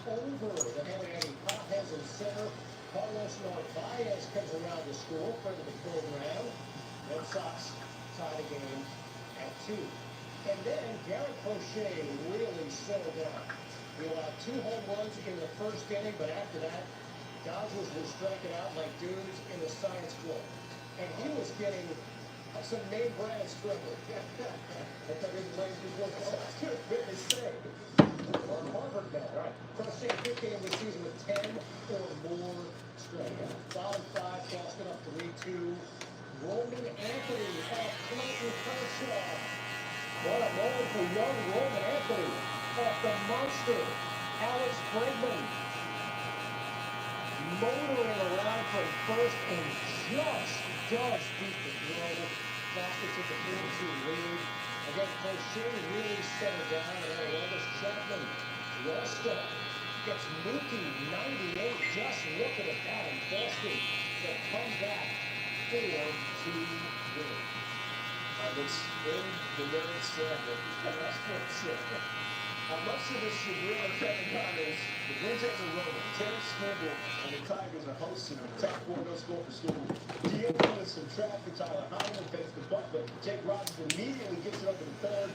over the Miami Hotheads in center. Carlos Narvaez comes around the score for the program. Red Sox tie the game at 2. And then Garrett Crochet really settled down. He allowed 2 home runs in the first inning, but after that, Dodgers were striking out like dudes in the science club. And he was getting some name brand struggle. I thought he was playing before the Sox could really say. Or Harvard man. All right. Crochet 5th game of the season with 10 or more strikeouts. Bottom 5, Boston up 3-2. Roman Anthony off Clayton Kershaw. What a moment for young Roman Anthony off the monster Alex Bregman. Motoring around from first and just does beat the throw. Boston took a 4-2 lead. Again, Crochet really settled down. And Aroldis Chapman, All-Star, gets Mookie 98. Just looking at that, and Boston to come back 4-2 win. It's in the lyrics forever. That's what it said. Much of this chagrin of Kevin Connors, the Blue Jays are rolling. Terrence Campbell and the Tigers are hosting them. Top 4 no score for school. Dealing with some traffic, Tyler Hyman fakes the butt, but Jake Rogers immediately gets it up in the 3rd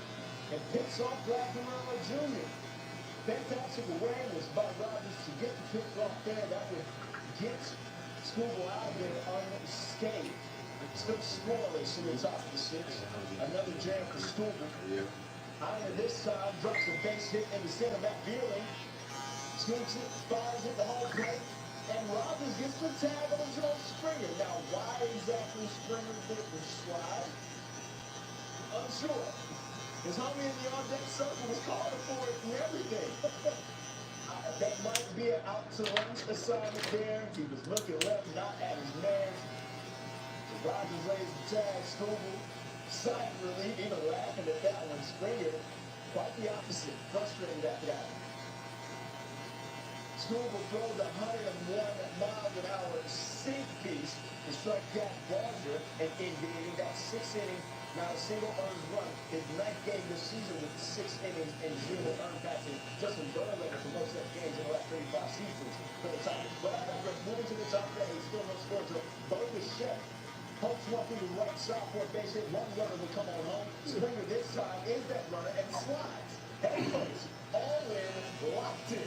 and picks off Brad Guerrero Jr. Fantastic awareness by Rogers to get the pick off there. That would get Scooble out of there unscathed. Still scoreless in the top of the 6th. Another jam for Scooble. Yeah. Hyman this time drops a base hit in the center back Beerling. Scoops it, fires it, the home plate, and Rogers gets the tag on Joe Springer. Now, why exactly Springer did the slide? Unsure. His homie in the on-deck circle was calling for it and everything. That might be an out-to-lunch assignment there. He was looking left, not at his man. Rogers lays the tag, Scooble. Sigh of relief, even laughing at that one. Springer, quite the opposite, frustrated after that. Scooble throws 101 miles an hour sink piece to strike Jack Barber, and in that 6th inning, not a single earned run. His 9th game this season with 6 innings and 0 earned passing. Justin Verlander for most of the games in the last 35 seasons for the Tigers. But after moving to the top 8, still no score to Barbershop. Pokes one through the right side for a base hit. One runner will come on home. Springer this time is that runner and slides. Head first. All in. Locked in.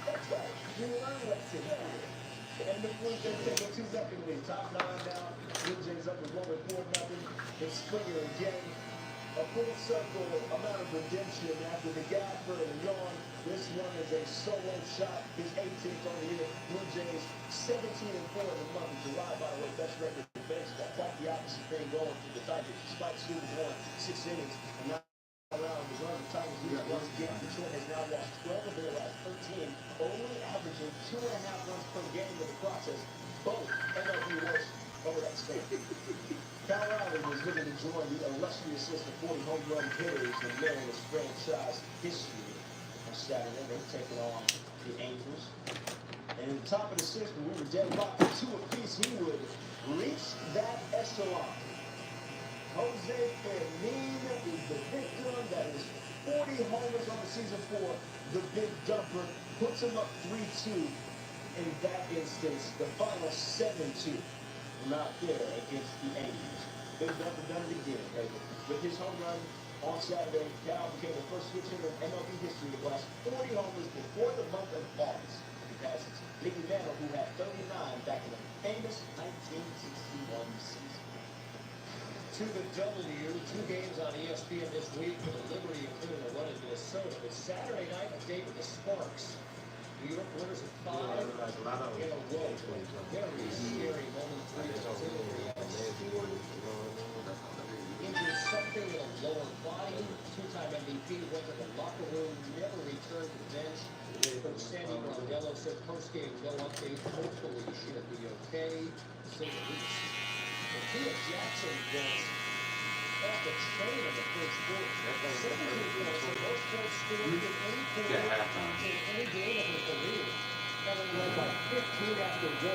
That's right. You learn what's in there. And the Blue Jays take a 2-0 lead. Top 9 now. Blue Jays up with 1-4-0. It's Springer again. A full circle amount of redemption after the gaffer and the yawn. This one is a solo shot. His 18th on the year. Blue Jays 17-4 in the month of July. By the way, best record in baseball. Quite the opposite thing going for the Tigers. Despite Scooble won 6 innings and now around the run, the Tigers lose once again. Detroit has now lost 12 of their last 13, only averaging 2.5 runs per game in the process. Both MLB worst over that span. Kyle Riley was looking to join the illustrious list of 40 home run hitters in Maryland's franchise history. On Saturday, they were taking on the Angels. And at the top of the 6th, when we were deadlocked at 2 apiece, he would reach that echelon. Jose Fermin is the victim. That is 40 homers on the season for the Big Dumper. Puts him up 3-2 in that instance. The final 7-2. Not there against the Yankees. Big Dumper done it again, baby. With his home run on Saturday, Cal became the first switch hitter in MLB history to blast 40 homers before the month of August. He passes Mickey Mantle, who had 39 back in the famous 1961 season. To the W, 2 games on ESPN this week with the Liberty including a run in Minnesota. But Saturday night, a date with the Sparks. New York winners of 5 in a row. Very scary moment. 3-2. Injured something in a lower body. 2-time MVP went to the locker room, never returned to the bench. Coach Sandy Grondello said post-game no update. Hopefully she'll be okay. Say the least. Tia Jackson was off the train in the first quarter. 17 points, the most points scored in any quarter in any game of her career. And then led by 15 after 1.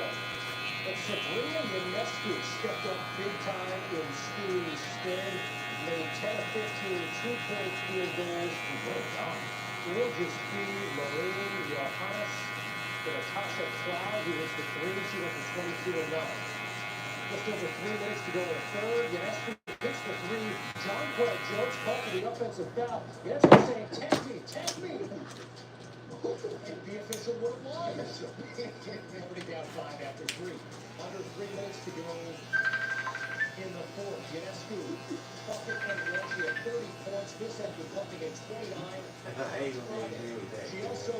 But Sabrina Ionescu stepped up big time in Stewie's stead. Made 10 of 15 2-point field goals. Gorgeous feed, Marine, He hits the three. She went to 22-9. Just over 3 minutes to go in the third. Yanescu hits the three. John Paul George called for the offensive foul. Yanescu saying, "Take me, take me." And the official would have won. Already down 5 after 3. Under 3 minutes to go in the fourth. Yanescu bucket and one. She had 30 points. This after bucking at 29. She also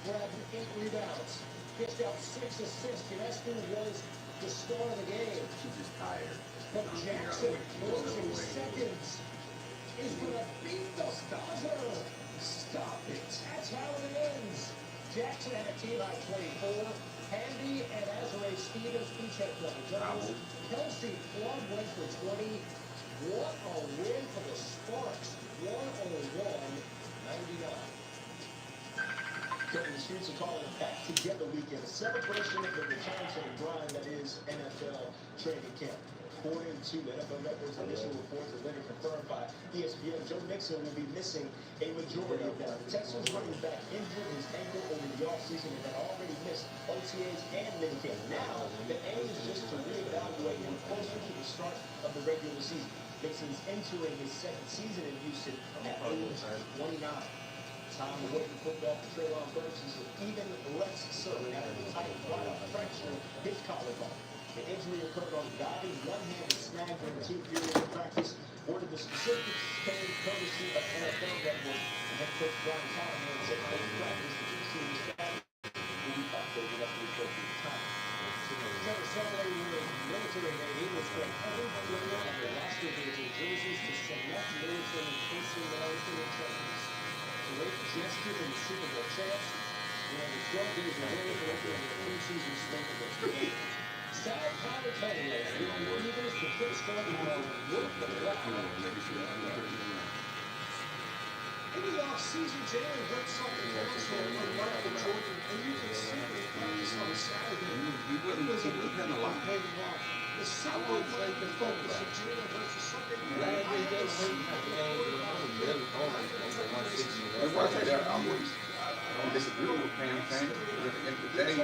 grabbed 8 rebounds. Dished out 6 assists. Yanescu was the star of the game. She's just tired. But Jackson, closing seconds, is going to beat the Dodger. Stop it. That's how it ends. Jackson had a team high 24. Handy and Azrae Stevens each had double doubles. Kelsey Plum went for 20. What a win for the Sparks. 101-99. Kevin, the Streets are calling it back together weekend. A celebration of the return to the grind that is NFL training camp. According to NFL Network's initial reports, as later confirmed by ESPN, Joe Mixon will be missing a majority of that. The Texans running back injured his ankle over the offseason and had already missed OTAs and minicamp. Now, the aim is just to reevaluate him closer to the start of the regular season. Mixon's entering his second season in Houston at age 29. Time away from football for Treylon Burks is even less so after the tight wideout fracture his collarbone. The injury occurred on diving one-handed snag during the 2 periods of practice. Ordered the specifics came courtesy of NFL Network and head coach Brian Callahan said post-practice the two senior staff will be updated at the appropriate time. Trevor Sunday with military Navy was from every player on the roster wearing their jerseys to select military personnel for the trainees. The late gesture in the Super Bowl champs, where the 12 days away from the preseason spent against the Yankees. Sal Palatone, the Eagles, the first one to work the record. In the offseason, Jalen heard something else from Michael Jordan, and you can see it in practice on Saturday. It was a week paying off. The sideline played the focus of Jalen versus something. I don't disagree with Pam saying. At the end of the day,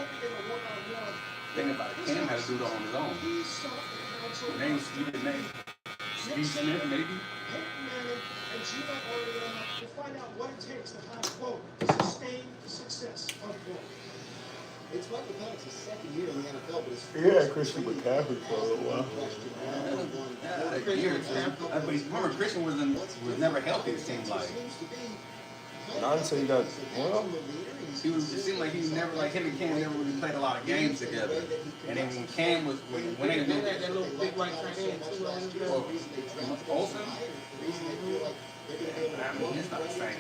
thing about it, Cam had to do it on his own. Name Stephen Name. Steve Smith, maybe. And Gino Ariana to find out what it takes to have, quote, sustain success, unquote. It's Michael Penix's second year in the NFL, but it's Yeah, Christian McCaffrey for a little while. A year or two. But remember, Christian was never healthy, it seemed like. Nonsense, he got, well, It seemed like he never, like him and Cam never really played a lot of games together. And then when Cam was, when they did that little big white tight end too. Olsen, I mean, it's not the same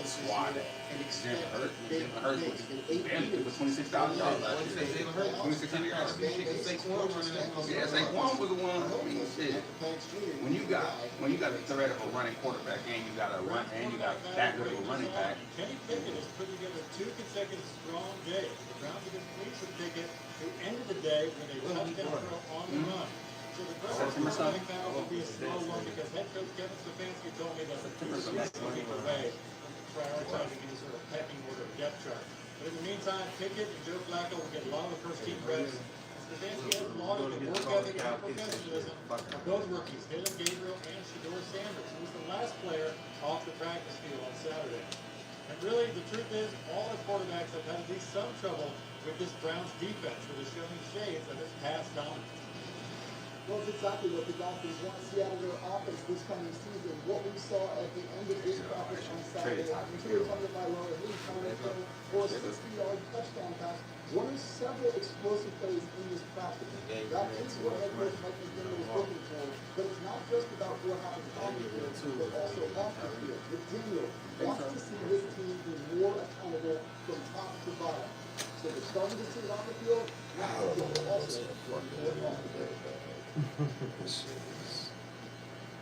squad that Jalen Hurts. Jalen Hurts was 26,000 yards last year. 2,600 yards. Yeah, Saquon was the one. I mean, shit. When you got a threat of a running quarterback and you got a run and you got that good of a running back. Kenny Pickett has put together 2 consecutive strong days. The Browns against Cleveland Pickett, who ended the day with a touchdown throw on the run. So the Browns running back will be a slow one because head coach Kevin Stefanski told me that the two receivers will be away prioritizing any sort of pecking order of depth chart. But in the meantime, Pickett and Joe Flacco will get a lot of the first team reps. Stefanski has lauded the work ethic and professionalism of both rookies, Dylan Gabriel and Shedeur Sanders, who was the last player off the practice field on Saturday. And really, the truth is, all the quarterbacks have had at least some trouble with this Browns defense that is showing shades of its past dominance. Well, it's exactly what the Dolphins want to see out of their offense this coming season. What we saw at the end of this practice on Saturday, including under by Laura Lee, coming for a 60-yard touchdown pass, one of several explosive plays in this practice. That is what head coach Mike McDaniel was looking for, but it's not just about what happens on the field, but also off the field. McDaniel wants to see his team be more accountable from top to bottom. So they're starting to see it on the field, now they're also working off the field.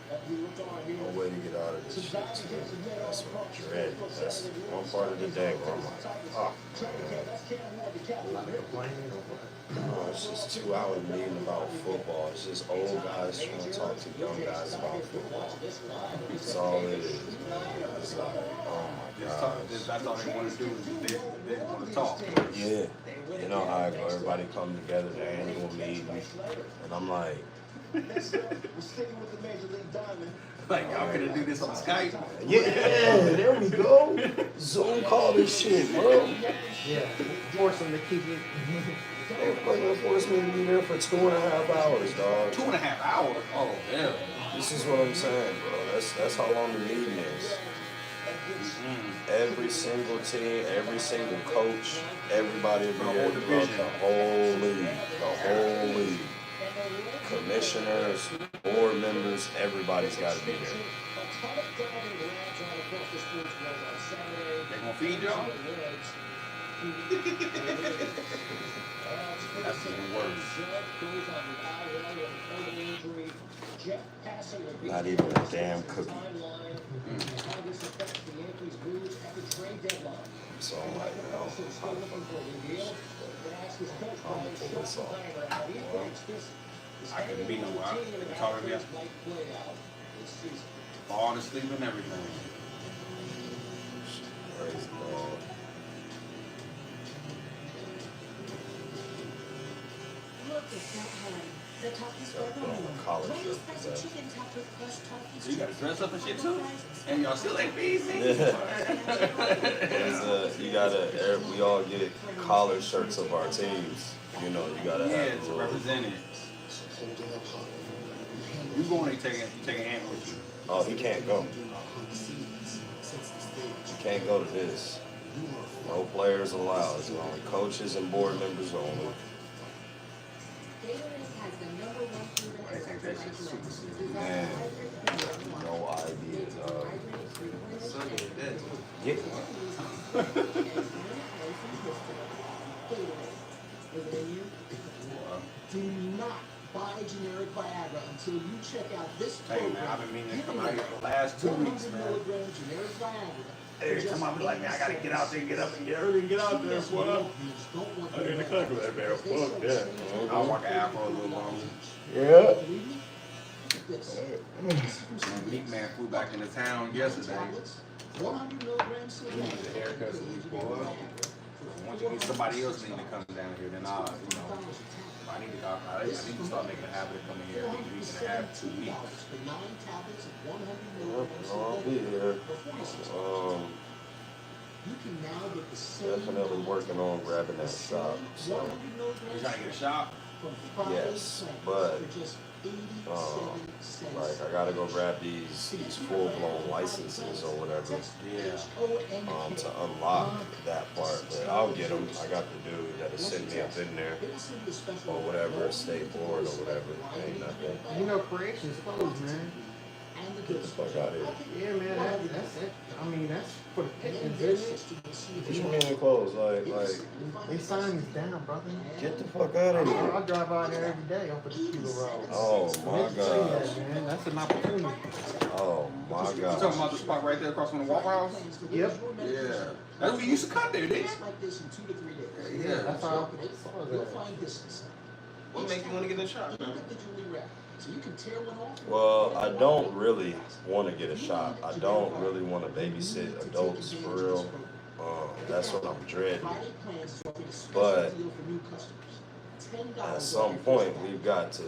no way to get out of this shit. That's what I'm dreading. That's one part of the day where I'm like, oh. I'm not complaining or what? No, it's just 2 hour meeting about football. It's just old guys trying to talk to young guys about football. That's all it is. It's like, oh my God. That's all they want to do is they want to talk. Yeah. You know how I go, everybody come together, the annual meeting, and I'm like, We're sticking with the Major League Diamond. Like, y'all gonna do this on Skype? yeah, there we go. Zoom call this shit, bro. Yeah, force them to keep it. They fucking forced me to be there for 2.5 hours, dog. 2.5 hours? Oh, hell. This is what I'm saying, bro. That's how long the meeting is. Every single team, every single coach, everybody will be there throughout the whole league. The whole league. Commissioners, board members, everybody's got to be there. They gonna feed y'all? That's even worse. Not even a damn cookie. So I'm like, no, how the fuck do I do this? I'm gonna pull this off. I couldn't be nowhere. They talking to me. Falling asleep and everything. Crazy, man. Look at that honey. The Takis Burger Got Menu. a collar Latest shirt spicy today. chicken topped with crushed Takis. So you gotta dress up and shit too? And y'all still ain't feed me? We all get collar shirts of our teams. You know, you gotta Yeah, have to a little. represent it. You going, you taking Ant with you. Oh, he can't go. You can't go to this. No players allowed. It's only coaches and board members only. They think that shit's super serious. Man, no idea, dog. Yeah. Do not buy generic Viagra until you check out this Hey program. man, I've been meaning to come out here for the last 2 weeks, 100 man. milligram generic Viagra. Every time I be like, man, I gotta get out there, get up and get early and get out there, boy. I in the country, that man, fuck that. I'll walk an afro a little longer. Yeah. Meat man flew back into town yesterday. 100 milligrams We need the haircuts of these boys. Once you get somebody else need to come down here, then I'll, I need to start making a habit of coming here at least a week and a half, 2 weeks. I'll be here. Definitely working on grabbing that shop. So, You trying to get a shop? yes, but like I gotta go grab these full-blown licenses or whatever. Yeah. To unlock that part, but I'll get them. I got the dude that'll send me up in there or whatever, state board or whatever. Ain't nothing. You know, creation's closed, man. Get the fuck out of here. Yeah, man, that's it. I mean, that's for the pickings, isn't it? What you mean close? Like, They sign us down, brother. get the fuck out of here. I drive out there every day off of the Kilo Road. Oh my Make sure that, gosh. man. That's an opportunity. Oh my You talking gosh. about the spot right there across from the Waffle House? Yep. Yeah. That's where you used to cut there, didn't Yeah, that's how I saw that. What make you want to get a shot, man? Well, I don't really want to get a shot. I don't really want to babysit adults for real. That's what I'm dreading. But at some point, we've got to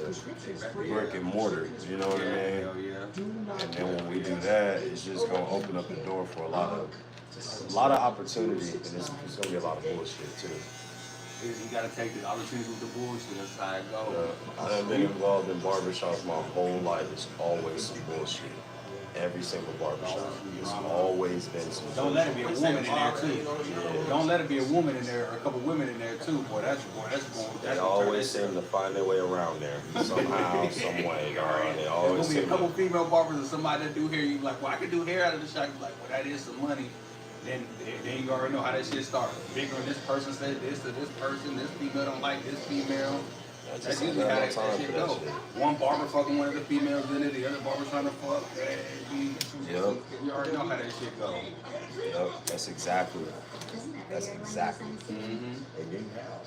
brick and mortar. You know what I mean? Hell yeah. And then when we do that, it's just gonna open up the door for a lot of opportunity, and it's gonna be a lot of bullshit too. You gotta take the opportunity with the bullshit. That's how it goes. I've been involved in barbershops my whole life. It's always some bullshit. Every single barbershop. It's always been some bullshit. Don't let it be a woman in there too. Don't let it be a woman in there or a couple women in there too. Boy, that's They always seem to find their way around there somehow, some way. They There's always gonna be a seem couple to. female barbers and somebody that do hair. You be like, well, I can do hair out of the shop. You be like, well, that is some money. Then you already know how that shit starts. Bigger, this person said this to this person. This female don't like this female. That's usually how that shit go. One barber fucking one of the females in it, the other barber trying to fuck. Yep. You already know how that shit go. Yep. That's exactly. Mm-hmm.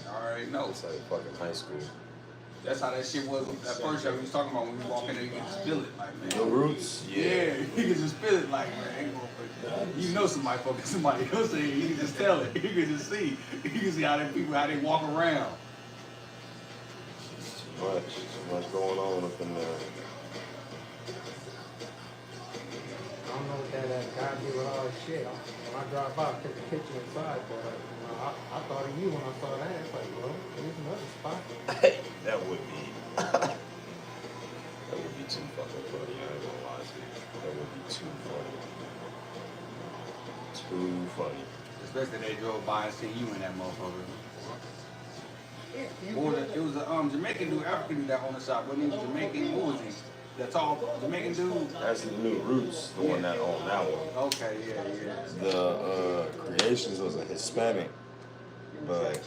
I already know. It's like fucking high school. That's how that shit was at first. We was talking about when we walk in there, you can just feel it, like, man. The roots, Yeah, you can just feel it, like, man. You know somebody fucking somebody else, and you can just tell it. You can just see. You can see how they walk around. Too much going on up in there. I don't know what that guy did with all this shit. When I drive by, I took a picture inside, but I thought of you when I saw that. It's like, well, there's another spot. That would be too fucking funny. I ain't gonna lie to you. That would be too funny. Too funny. Especially they drove by and seen you in that motherfucker. It was a Jamaican dude, African dude that owned the shop. Wasn't he Jamaican? What was he? That tall Jamaican dude? That's the New Roots, the one that owned that one. Okay, yeah. The Creations was a Hispanic, but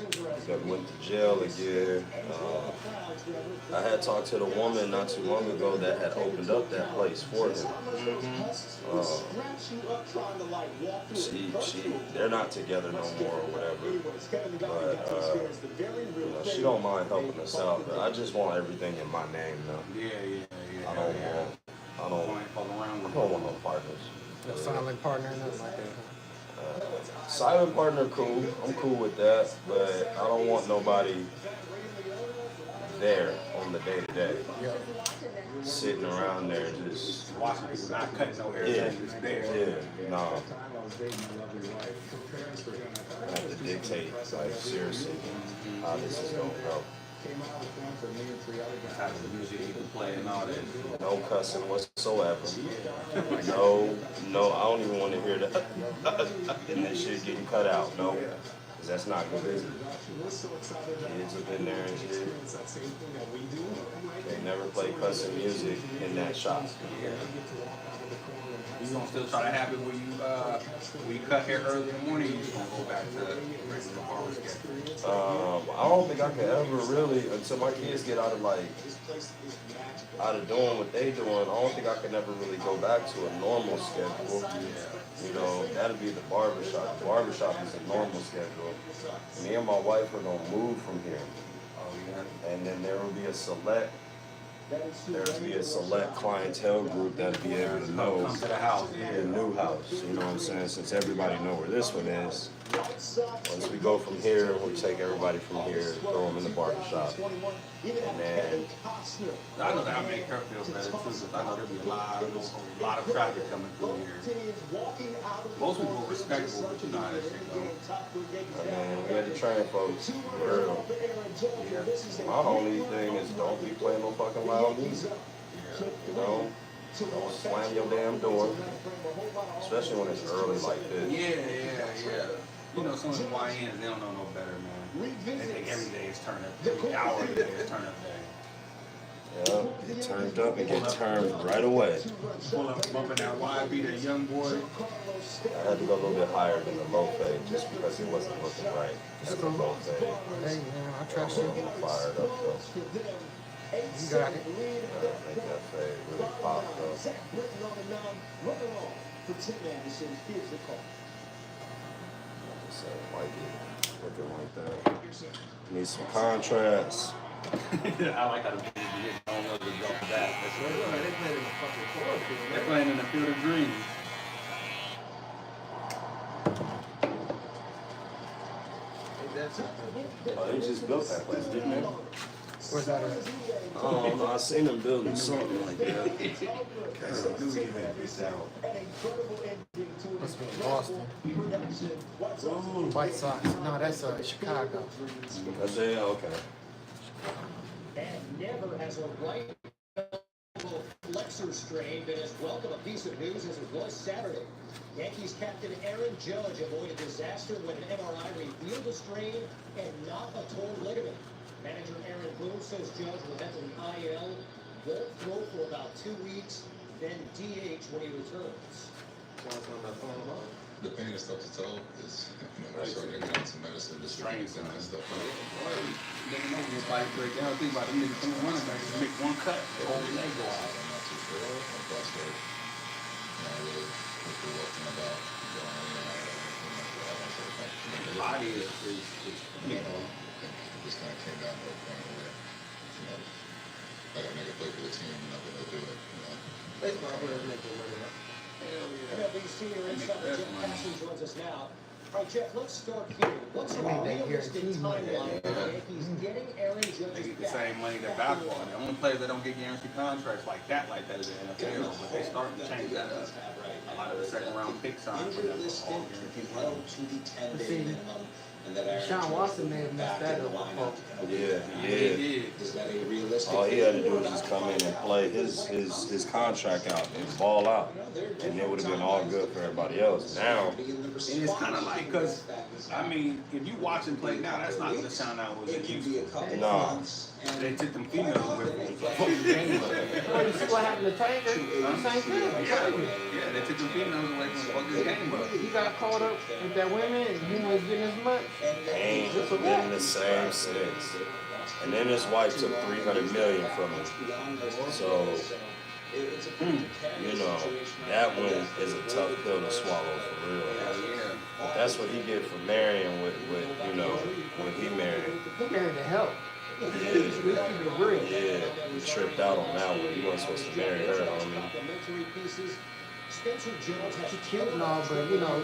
that went to jail again. I had talked to the woman not too long ago that had opened up that place for him. They're not together no more or whatever. But she don't mind helping us out. But I just want everything in my name now. Yeah. I don't want no partners. No silent partner, nothing like that. Silent partner, cool. I'm cool with that, but I don't want nobody there on the day to day. Sitting around there just watching people not cutting no hair. Yeah, Just there. yeah, no. I have to dictate, like, seriously, how this is gonna go. How the music you can play and all that. No cussing whatsoever. No, I don't even want to hear that. And that shit getting cut out. No, because that's not good business. Kids up in there and shit. They never play cussing music in that shop. You gonna still try to have it when you cut hair early in the morning? You just gonna go back to regular barber schedule? I don't think I can ever really, until my kids get out of doing what they doing, I don't think I can ever really go back to a normal schedule. You know, that'll be the barbershop. The barbershop is a normal schedule. Me and my wife are gonna move from here. And then there will be a select clientele group that'll be able to know Come to the house. the new house. You know what I'm saying? Since everybody know where this one is. Once we go from here, we'll take everybody from here, throw them in the barbershop. And then I know that'll make her feel better too, because I know there'll be a lot of traffic coming through here. Most people are respectable, but you know how that shit goes. we had to train folks. For real. My only thing is don't be playing no fucking loud music. You know? Don't slam your damn door. Especially when it's early like this. Yeah. You know, some of the YNs, they don't know no better, man. They think every day is turn up. Every hour of the day is turn up day. Yeah, get turned up and get turned right away. Pull up, bumping that YB, that young boy. I had to go a little bit higher than the low fade just because it wasn't looking right at the low fade. Hey, man, I trust you. I'm fired up though. You got it. I think that fade really popped up. So it might be looking like that. Need some contrast. I like how the music is. I don't know the result of that. They're playing in the field of dreams. Oh, they just built that place, didn't they? Where's that at? I don't know. I seen them building something like that. Must be in Boston. White Sox. No, that's Chicago. That's it? Okay. And never has a right flexor strain been as welcome a piece of news as it was Saturday. Yankees captain Aaron Judge avoided disaster when an MRI revealed a strain and not a torn ligament. Manager Aaron Boone says Judge will enter the IL, won't throw for about 2 weeks, then DH when he returns. The pain is tough to tell is, we're starting to get on some medicine, just strains and stuff. You never know when your body break down. Think about them niggas coming running back, just make one cut, the whole leg go out. I'm not too sure. I'm frustrated. I really feel working about going The body is, you know. It just kind of came down to a point where I gotta make a play for the team, and I'm gonna do it. Baseball players make their money. MLB senior insider Jeff Passan joins us now. All right, Jeff, let's start here. What's a realistic timeline for the Yankees getting Aaron They Judge get the back? same money that basketball. The only players that don't get guaranteed contracts like that is the NFL, but they starting to change that up. A lot of the second round picks signed for them all guaranteed money. to the 10-day minimum. Sean Watson may have messed that up before. Yeah, He yeah. did. Is that a realistic? All he had to do was just come in and play his contract out and ball out, and it would have been all good for everybody else. Now, And it's kind of like, because, I mean, if you watch him play now, that's not the sound I was used to. nah. They took them females with them. Fucking game Well, you see what happened to Tiger? Same thing. Yeah, they took them females away from fucking game, but He got caught up with that women and he wasn't getting as much. Ain't been the same since. And then his wife took $300 million from him. So, you know, that one is a tough pill to swallow for real. But that's what he get for marrying with you know, when he married. He married to help. Yeah, Let's keep it real. yeah, he tripped out on that one. He wasn't supposed to marry her, homie. Complimentary pieces. Spencer Jones has She cute and all, but you know,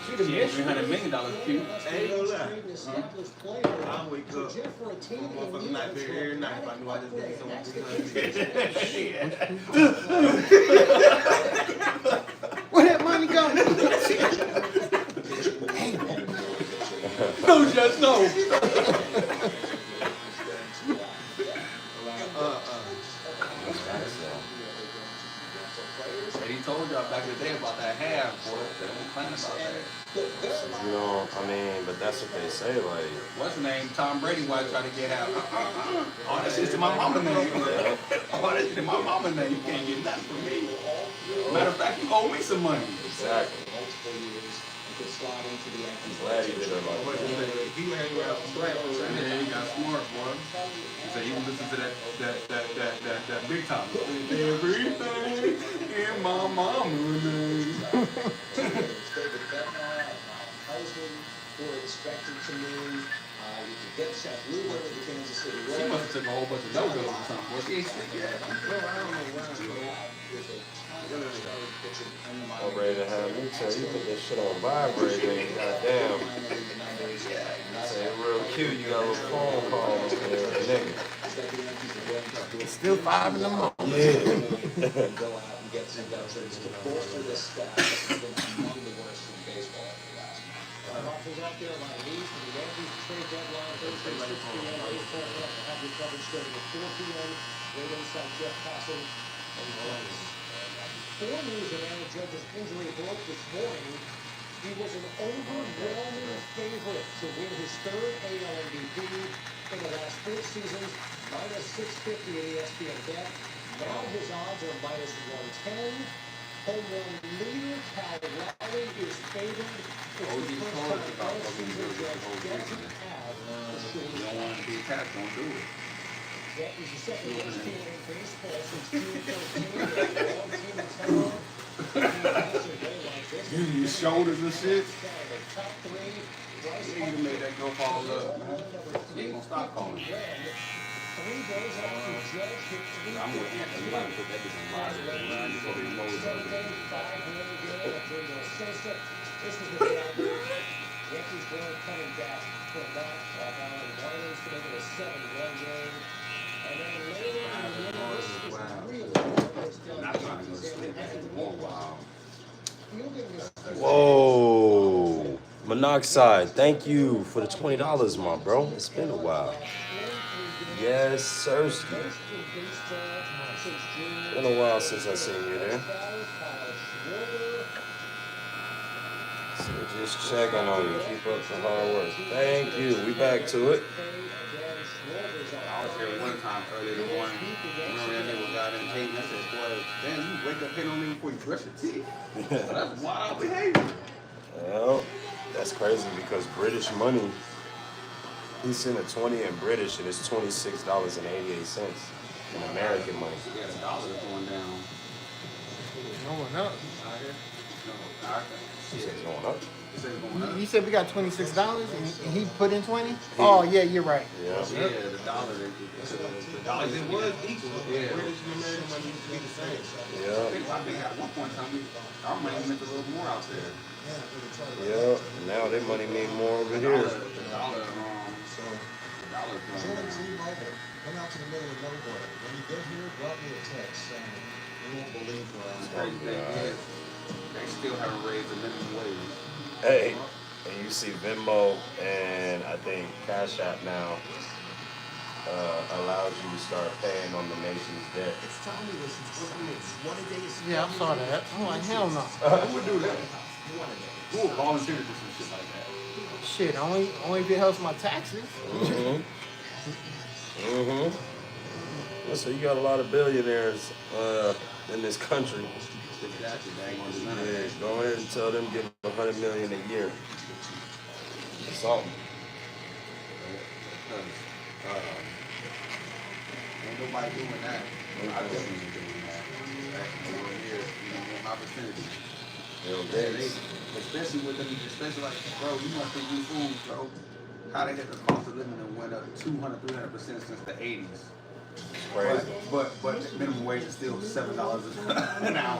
she the yeah, mission. $300 million cute. Ain't gonna lie. I wake up, motherfucking night there every night if I knew I just gave someone $300. Where that money go? No, just no. And he told y'all back in the day about that half, boy. They don't plan about that. You know, I mean, but that's what they say, like, What's the name? Tom Brady wife tried to get out. All that shit's in my mama name. All that shit in my mama name. You can't get nothing from me. Matter of fact, you owe me some money. exactly. Glad he did it like But that. he hang around some black folks. And then he got smart, boy. He said he would listen to that big time. Everything in my mama name. She must have took a whole bunch of no-goes or something. Well, she ain't sick yet. I'm ready to have me tell you put that shit on vibrate, and goddamn. Say real cute, you got a little phone call, nigga. It's still 5 in the morning. Yeah. Options out there by Leeds for the Yankees trade deadline Thursday, 6 p.m. Baseball Club will have your coverage starting at 4 p.m. Right inside Jeff Passan and Friends. 4 news of Aaron Judge's injury broke this morning. He was an overwhelming favorite to win his 3rd AL MVP in the last 4 seasons, minus 650 at ESPN Bet. Now his odds are minus 110. Home run leader Cal Raleigh is favored. It's the first time all season Judge doesn't have a short You don't want to be attacked, don't do it. that is the second worst team in baseball since June 13. One team in town. Using your shoulders and shit. Top 3. You need to make that go fall up, man. You ain't gonna stop calling. 3 days after Judge hit 3. I'm with you. You might put that bitch in live, man. You probably know it's gonna be. This was the day out there. Yankees were coming back from that, allowing Marlins to make it a 7-1 game. And then later in the inning, this was really almost done. Not trying to go to sleep for a while. Fielding this Whoa. Monoxide, thank you for the $20, my bro. It's been a while. Yes, Sirski. It's been a while since I seen you there. So just checking on you. Keep up the hard work. Thank you. We back to it. I was here one time early in the morning. Remember that nigga was out in hating. I said, boy, damn, you wake up hitting on me before you brush your teeth. That's wild behavior. Well, that's crazy because British money, he sent a 20 in British and it's $26.88 in American money. Yeah, the dollar's going down. No one else. No, Shit's going up. They say it's going up. You said we got $26 and he put in 20? Oh yeah, you're right. Yeah. Yeah, the dollar it was equal. Yeah. Yeah. I think at one point in time, our money meant a little more out there. Yeah. Now their money mean more over here. The dollar, Come out to the middle of nowhere. When you get here, drop me a text saying you won't believe where I'm they still haven't raised the minimum wage. Hey, and you see Venmo and I think Cash App now allows you to start paying on the nation's debt. Yeah, I saw that. I'm like, hell no. Who would do that? Who would volunteer to do some shit like that? Shit, only if it helps my taxes. So you got a lot of billionaires in this country. Exactly, they ain't gonna do none of Yeah, that. go ahead and tell them give them $100 million a year. Something. Ain't nobody doing that. I definitely ain't doing that. Back nowhere near, more opportunity. Especially with them, especially like, bro, you must think you fools, bro. How the heck the cost of living went up 200, 300% since the 80s. Crazy. But minimum wage is still $7 an hour.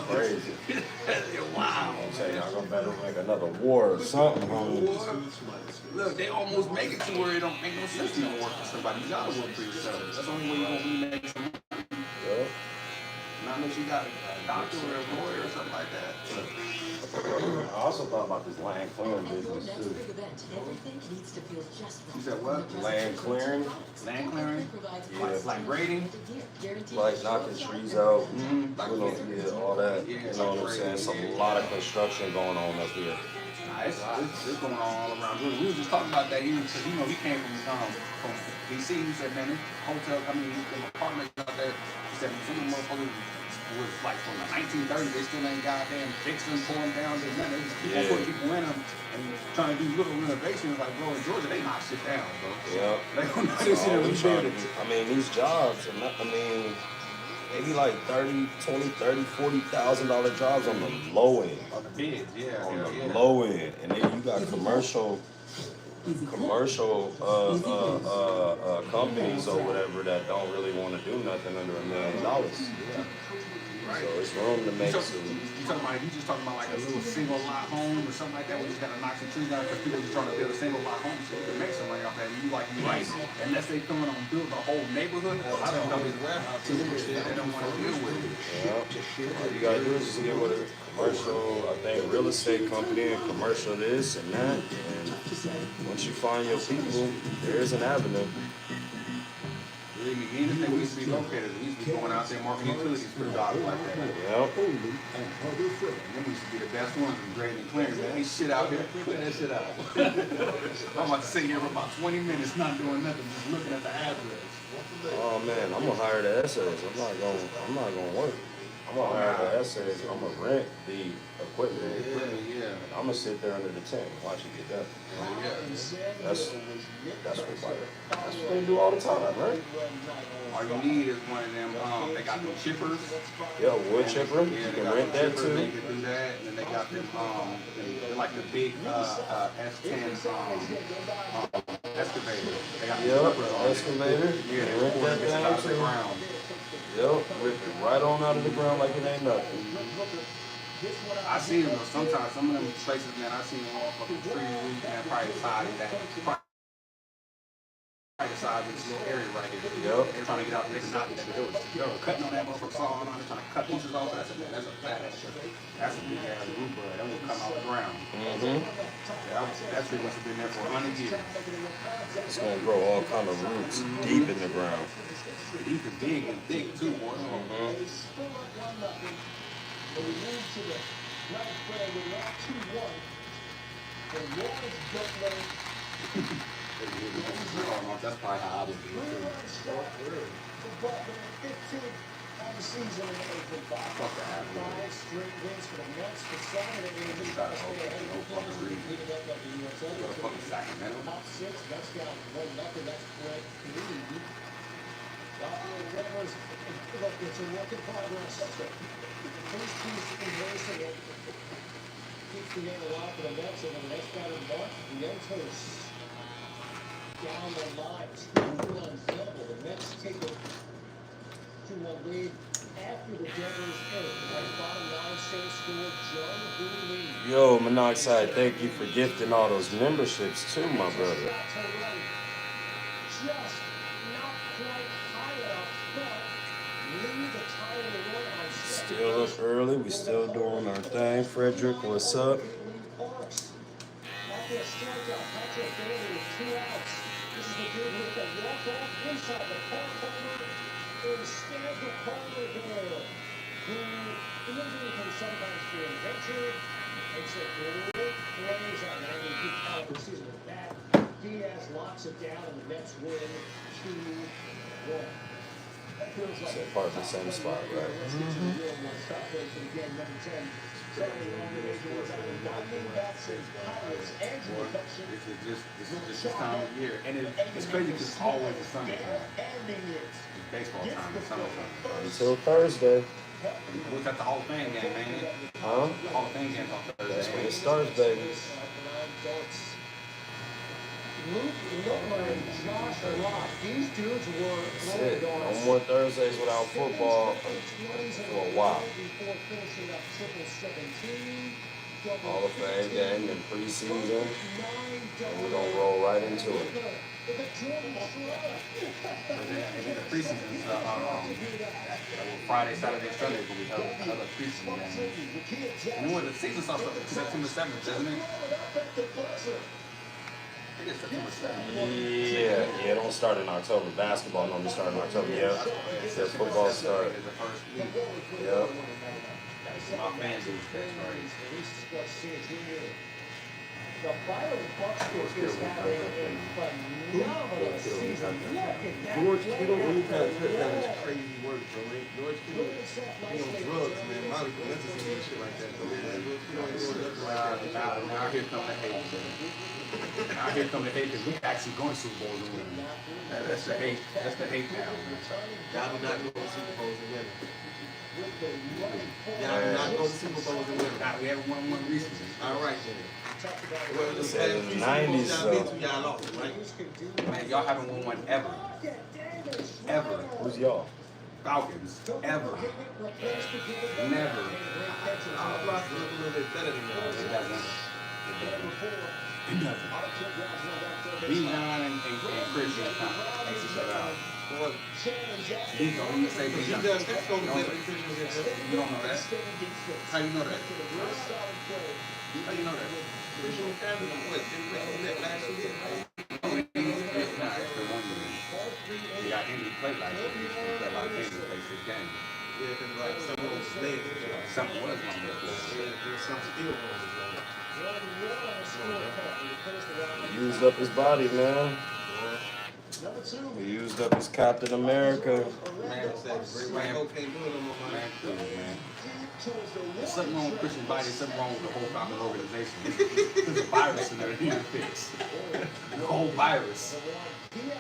Crazy. Wow. I'm saying y'all gonna better make another war or something, homie. Look, they almost make it to where it don't make no sense to work for somebody. You gotta work for yourself. That's the only way you're gonna be making some money. Yeah. Not unless you got a doctor or a lawyer or something like that. I also thought about this land clearing business too. You said what? Land clearing? Land clearing? Yeah. Like grading? Like knocking trees out, Like, yeah, all that. You know what I'm saying? It's a lot of construction going on up here. Nah, it's going on all around. We was just talking about that because he came from DC. He said, man, this hotel, them apartments out there. He said, some of the motherfuckers was like from the 1930s. They still ain't goddamn fixed them, torn down. They just keep on putting people in them and trying to do little renovations. Like, bro, in Georgia, they knock shit down, bro. Yeah. They don't knock shit down. I mean, these jobs, they be like $30,000, $20,000, $40,000 jobs on the low end. On the bids, yeah. On the low end, and then you got commercial companies or whatever that don't really want to do nothing under $1 million. Right. So it's room to make some. You just talking about like a little single lot home or something like that. We just gotta knock some trees down because people are trying to build a single lot home so they can make some money off that. And you like, unless they come in and build the whole neighborhood, a lot of companies they don't want to deal with it. Yeah. All you gotta do is just get with a commercial, I think, real estate company and commercial this and that. And once you find your people, there is an avenue. You didn't think we used to be located. We used to be going out there marking utilities for the dollars like that. Yep. And then we used to be the best ones in grading and clearing. Man, ain't shit out here. Clear that shit out. I'm about to sit here for about 20 minutes not doing nothing, just looking at the address. Oh man, I'm gonna hire the essays. I'm not gonna work. I'm gonna hire the essays. I'm gonna rent the equipment. Yeah. I'm gonna sit there under the tent and watch it get done. That's what they do all the time, right? All you need is one of them, they got them chippers. Yeah, wood chipper. Yeah, You they can got rent them that chippers, they too. can do that. And then they got them, they're like the big S10 excavator. They got the Yep, chippers on it. excavator. Yeah, You they can rent pull that it down out of the too. ground. Yep, rip it right on out of the ground like it ain't nothing. I see them though, sometimes, some of them places, man, I see them all fucking trees, man, probably the size of that. Probably the size of this little area right here. Yep. They're trying to get out there and knock it. They were cutting on that motherfucker, sawing on it, trying to cut pieces off. That's a fat ass shit. That's a big ass root bud. That will come out the ground. That tree must have been there for 100 years. It's gonna grow all kind of roots deep in the ground. Deep and big and thick too, boy. We move to the ninth frame with now 2-1. The Royals don't know. That's probably how I would do it. The Barber 15th on the season in the Oakland 5. Fuck the Apple. 5 straight wins for the Mets. The 7 of them You gotta hope there's no fucking reason. Go to fucking Sacramento. Top 6, that's down 1-0. That's Fred Lee. Look, it's a work in progress. The first piece in racing it. keeps the game alive for the Mets, and the next batter, Mark Vientos. Down the line, 2-run double. The Mets take a 2-1 lead after the Devils eighth. At bottom line, same score, John Boone. Yo, Monoxide, thank you for gifting all those memberships too, my brother. Just not quite high enough, but lead the tie in the run on second. Still up early, we still doing our thing. Frederick, what's up? Parks. After a strikeout, Patrick Bailey with 2 outs. This is the dude with the walk-off inside the park corner. Instead, the corner there, who injury can sometimes be invented. Makes a great plays on 90 caliber season with that. Diaz locks it down, and the Mets win 2-1. That feels like So part of the same spot, right? Let's get to the real one. Stop playing for the game, number 10. Saturday long division was out of Diamondbacks and Pirates. Andrew McCutcheon. This is just this time of year, and it's crazy because it's always the summertime. It's baseball time, it's summertime. Until Thursday. What's at the Hall of Fame game, man? Huh? The Hall of Fame game's on Thursday. That's when it starts, baby. Luke Miller and Josh Rock. These dudes were That's it. No more Thursdays without football for a while. Before finishing up 17. Hall of Fame game in preseason. And we're going to roll right into it. And then the preseason Friday, Saturday, Sunday will be held another preseason game. And then the season starts September 7th, doesn't it? I think it's September 7th. Yeah, don't start in October. Basketball normally start in October. Yeah, says football start. Is the first week. Yep. My fans do this, The Byron Bucksport is having a phenomenal season. Look at that. George Kittle really kind of took down his crazy work, bro. George Kittle, he on drugs, man. Molly Valentine's and shit like that, though, man. George Kittle ain't doing nothing like that. Now here come the hate. Now here come the hate because we actually going to Super Bowls and win. That's the hate. That's the hate now. Y'all do not go to Super Bowls and win. Y'all do not go to Super Bowls and win. We haven't won one recently. All right, then. Well, the Said in the 90s, y'all lost, right? Man, y'all haven't won one ever. Ever. Who's y'all? Falcons. Ever. Never. Y'all lost a little bit better than y'all. It doesn't. It doesn't. Bijan and Christian takes each other out. These don't even say Bijan. You don't know that? How you know that? How you know that? Christian McCaffrey, what? Didn't play that last year? It's the 1 year. He got injured play last year. He got a lot of games to play 6 games. Yeah, because like someone was late. Something was wrong with it. There's something still wrong with He used up his body, man. He used up his Captain America. Man, Ray Hope can't do it no more, man. Man. There's something wrong with Christian's body, something wrong with the whole Falcons organization. There's a virus in there that he didn't fix. The whole virus.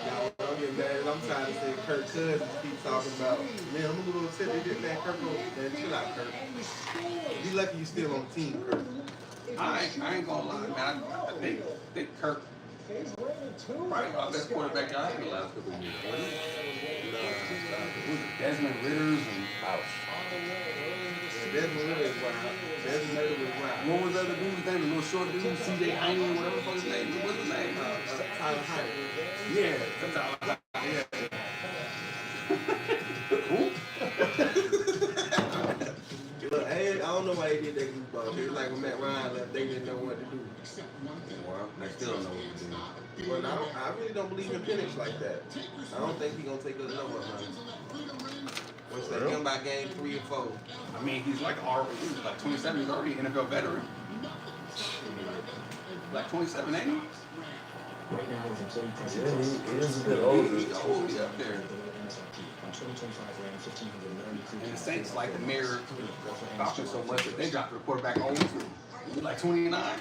Y'all don't get mad. I'm trying to say Kirk Cousins keep talking about, man, I'm gonna go to say they did that. Kirk, man, chill out, Kirk. You lucky you still on the team, Kirk. I ain't gonna lie, man. I think Kirk probably our best quarterback y'all had in the last couple of years. Desmond Ritters and Desmond Ritter is wild. Desmond Ritter was wild. what was the other dude's name? The little short dude, CJ Heine, whatever the fuck his name is. What's his name? Tyler Hyde. Yeah, that's Tyler Hyde. Yeah. Who? Look, I don't know why they did that goofball. It was like when Matt Ryan left, they didn't know what to do. Well, they still don't know what to do. But I really don't believe in Penix like that. I don't think he's gonna take us nowhere, man. Once they come by game 3 or 4. I mean, he's like 27. He's already an NFL veteran. Like 27, ain't he? Yeah, he is a bit older. He's old. He's up there. And the Saints like to mirror Falcons so much that they dropped the quarterback old too. He's like 29.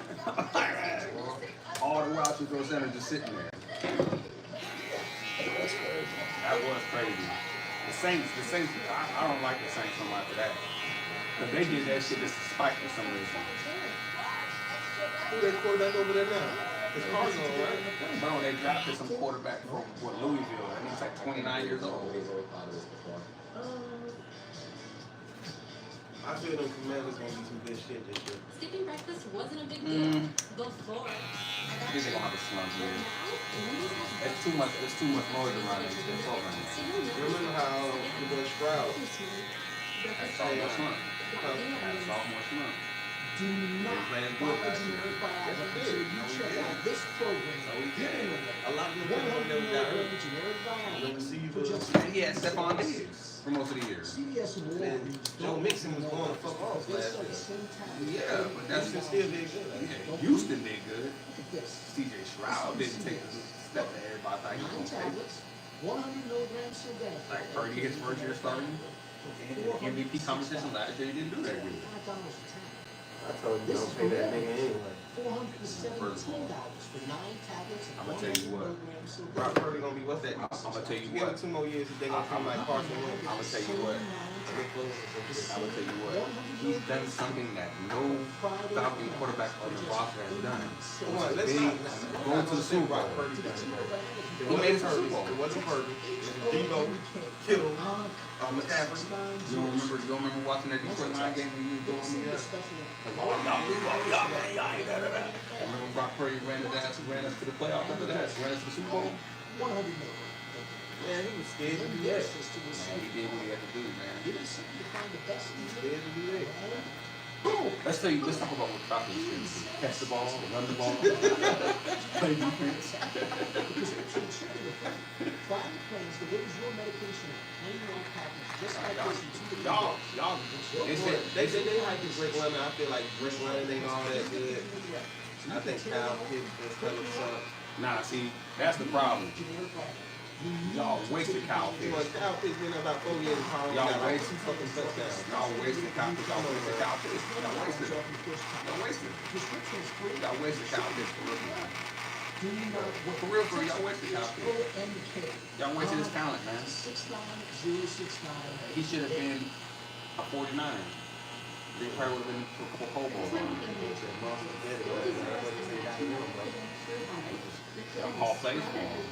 All the while Chico Center just sitting there. That's crazy. That was crazy. The Saints, I don't like the Saints so much for that. Because they did that shit just to spite for some reason. Who that quarterback over there now? It's Cardinal, right? Bro, they drafted some quarterback from Louisville. I think he's like 29 years old. I feel them Commanders gonna be some good shit this year. Skipping breakfast wasn't a big deal before. I think they're gonna have a slump year. It's too much noise around this program. Remember how you go Stroud? That's sophomore slump. That's sophomore slump. Do not They played buy good last year. generic biology until you check out this program. Giving A lot of them 100 never got hurt. milligram generic biology for just And he had Stephon Diggs for most of the year. CVS and And Walgreens. Joe Mixon was going to fuck off last year. Yeah, but that's Houston still did good. Yeah, Houston did good. CJ Stroud didn't take the step that everybody thought he was going to take. tablets, 100 milligrams sildenafil. Like Purdy his first year starting. And MVP conversation last year, he didn't do that good. I told you don't pay that nigga anyway. $417 for 9 tablets. I'm gonna tell you what. Brock Purdy gonna be what's that? I'm gonna tell you Give him what. 2 more years, they gonna come like Carson Wentz. I'm gonna tell you what. I'm gonna tell you what. He's done something that no Falcon quarterback on the roster has done. Come on, let's Big, not going to the Super Bowl. Brock Purdy done. Who made it to the Super Bowl? It wasn't Purdy. It was Debo, Kittle, McCaffrey. You don't remember watching that Detroit Lions game when you were doing me up? Remember Brock Purdy ran us to the playoffs after that? Ran us to the Super Bowl? 100 milligrams. Man, he was scared to do Man, that. he did what he had to do, man. Scared to do that. Let's talk about what Falcons can do. Catch the ball, run the ball, play defense. Private plans delivers your medication in a plain package, just like this in 2 Y'all, They like the Drake London. I feel like Drake London ain't all that good. I think Kyle Pitts is kind of suck. nah, see, that's the problem. Y'all wasted Kyle You know, Pitts. Kyle Pitts been there about 4 years in college. Y'all Got like wasted 2 fucking touchdowns. Y'all wasted Kyle Pitts. Y'all wasted Kyle Pitts. Y'all wasted. Y'all wasted. Y'all wasted Kyle Pitts for real. For real, y'all wasted Kyle Pitts. Y'all wasted his talent, man. 69069. He should have been a 49. They probably would have been a couple Pro Bowls on him. Y'all call plays for him.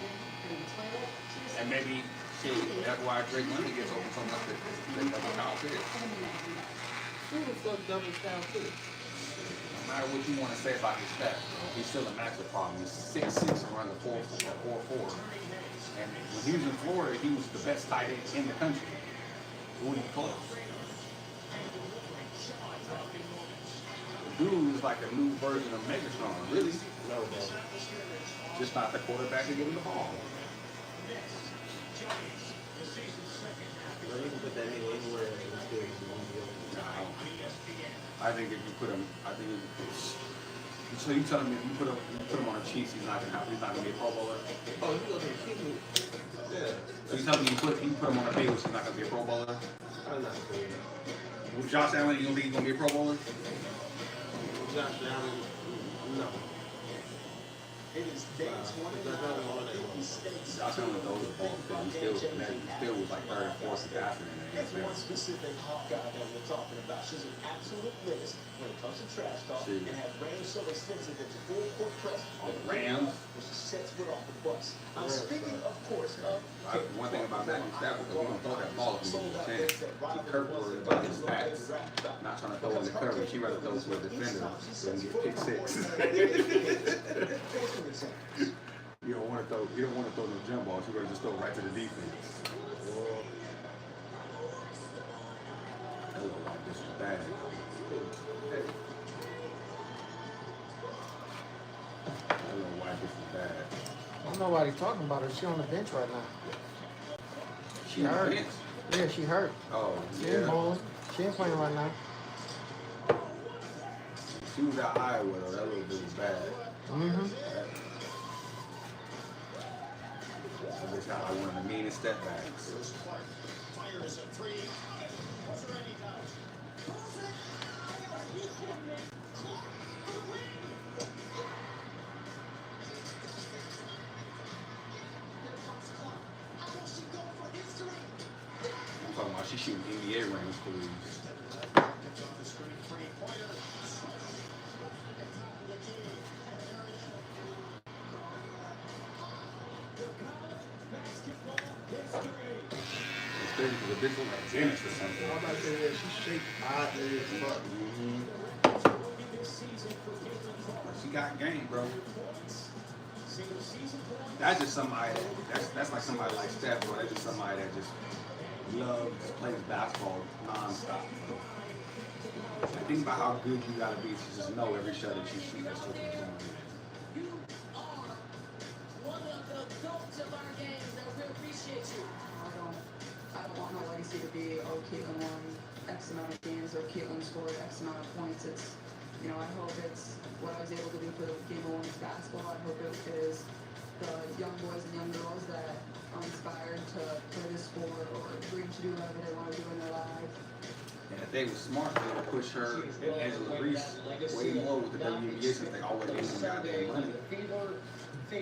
And maybe, shit, that's why Drake London gets open so much that double Kyle Pitts. Who the fuck double Kyle Pitts? No matter what you want to say about his stats, he's still a massive problem. He's 6'6" and running 4'4". And when he was in Florida, he was the best tight end in the country. Who would he close? The dude is like a new version of Megatron, really. No, man. Just not the quarterback to give him the ball. Well, you can put that nigga anywhere and it's still I think if you put him, so you telling me if you put him on the Chiefs, he's not gonna be a Pro Bowler? Oh, you go to the Chiefs? Yeah. So you telling me you put him on the Bills, he's not gonna be a Pro Bowler? I'm not doing that. With Josh Allen, you don't think he's gonna be a Pro Bowler? Josh Allen, no. It is day 29 on 50 states. Josh Allen throws the ball, but he still was like third and fourth passer in the That's NFL. one specific Hawkeye that we're talking about. She's an absolute menace when it comes to trash talk See. and has range so extensive that the full court press on the Rams. when she sets foot off the bus. I'm speaking, of course, of One thing about Matthew Stafford, because we don't throw that ball if we get a chance. He Kirk worried about his backs, not trying to throw in the coverage. He'd rather throw to a defender so he can get pick six. You don't want to throw no jump balls. You better just throw right to the defense. This is bad. I don't know why this is bad. I don't know why he's talking about her. She on the bench right now. She hurt. Yeah, she hurt. Oh, She ain't yeah. bowling. She ain't playing right now. She was at Iowa though. That little bit was bad. Mm-hmm. That's how I one of the meanest step backs. I'm talking about she shooting NBA rings threes. Because the bitch look like Dennis or something. I'm about to say that she shaped oddly as fuck. She got game, bro. That's just somebody that's like somebody like Steph, bro. That's just somebody that just loves, plays basketball nonstop, bro. Like, think about how good you gotta be to just know every shot that you shoot. That's what you're doing. I don't want my legacy to be, oh, Caitlin won X amount of games or Caitlin scored X amount of points. It's, you know, I hope it's what I was able to do for the game of women's basketball. I hope it is the young boys and young girls that are inspired to play this sport or dream to do whatever they want to do in their life. And if they were smart, they would push her and Angela Reese way more with the WNBA since they always gave them goddamn money. I'll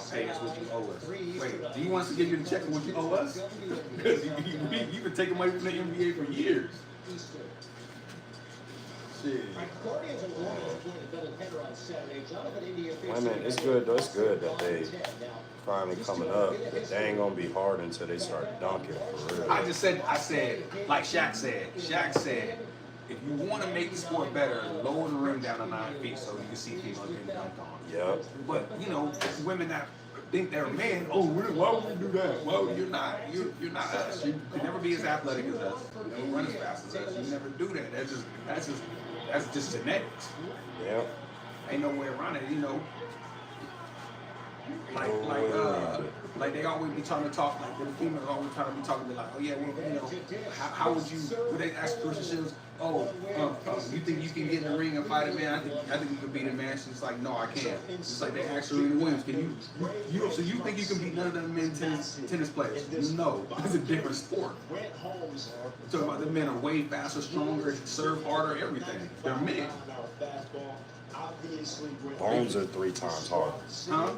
pay us what you owe us. Wait, do you want us to give you the check for what you owe us? Because you've been taking money from the NBA for years. Shit. Women, it's good though. It's good that they finally coming up. But they ain't gonna be hard until they start dunking for real. I said, like Shaq said, if you want to make the sport better, lower the rim down to 9 feet so you can see people getting dunked on. Yep. But you know, women that think they're men, oh, why would we do that? Well, you're not us. You can never be as athletic as us. You never run as fast as us. You never do that. That's just genetics. Yep. Ain't no way around it. You know. Like they always be trying to talk, like the females always trying to be talking, like, oh yeah, well, you know, how would you? Would they ask questions? Oh, you think you can get in the ring and fight a man? I think you can beat a man. She's like, no, I can't. It's like they asked Serena Williams, can you? So you think you can beat none of them men tennis players? No, it's a different sport. Talking about the men are way faster, stronger, serve harder, everything. They're men. Bones are 3 times harder. Huh?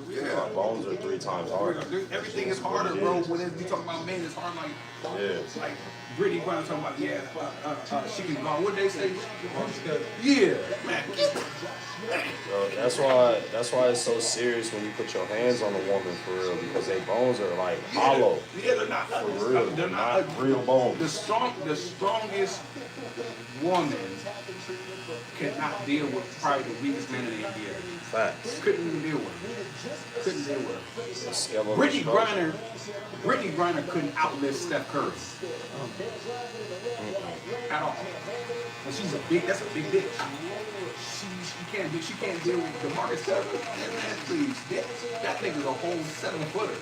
Yeah. Bones are 3 times harder. Everything is harder, bro. When you talking about men, it's hard. Like Brittany Griner talking about, she can go. What they say? Yeah, man. Bro, that's why it's so serious when you put your hands on a woman for real, because their bones are like hollow. Yeah, they're not for real. They're not real bones. The strongest woman cannot deal with probably the weakest man in the NBA. Facts. Couldn't even deal with him. Brittany Griner couldn't outlift Steph Curry. At all. And that's a big bitch. She can't deal with DeMarcus Cousins. Man, please. That nigga's a whole 7-footer.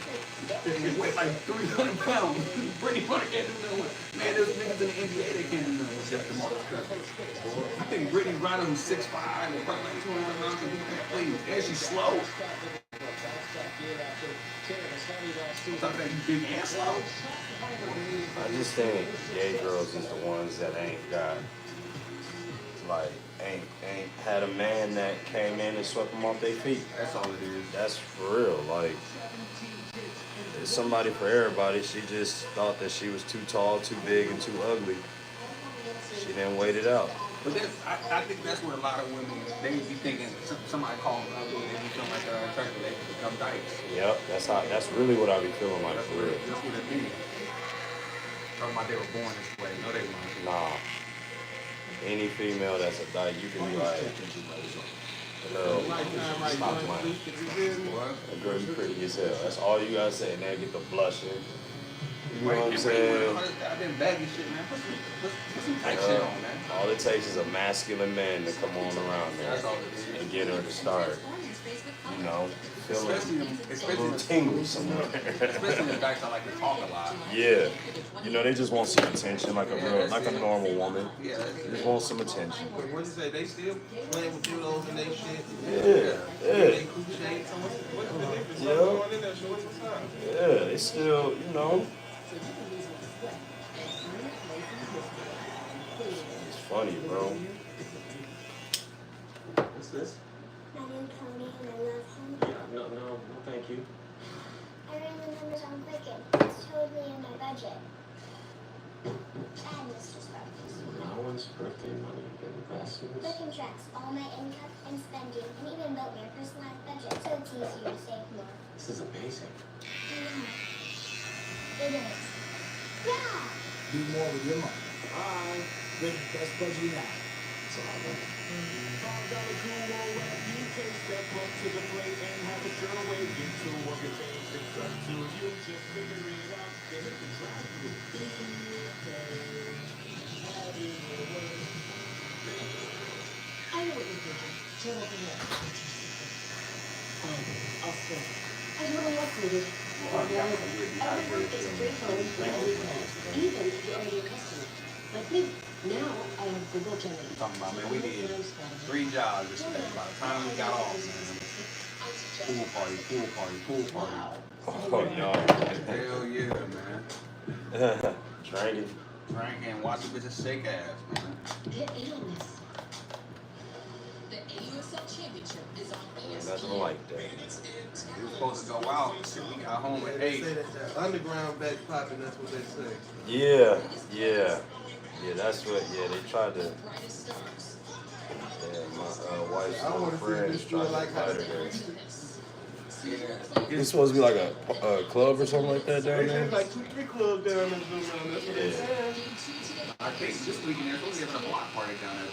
And weight like 300 pounds. Brittany Griner can't do nothing with. Man, there's niggas in the NBA that can't do nothing with DeMarcus Cousins. I think Brittany Griner, who's 6'5", and probably like 200 pounds, can do that, please. And she's slow. Something that you big and slow. I just think gay girls is the ones that ain't got, like, ain't had a man that came in and swept them off their feet. That's all it is. That's for real. Like, it's somebody for everybody. She just thought that she was too tall, too big, and too ugly. She didn't wait it out. But I think that's where a lot of women, they be thinking, somebody call them ugly, they be feeling like they're attractive, they become dykes. Yep, that's really what I be feeling like, for real. That's what it means. Talking about they were born this way. No, they weren't. Nah. Any female that's a dyke, you can be like, hello, stop playing. That girl, you pretty as hell. That's all you gotta say, and then get the blushing. You know what I'm saying? All it takes is a masculine man to come on around there and get her to start, you know, feeling a little tingle somewhere. Especially the guys that like to talk a lot. Yeah. You know, they just want some attention, like a normal woman. They just want some attention. What you say? They still playing with dildos and they shit? Yeah. Yeah, they still, you know. It's funny, bro. What's this? My name's Tony and I love home. Yeah, no, thank you. I ran the numbers on Quicken. It's totally in my budget. And Mr. Sparks. No one's birthday money investments. Quicken tracks all my income and spending and even built me a personalized budget. So it's teach you to save more. This is amazing. It is. Yeah. Do more with your money. Alright. With the best budget you have. So I want it. $5 cool OFD. Step up to the plate and have it your way into what you think it's up to you. Just figure it out. Get it to drive through. I know what you're thinking. Chill over here. I'll stay. I totally estimated. Everyone is a great phone for every plan, even if you're already a customer. Like me. Now I have Google Generate. Talking about, man, we did 3 jobs yesterday. By the time we got off, man, pool party. Oh no. Hell yeah, man. Drinking, watch the bitches shake ass, man. Get in on this. The AUSL Championship is on ESPN. Nothing like that. We were supposed to go out. We got home at 8. They say that underground back popping, that's what they say. Yeah, that's what, they tried to, my wife's little friends tried to invite her there. It's supposed to be like a club or something like that down there? There's like 2-3 clubs down there. That's what they said. I think this weekend they're supposed to be having a block party down there.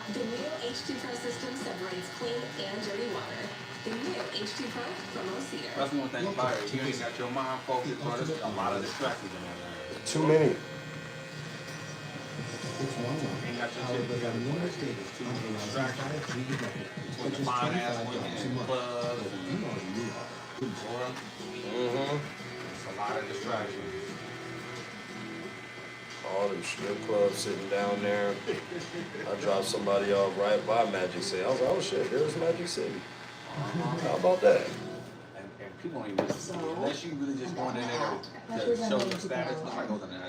The new H2 Pro system separates clean and dirty water. The new H2 Pro from Cedar. That's one thing about it. You ain't got your mind focused, bro. There's a lot of distractions in there. Too many. Ain't got your shit together. There's too many distractions. Between the fine ass women and clubs and It's a lot of distractions. All them strip clubs sitting down there. I dropped somebody off right by Magic City. I was like, oh shit, there's Magic City. How about that? And people don't even, unless you really just going in there to show your status, nobody goes in there.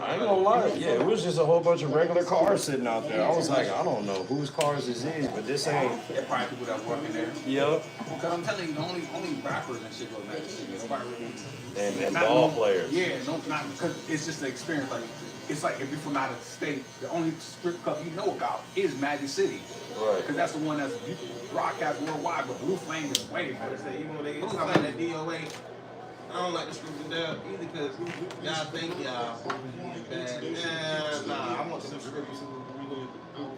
I ain't gonna lie, it was just a whole bunch of regular cars sitting out there. I was like, I don't know whose cars this is, but this ain't. There probably people that work in there. Yep. Because I'm telling you, only rappers and shit go to Magic City. Nobody really. And ball players. Yeah, not because it's just the experience. Like it's like if you're from out of the state, the only strip club you know about is Magic City. Right. Because that's the one that's broadcast worldwide, but Blue Flame is way better. Even when they get talking about that DOA, I don't like the scriptures there either because y'all think y'all bad. Nah, I want some scriptures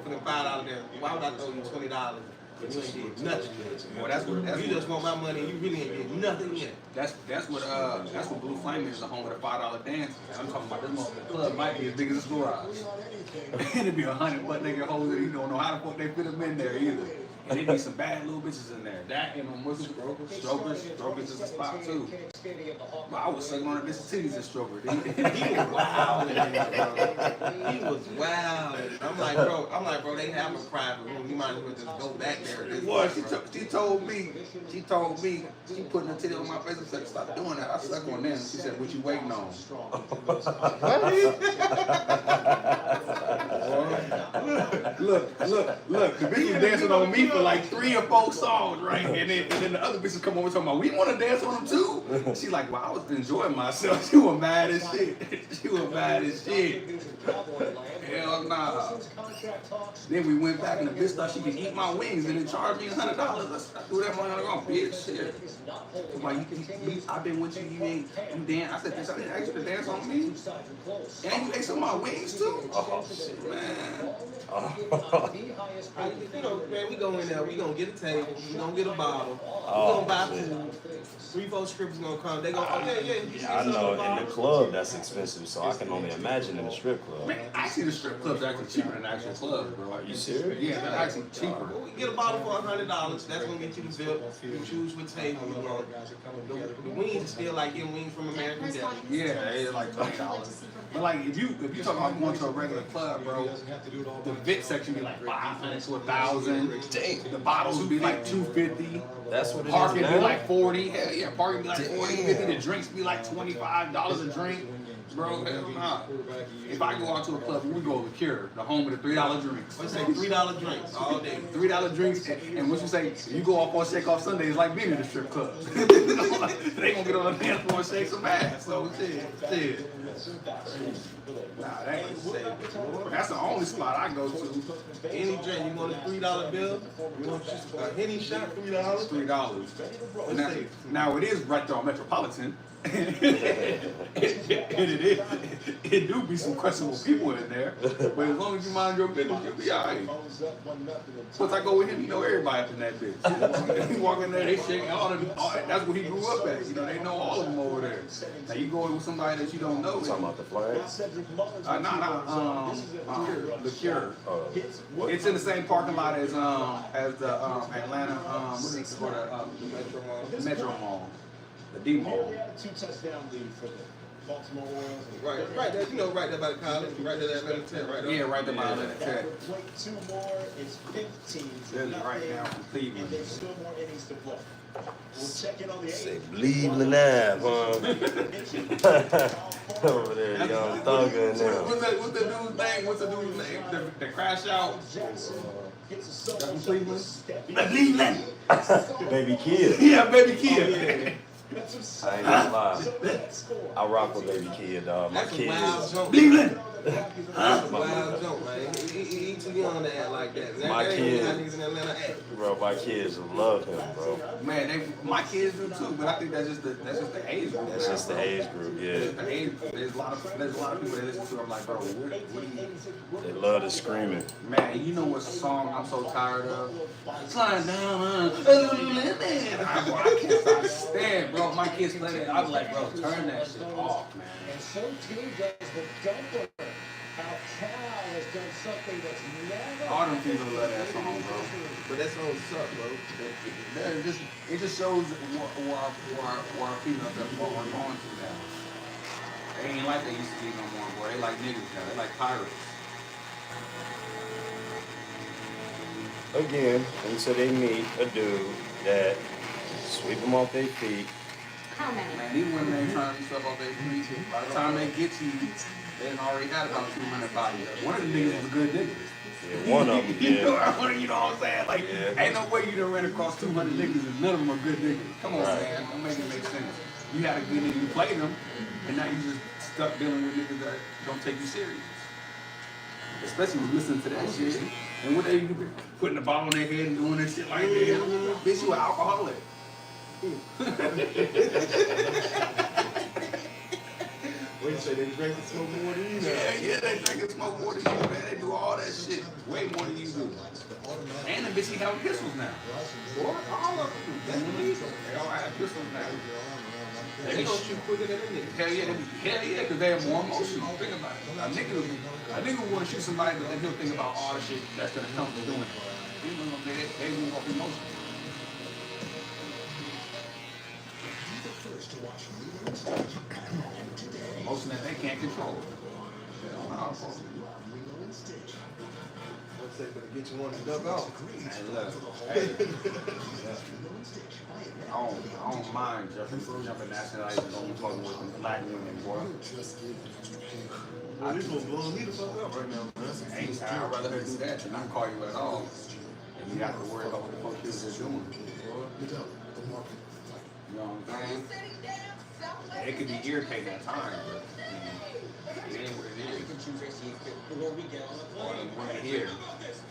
for the $5 there. Why would I throw you $20 if you ain't did nothing? Well, that's what you just want my money and you really ain't did nothing yet. That's what Blue Flame is, the home of the $5 dance. I'm talking about this motherfucking club might be as big as a garage. And it'd be 100 butt nigga hoes that you don't know how the fuck they fit them in there either. And it'd be some bad little bitches in there. That and what's it? Strokers is a spot too. But I was sucking on a bitch's titties and stroker. He was wild in there, bro. He was wild. I'm like, bro, they have a private room. You might as well just go back there. Boy, she told me, she putting her titty on my face and said, stop doing that. I suck on them. She said, what you waiting on? Look. The bitch was dancing on me for like 3 or 4 songs, right? And then the other bitches come over talking about, we want to dance on them too? She like, well, I was enjoying myself. She was mad as shit. Hell nah. Then we went back and the bitch thought she could eat my wings and then charged me $100. I threw that money on the ground, bitch. Shit. Like, I've been with you, you dance. I said, bitch, I didn't ask you to dance on me. And you ate some of my wings too? Oh, shit, man. You know, man, we go in there, we gonna get a table, we gonna get a bottle, we gonna buy food. 3-4 strippers gonna come. They go, oh yeah. I know in the club that's expensive, so I can only imagine in the strip club. Man, actually the strip clubs are actually cheaper than the actual clubs, bro. Are you serious? Yeah, they're actually cheaper. We get a bottle for $100. That's gonna get you the bill. You choose what table you want. The wings is still like getting wings from American Deli. Yeah, they're like $20. But like if you talk about going to a regular club, bro, the VIT section be like $500 to $1,000. Dang. The bottles would be like $250. That's what it is. Parking now? be like $40. Hell yeah, parking be like $40, $50. The drinks be like $25 a drink. Bro, hell nah. If I go out to a club, we go to Cure, the home of the $3 drinks. Let's say $3 drinks all day. $3 drinks, and what you say, you go off on Shake Off Sunday, it's like being in the strip club. You know, like, they gonna get on the dance floor and shake some ass. So shit. Nah, that ain't that's the only spot I go to. Any drink, you want a $3 bill? You want just a Henny shot, $3? $3. Now it is right there on Metropolitan. It do be some questionable people in there, but as long as you mind your business, you'll be alright. Once I go with him, you know everybody up in that bitch. He walk in there, they shaking all that's what he grew up at. You know, they know all of them over there. Now you go in with somebody that you don't know. Talking about the Flames? The Cure. It's in the same parking lot as the Atlanta what's it called, the Metro Mall. The D Mall. Two touchdown lead for the Baltimore Orioles. Right there, you know, right there by the college, right there that Atlanta Tech, right there. Yeah, right there by Atlanta Tech. Play 2 more, it's 15. Right now from Cleveland. And there's still more innings to play. We'll check in on the 8th. Say, believe in that, huh? Over there, young thugger now. What's the dude's name? The crash out. That's Cleveland. Cleveland. Baby Kid. Yeah, Baby Kid. I ain't gonna lie. I rock with Baby Kid, dog. My That's kids. a wild jump. Cleveland. That's a wild jump, man. He too young to act like that. My kids, in Atlanta act. bro, my kids love him, bro. Man, my kids do too, but I think that's just the age group. That's just the age group, yeah. The age group. There's a lot of people that listen to. I'm like, bro, what do you? They love the screaming. Man, you know what song I'm so tired of? Slide down, I can't stand, bro. My kids play that. I'm like, bro, turn that shit off, man. And so too does the dumper. How Cal has done something that's never. All them people love that song, bro. But that song suck, bro. It just shows where our females are going to now. They ain't like they used to be no more, boy. They like niggas now. They like pirates. Again, until they meet a dude that sweep them off their feet. How many? Man, these women ain't trying to do stuff off their feet. By the time they get to you, they done already got about 200 bodies. One of the niggas was a good nigga. Yeah, one of them, yeah. You know what I'm saying? Like, ain't no way you done ran across 200 niggas and none of them are good niggas. Come on, man. Don't make it make sense. You had a good nigga, you played them, and now you just stuck dealing with niggas that don't take you serious. Especially when listening to that shit. And what they do, putting the ball on their head and doing that shit like that. Bitch, you an alcoholic. What you say, they drink and smoke more than you? Yeah, they drink and smoke more than you, man. They do all that shit. Way more than you do. And the bitch, he have pistols now. Boy, all of them do. That's illegal. They all have pistols now. They gonna shoot quicker than a nigga. Hell yeah, because they are more emotional. Think about it. A nigga will want to shoot somebody, but then he'll think about all the shit that's gonna come from doing it. They move off emotion. Emotion that they can't control. What's that gonna get you one to duck off? Hey, look. I don't mind jumping nationalizing on fucking with them black women, boy. Well, this one's blowing me the fuck up right now, man. I'd rather her do that than not call you at all. And you have to worry about what the fuck she was doing. You know what I'm saying? It could be irritating at times, but it ain't what it is. When they hear, there's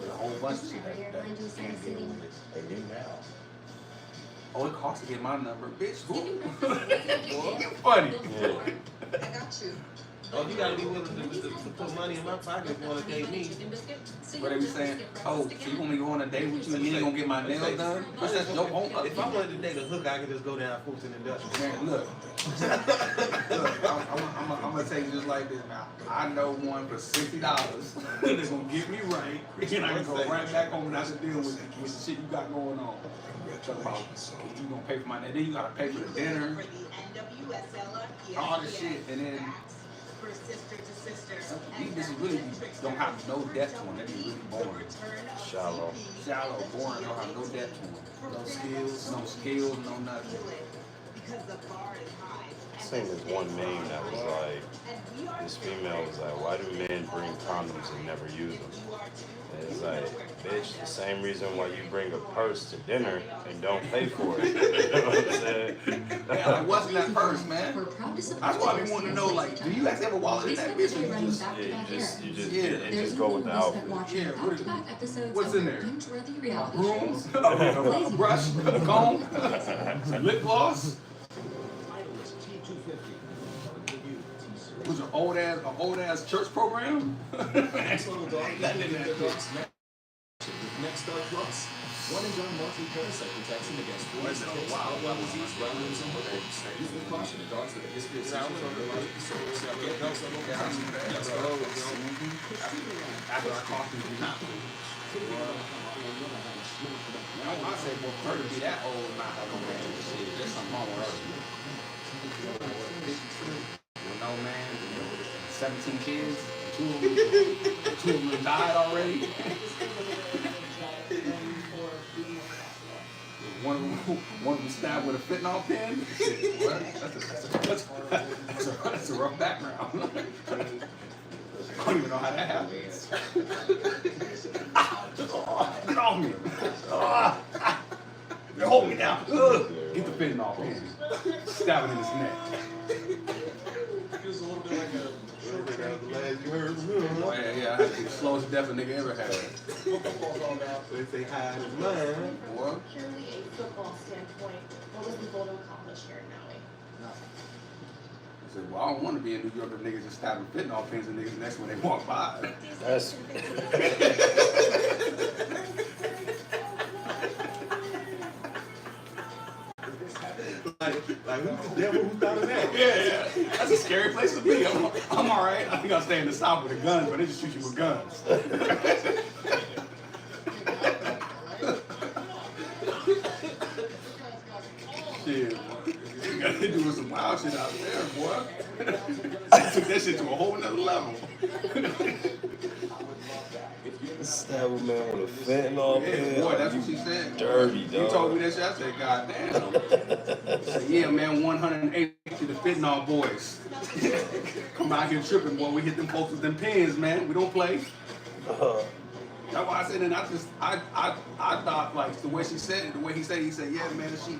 a whole bunch of shit that can't deal with it. They do now. Oh, it costs to get my number, bitch. You're funny. I got you. Oh, you gotta be willing to put money in my pocket if you wanna date me. What they be saying? Oh, so you want me to go on a date with you and you ain't gonna get my nails done? What's that? No, if I wanted to date a hook, I could just go down Fulton Industrial. Man, look. I'm gonna tell you just like this now. I know one for $60 that's gonna get me right, and I can go right back home and have to deal with the shit you got going on. Talk about you gonna pay for my then you gotta pay for the dinner, all the shit, and then these bitches really don't have no depth to them. They be really boring. Shallow, boring. Don't have no depth to them. No skills, no nothing. seen this one meme that was like, this female was like, why do men bring condoms and never use them? And it's like, bitch, the same reason why you bring a purse to dinner and don't pay for it. You know what I'm saying? Yeah, like, what's in that purse, man? That's why I be wanting to know, like, do you actually have a wallet in that bitch, or you just... Yeah, you just go with the outfit. Yeah, what's in there? Brooms, a brush, a comb, lip gloss. Was an old ass church program? Next Start Plus. One and done monthly parasite protection against fleas, ticks, outline disease, roundworms, and hookworms. Use with caution in dogs with a history of sexual neurologic disorders. Get next level protection. Next Start Plus. After I coughed you not to. I say, well, her to be that old, not have no man. There's something wrong with her. No man, 17 kids, two of them died already. One of them stabbed with a fentanyl pen. That's a rough background. I don't even know how that happens. Get off me. Hold me down. Get the fentanyl pen. Stab it in his neck. Feels a little bit like a short track. Oh, yeah, I had the slowest death a nigga ever had. Football's all about. They say hi to mine. What? Purely a football standpoint, what was the goal to accomplish here in Maui? I said, well, I don't want to be in New York if niggas just stabbing fentanyl pins in niggas' necks when they walk by. That's... Like who's the devil who thought of that? Yeah. That's a scary place to be. I'm all right. I think I'll stay in the South with the guns, but they just shoot you with guns. Shit, you got to do some wild shit out there, boy. Took that shit to a whole nother level. Stab a man with a fentanyl pen. Boy, that's what she said. Dirty, dog. You told me that shit. I said, God damn. I said, yeah, man, 180 to the fentanyl boys. Come out here tripping, boy. We hit them folks with them pens, man. We don't play. That's why I said, and I thought, like, the way she said it, the way he said, yeah, man, she,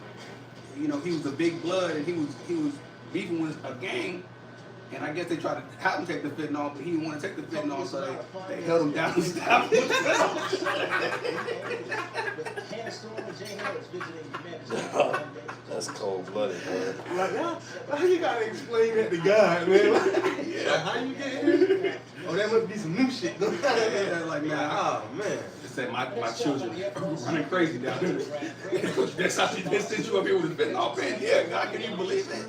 you know, he was a big blood, and he was beefing with a gang. And I guess they tried to have him take the fentanyl, but he didn't want to take the fentanyl, so they held him down and stabbed him. That's cold-blooded, man. Like, how you gotta explain that to God, man? Like, Yeah. how you get here? Oh, that must be some new shit. Yeah, like, man, oh, man. They said my children are running crazy down here. That's how she just sent you up here with a fentanyl pen. Yeah, God, can you believe that?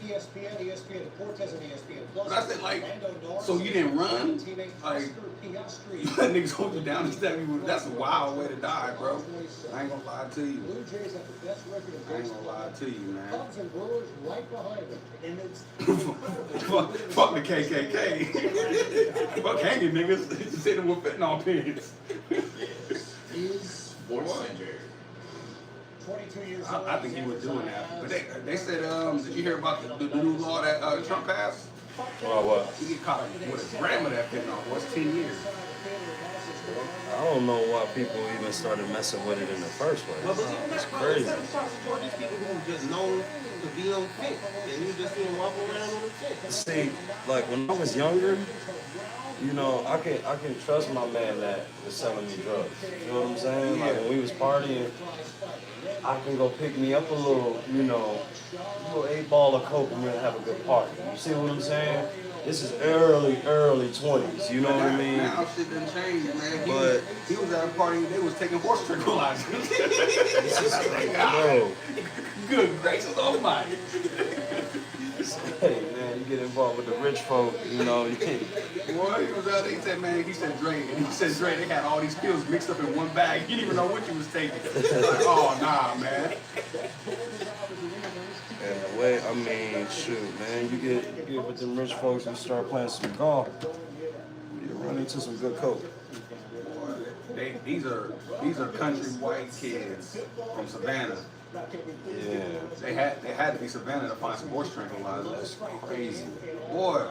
ESPN Deportes, and ESPN Plus. But I said, like, so you didn't run? Like, you let niggas hold you down and stab you. That's a wild way to die, bro. I ain't gonna lie to you. Blue Jays have the best record of I ain't gonna lie to you, man. Cubs and Brewers right behind them. And it's Fuck the KKK. Fuck hanging niggas. Just hit them with fentanyl pins. Is SportsCenter. 22 years I think he was doing that. But they said, did you hear about the new law that Trump passed? What? You get caught with a gram of that fentanyl. What's 10 years? I don't know why people even started messing with it in the first place. It's crazy. These people who just known to be unfit, and you just see them walk around on the fit. See, like when I was younger, you know, I can trust my man that was selling me drugs. You know what I'm saying? Like when we was partying, I can go pick me up a little, you know, little 8-ball of coke and we're gonna have a good party. You see what I'm saying? This is early 20s. You know what I mean? Now shit done changed, man. But he was at a party. They was taking horse tranquilizers. bro, Good gracious almighty. hey man, you get involved with the rich folk, you know. Boy, he was out there. He said, man, he said Dre, and he said Dre, they had all these pills mixed up in one bag. You didn't even know what you was taking. Like, oh nah, man. And the way, I mean, shoot, man, you get with them rich folks and start playing some golf, you run into some good coke. These are country white kids from Savannah Yeah. They had to be Savannah to find some horse tranquilizer. That's crazy. Boy.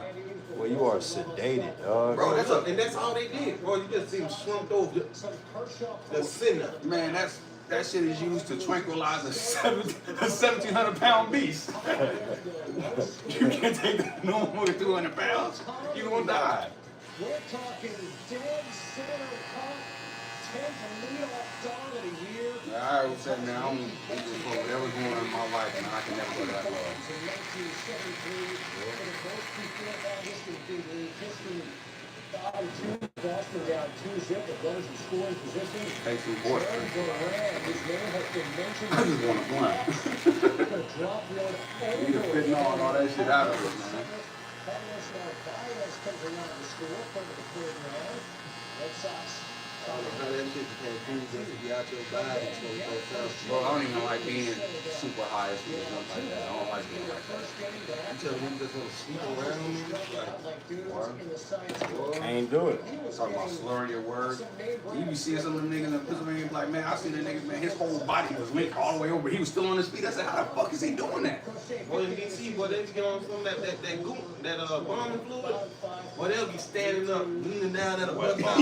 Well, you are sedated, dog. Bro, that's all they did. Bro, you just see them slumped over, just sitting there. Man, that shit is used to tranquilize a 1,700-pound beast. You can't take that no more than 200 pounds. You're gonna die. We're talking dead center pop, 10th leadoff dominant here. I always said, man, I don't for whatever's going on in my life, man, I can never go that low. Boston down 2-0, the runners in scoring position. Take some boy. His name has been mentioned. I just want to blunt. You need to fit and all that shit out of it, man. Baez comes around the score from the third round. Red Sox. I don't know how that shit became cool just to be out your body 24/7. Bro, I don't even like being super high or something like that. I don't like being like that. You tell me you just want to sneak around me? Like, Can't do it. Talking about slurring your words. You be seeing some of them niggas in Pennsylvania, like, man, I seen that nigga, man, his whole body was linked all the way over. He was still on his feet. I said, how the fuck is he doing that? boy, in DC, boy, they get on some of that goop, that bombing fluid. Boy, they'll be standing up, leaning down at a bus stop.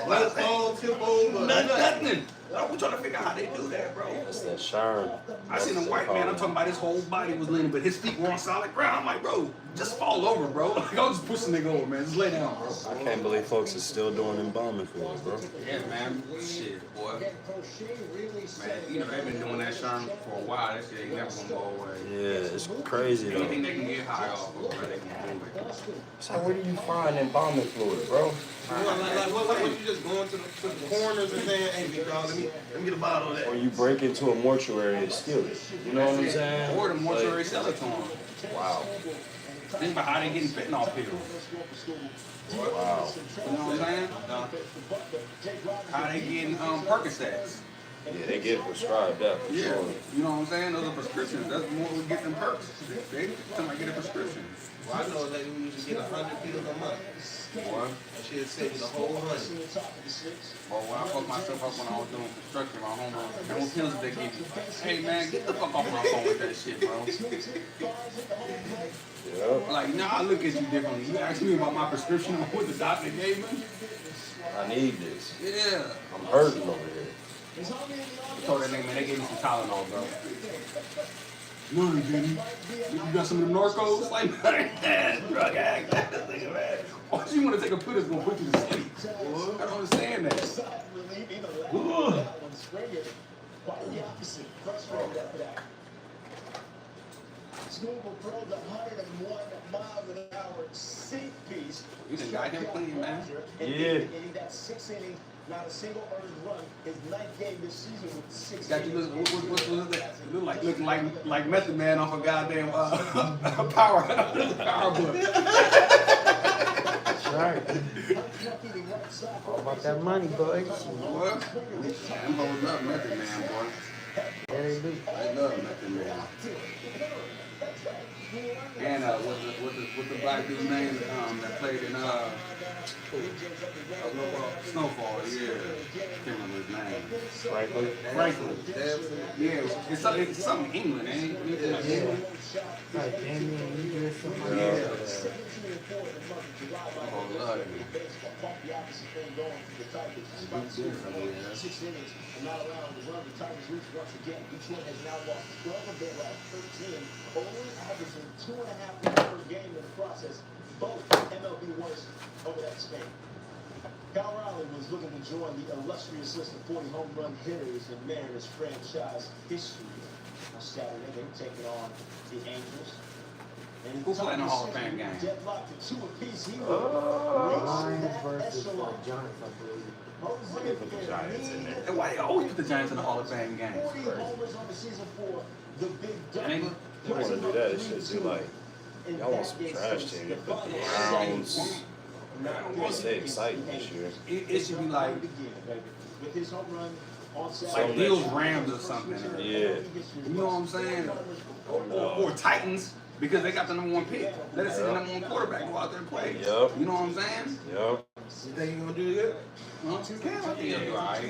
Let us all tip over. Nothing. I'm trying to figure out how they do that, bro. That's that Sharn. I seen a white man, I'm talking about his whole body was leaning, but his feet were on solid ground. I'm like, bro, just fall over, bro. Like, I'll just push the nigga over, man. Just lay down, bro. I can't believe folks are still doing embalming fluids, bro. Yeah, man. Shit, boy. Man, you know, they've been doing that Sharn for a while. That shit ain't never gonna go away. Yeah, it's crazy, though. Anything they can get high off of, bro, they can do it. So where do you find embalming fluid, bro? What you just going to the corners and saying, hey, big dog, let me get a bottle of that. Or you break into a mortuary and steal it. You know what I'm saying? Or the mortuary sell it to them. Wow. Think about how they getting fentanyl pills. Wow. You know what I'm saying? How they getting Percocets. Yeah, they get prescribed that for Yeah. sure. You know what I'm saying? Those are prescriptions. That's more we get than perks. They somebody get a prescription. Well, I know that we usually get 100 pills a month. What? That shit save you the whole 100. Well, when I fucked myself up when I was doing construction, my homework, and what pills did they give you? Hey man, get the fuck off my phone with that shit, bro. Yeah. Like, nah, I look at you differently. You asked me about my prescription or what the doctor gave me? I need this. Yeah. I'm hurting over here. I told that nigga, man, they gave me some Tylenol, bro. No, they didn't. You got some of them Narcos? Like, drug addict, that nigga, man. Why do you want to take a pill that's going to put you to sleep? I don't understand that. Snoop throws 101 miles an hour sink piece. You done got him clean, man. Yeah. And that 6 innings, not a single earned run. His 9th game this season with 6 Got you innings. looking like Method Man off a goddamn power book. That's right. All about that money, boys. What? Them hoes love Method Man, boy. Yeah, they do. They love Method Man. And what's the black dude's name that played in Snowfall? Yeah, can't remember his name. Franklin. Yeah, it's something England, ain't it? Yeah. Like Damien, you do something. Yeah. Oh, love it. Not allowing the run, the Tigers reach once again. Each one has now lost 12 of their last 13, only averaging 2.5 points per game in the process. Both MLB worst over that span. Kyle Riley was looking to join the illustrious list of 40 home run hitters in Mariners franchise history. On Saturday, they were taking on the Angels. And Who's playing the Hall of Fame game? Deadlocked to 2 apiece. He Lions versus the Giants, I believe. They put the Giants in there. And why they always put the Giants in the Hall of Fame game? 40 homers on the season for the Big Dog. And They want to do that. It should do like, y'all want some trash team. They put the Browns. I want to say exciting this year. It should be like With his home run on like Bills Rams or something. Yeah. You know what I'm saying? Or Titans, because they got the #1 pick. Let us see the #1 quarterback go out there and play. Yep. You know what I'm saying? Yep. You think he's gonna do good? Cam, I think he'll be alright.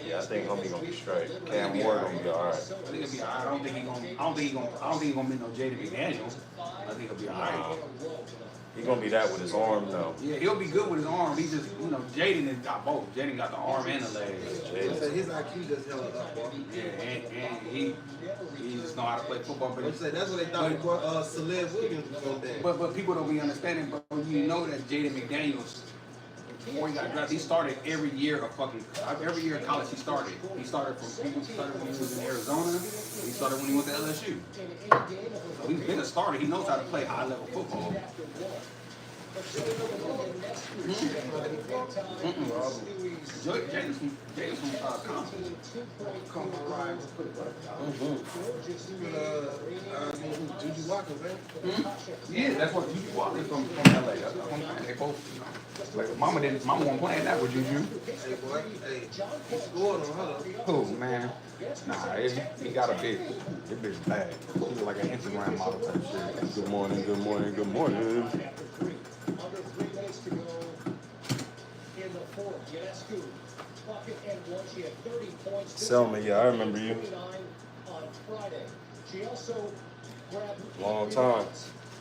Yeah, I think homie gonna be straight. Cam Ward gonna be alright. I think he'll be alright. I don't think he's gonna be no Jaden McDaniels. I think he'll be alright. He gonna be that with his arm though. Yeah, he'll be good with his arm. He just, Jaden has got both. Jaden got the arm and the legs. His IQ just held up, boy. Yeah, and he just know how to play football. But That's what they thought Celeb Williams was gonna be. But people don't be understanding. But you know that Jaden McDaniels, before he got drafted, he started every year of college. He started when he was in Arizona. He started when he went to LSU. So he's been a starter. He knows how to play high level football. Jaden's from Compton. Juju Walker, man. Yeah, that's what Juju Walker's from LA. That's what I'm saying. They both, like Mama wasn't playing that with Juju. Hey boy, he scored on her. Who, man? Nah, he got a big bag. He was like an Instagram model type shit. Good morning, good morning, good morning. Under 3 minutes to go in the fourth. Yanescu, bucket and one. She had 30 points. Selma, yeah, I remember you. On Friday. She also grabbed Long time.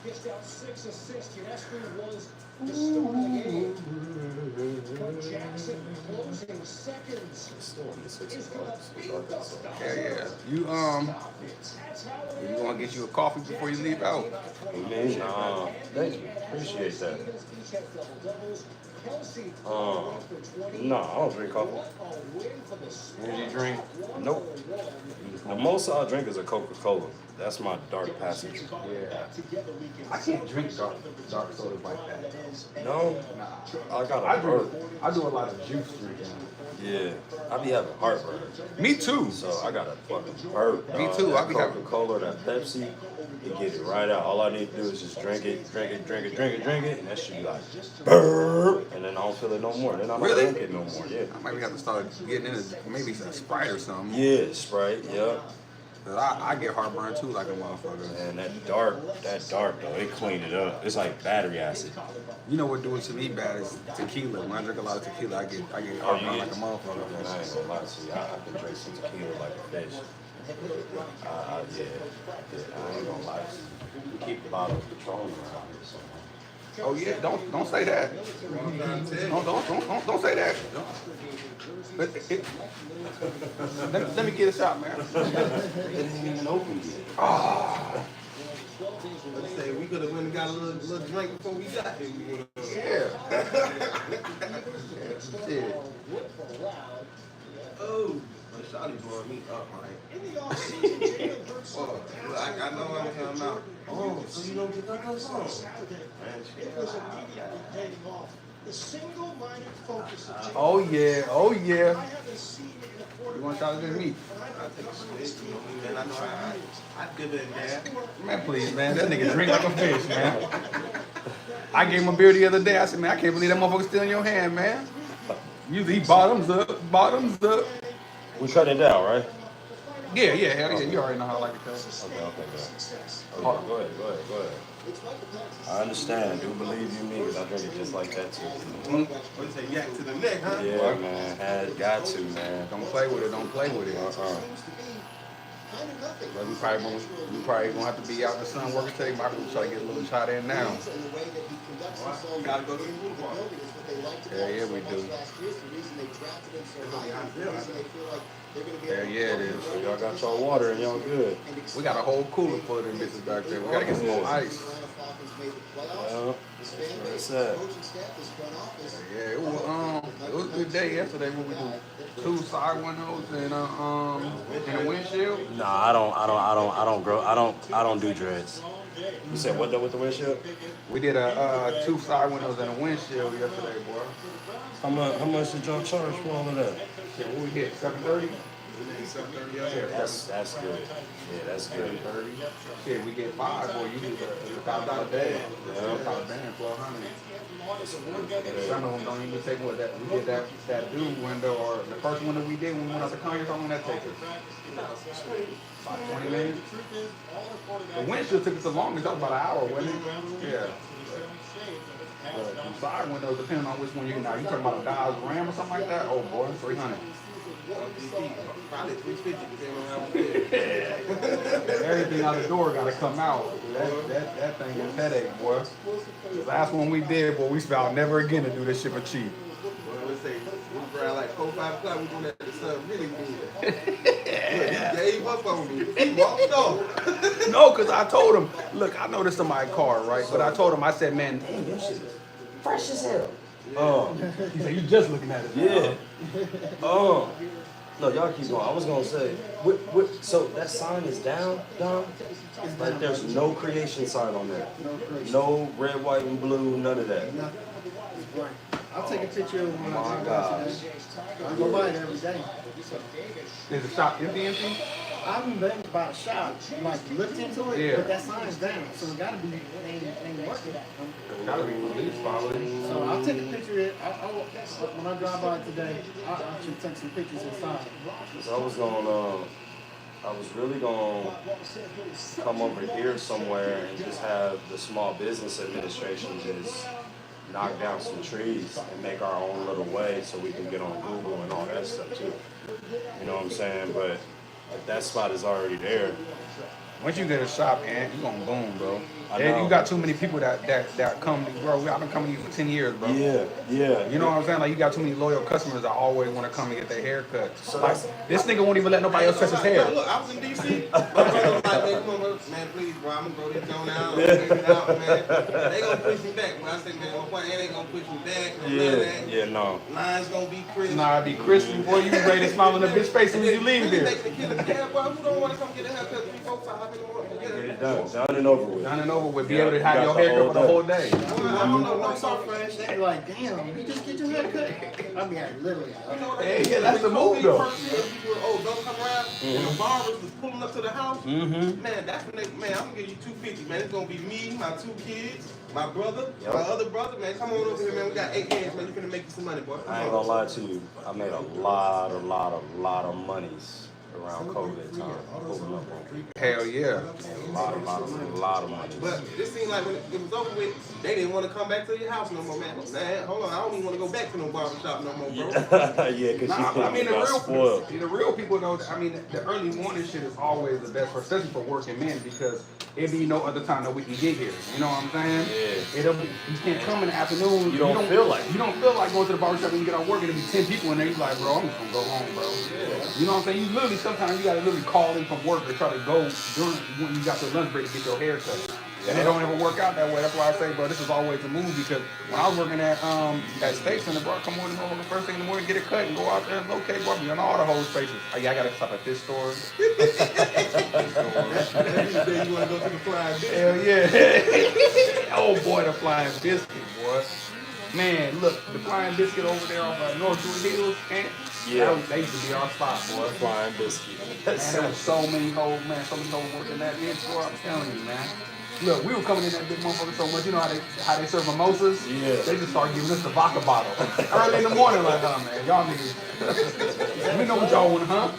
Dished out 6 assists. Yanescu was the star of the game. But Jackson closing seconds is going to beat the Stars. Yeah. You gonna get you a coffee before you leave out? Nah, thank you. Appreciate that. No, I don't drink coffee. Energy drink? Nope. The most I'll drink is a Coca-Cola. That's my dark passage. Yeah. I can't drink dark sodas like that. No? Nah. I got I do a lot of juice drinking. Yeah. I be having heartburn. Me too. So I got a fucking burp. Me too. I be having Coca-Cola, that Pepsi. It get it right out. All I need to do is just drink it, and that should be like burp, and then I don't feel it no more. Then I don't drink it no more. Yeah. I might have to start getting into maybe some Sprite or something. Yeah, Sprite. Yeah. Cause I get heartburn too, like a motherfucker. And that dark though, it clean it up. It's like battery acid. You know what doing to me bad is tequila. When I drink a lot of tequila, I get heartburn like a motherfucker. Man, I ain't gonna lie to you. I can drink some tequila like a fish. Yeah, I ain't gonna lie to you. We keep a bottle of Patron around here, so. Oh yeah, don't say that. Don't say that. Let me get a shot, man. It ain't even open yet. Oh. Let's say we could have went and got a little drink before we got here. Yeah. Yeah. Oh, Shawty blowing me up, right? Oh, I know I'm coming out. Oh, so you don't get that good song? It was immediately paying off. The single-minded focus of Oh yeah. I haven't seen it in a quarter. You want to talk to me? I take a switch, man. I know I'd give it a Man, please, man. That nigga drink like a fish, man. I gave him a beer the other day. I said, man, I can't believe that motherfucker's still in your hand, man. Usually bottoms up. We cut it down, right? Yeah, hell yeah. You already know how I like to cut. Okay, good. Go ahead. I understand. Do believe you me, because I drink it just like that too. What you say, yak to the neck, huh? Yeah, man. Got to, man. Don't play with it. But we probably gonna have to be out in the sun working today. Might try to get a little shot in now. You gotta go to the blue bar. Yeah, we do. Yeah, it is. So y'all got y'all water and y'all good. We got a whole cooler full of them bitches back there. We gotta get some more ice. Well, that's it. Yeah, it was a good day yesterday. What we do? 2 side windows and a windshield. Nah, I don't do dreads. You said what though with the windshield? We did a 2 side windows and a windshield yesterday, boy. How much did y'all charge for all of that? Yeah, what we did, $730. Yeah, that's good. Yeah, that's good. Shit, we get 5, boy. You do the $5 day. Yeah, some of them don't even take what that. We did that dude window, or the first window we did when we went out to Conyers. How long that take us? About 20 minutes. The windshield took us the longest. That was about an hour, wasn't it? Yeah. Them side windows, depending on which one you're now. You talking about a Dodge Ram or something like that? Oh boy, 300. Probably 350 depending on how much. Everything out the door got to come out. That thing is headache, boy. The last one we did, boy, we vowed never again to do this shit for cheap. Well, let's say we around like 4, 5 o'clock. We doing that. The sun really good. He gave up on me. He walked off. No, because I told him, look, I know this is my car, right? But I told him, I said, man, damn, your shit is fresh as hell. He said, you just looking at it. Yeah. No, y'all keep going. I was gonna say, so that sign is down, Dom? Like there's no creation sign on there. No red, white, and blue, none of that. I'll take a picture of when I My drive by gosh. today. I go by it every day. Is the shop empty? I haven't been by the shop, like looked into it, Yeah. but that sign is down, so it gotta be ain't working. Gotta be released, probably. So I'll take a picture of it. When I drive by today, I should take some pictures inside. So I was really gonna come over here somewhere and just have the small business administration just knock down some trees and make our own little way so we can get on Google and all that stuff too. You know what I'm saying? But if that spot is already there. Once you get a shop, man, you gonna boom, bro. I And know. you got too many people that come, bro. I've been coming to you for 10 years, bro. Yeah. You know what I'm saying? Like, you got too many loyal customers that always want to come and get their hair cut. So Like, this nigga won't even let nobody else touch his hair. Look, I was in D.C. My brother was like, man, come on, bro. Man, please, bro. I'm going to grow this joint out. Man. They going to push me back. But I said, man, my point ain't going to push me back. Yeah, no. Line's going to be crisp. Nah, it be crispy, boy. You ready to smile in the bitch face as soon as you leave there. Yeah, boy, who don't want to come get a haircut 3, 4, 5 in the morning? Get it done and over with. Done and over with. Be Yeah, able to you have got your the hair cut whole for the whole day. I don't know what's up, Fresh, they be like, damn, you just get your hair cut? I mean, literally. Hey, yeah, that's the move, though. Don't come around and the barbers was pulling up to the house. Mm-hmm. Man, that's when man, I'm gonna give you $250, man. It's gonna be me, my 2 kids, my brother, my other brother, man. Come on over here, man. We got 8 hands, man. You finna make you some money, boy. I ain't gonna lie to you. I made a lot of monies around COVID time. Pulling up on people. Hell yeah. A lot of money. But this seemed like when it was over with, they didn't want to come back to your house no more, man. Man, hold on, I don't even want to go back to no barbershop no more, bro. Yeah, because Nah, I mean, spoiled. the real people though, I mean, the early morning shit is always the best, especially for working men, because it be no other time that we can get here. You know what I'm saying? Yeah. It'll be, you can't come in the afternoon. You don't feel like You don't feel like going to the barbershop when you get out of work and there'll be 10 people in there. You're like, bro, I'm just gonna go home, bro. You know what I'm saying? You literally, sometimes you gotta literally call in from work or try to go during when you got your lunch break to get your hair cut. And it don't ever work out that way. That's why I say, bro, this is always a move, because when I was working at State Center, bro, come on the first thing in the morning, get it cut and go out there and locate, bro, in all the whole spaces. Oh, yeah, I gotta stop at this store. You want to go to the Flying Biscuit? Hell yeah. Oh boy, the Flying Biscuit, boy. Man, look, the Flying Biscuit over there on North Druid Hills, and Yeah. they used to be our spot, boy. Flying biscuit. Man, there was so many hoes working that bitch, boy. I'm telling you, man. Look, we were coming in that big motherfucker so much. You know how they serve mimosas? Yeah. They just started giving us the vodka bottle early in the morning, like, oh man, y'all niggas. We know what y'all want, huh?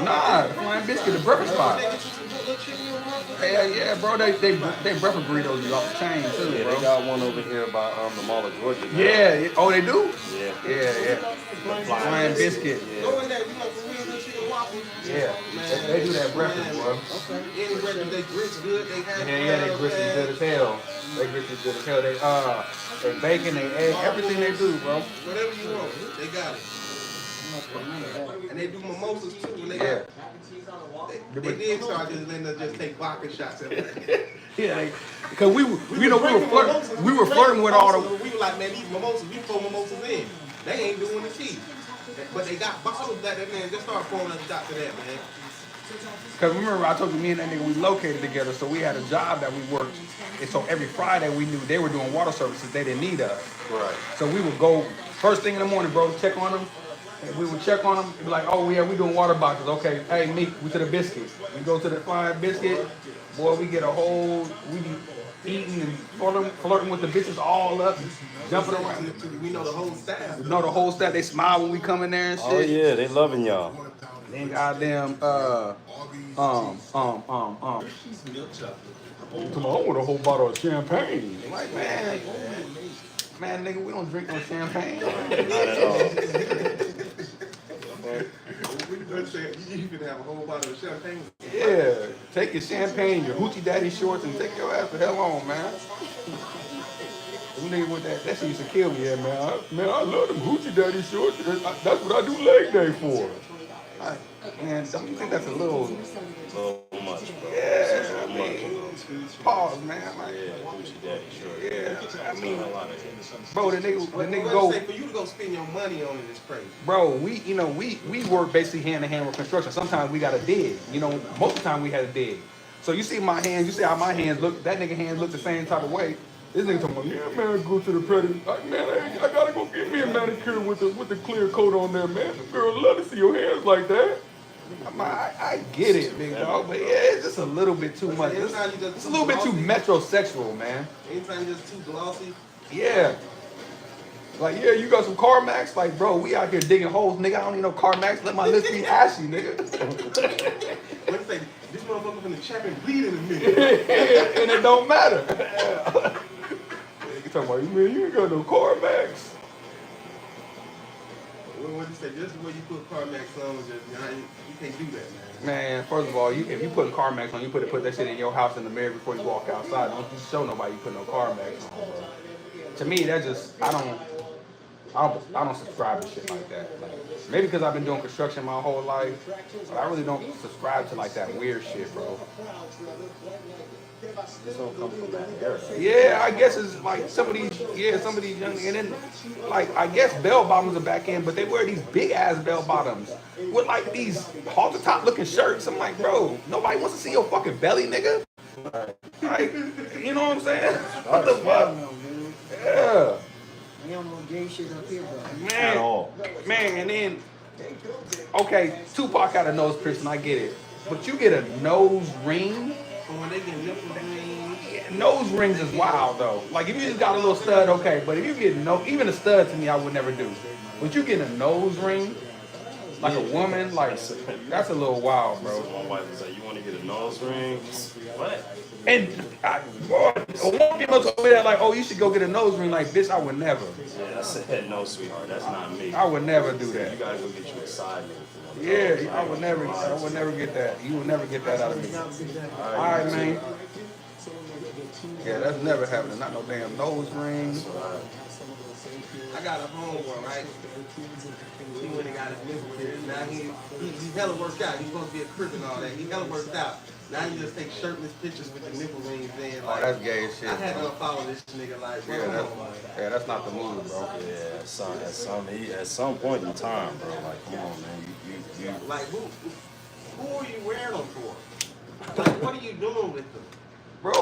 Nah, the Flying Biscuit, the breakfast spot. Hell yeah, bro. They breakfast burritos is off the chain too, Yeah, bro. they got one over here by the Mall of Georgia. now. Yeah. Oh, they do? Yeah. Yeah. Flying Biscuit. Go in there, you know, some real good chicken waffles. Yeah. They do that breakfast, bro. Any breakfast, they grits good, they have Yeah, they grits is good as hell. They grits is good as hell. They bacon, they egg, everything they do, bro. Whatever you want, they got it. And they do mimosas too. When they Yeah. they did start just letting us just take vodka shots at it. Yeah, because we were flirting with all the. We were like, man, these mimosas, we pour mimosas in. They ain't doing the tea. But they got bottles that man just start pouring us shots of that, man. Because remember, I told you, me and that nigga, we located together, so we had a job that we worked. And so every Friday, we knew they were doing water services. They didn't need us. Right. So we would go first thing in the morning, bro, check on them. And we would check on them. Be like, oh, yeah, we doing water boxes. Okay, hey, Meek, we to the biscuit. We go to the Flying Biscuit. Boy, we get a whole, we be eating and flirting with the bitches all up, jumping around. We know the whole staff. We know the whole staff. They smile when we come in there and shit. Oh yeah, they loving y'all. then goddamn She's milk chocolate. Come on, I want a whole bottle of champagne. I'm like, man, nigga, we don't drink no champagne. Not at all. You can have a whole bottle of champagne. Yeah, take your champagne, your hoochie daddy shorts, and take your ass the hell on, man. Them niggas with that shit used to kill me, yeah, man. I love them hoochie daddy shorts. That's what I do leg day for. Man, don't you think that's a little much, bro? Yeah, I mean, pause, man. Like, yeah, hoochie daddy, sure. Yeah, I mean, bro, the nigga go. For you to go spend your money on it is crazy. Bro, we work basically hand in hand with construction. Sometimes we got to dig. Most of the time we had to dig. So you see my hands, you see how my hands look. That nigga hands look the same type of way. This nigga talking about, yeah, man, go to the predator. Like, man, I gotta go get me a manicure with the clear coat on there, man. The girl love to see your hands like that. I get it, big dog, but yeah, it's just a little bit too much. It's a little bit too metrosexual, man. Anytime you're just too glossy. Yeah. Like, yeah, you got some CarMax? Like, bro, we out here digging holes, nigga. I don't need no CarMax. Let my lips be ashy, nigga. Let's say, this motherfucker finna chap and bleed in a minute. And it don't matter. You talking about, man, you ain't got no CarMax. What you say? Just the way you put CarMax on, you can't do that, man. Man, first of all, if you put CarMax on, you put that shit in your house in the mirror before you walk outside. Don't you show nobody you put no CarMax on, bro. To me, that just I don't subscribe to shit like that. Like, maybe because I've been doing construction my whole life, but I really don't subscribe to like that weird shit, bro. This don't come from that era. Yeah, I guess it's like some of these young, and then like I guess bell bottoms are back in, but they wear these big ass bell bottoms with like these halter top looking shirts. I'm like, bro, nobody wants to see your fucking belly, nigga. Like, you know what I'm saying? What the fuck? Yeah. You don't know gay shit up here, bro. Man, at all. Man, and then okay, Tupac got a nose piercing, I get it, but you get a nose ring. When they get nipple rings. Yeah, nose rings is wild though. Like if you just got a little stud, okay. But if you get even a stud to me, I would never do. But you get a nose ring, like a woman, like that's a little wild, bro. My wife was like, "You want to get a nose ring?" What? And a woman came up to me that like, "Oh, you should go get a nose ring." Like, bitch, I would never. Yeah, I said, "No, sweetheart, that's not me." I would never do that. You gotta go get you a side ring. Yeah, I would never get that. You would never get that out of me. All right, man. Yeah, that's never happening. Not no damn nose ring. I got a homeboy, right? He went and got his nipple pierced. Now he hella worked out. He's supposed to be a crip and all that. He hella worked out. Now he just takes shirtless pictures with the nipple rings in. Like, oh, that's gay as shit. I had to unfollow this nigga. Like, bro, that's not the move, bro. Yeah, at some point in time, bro. Like, come on, man. You like who are you wearing them for? Like, what are you doing with them? Bro,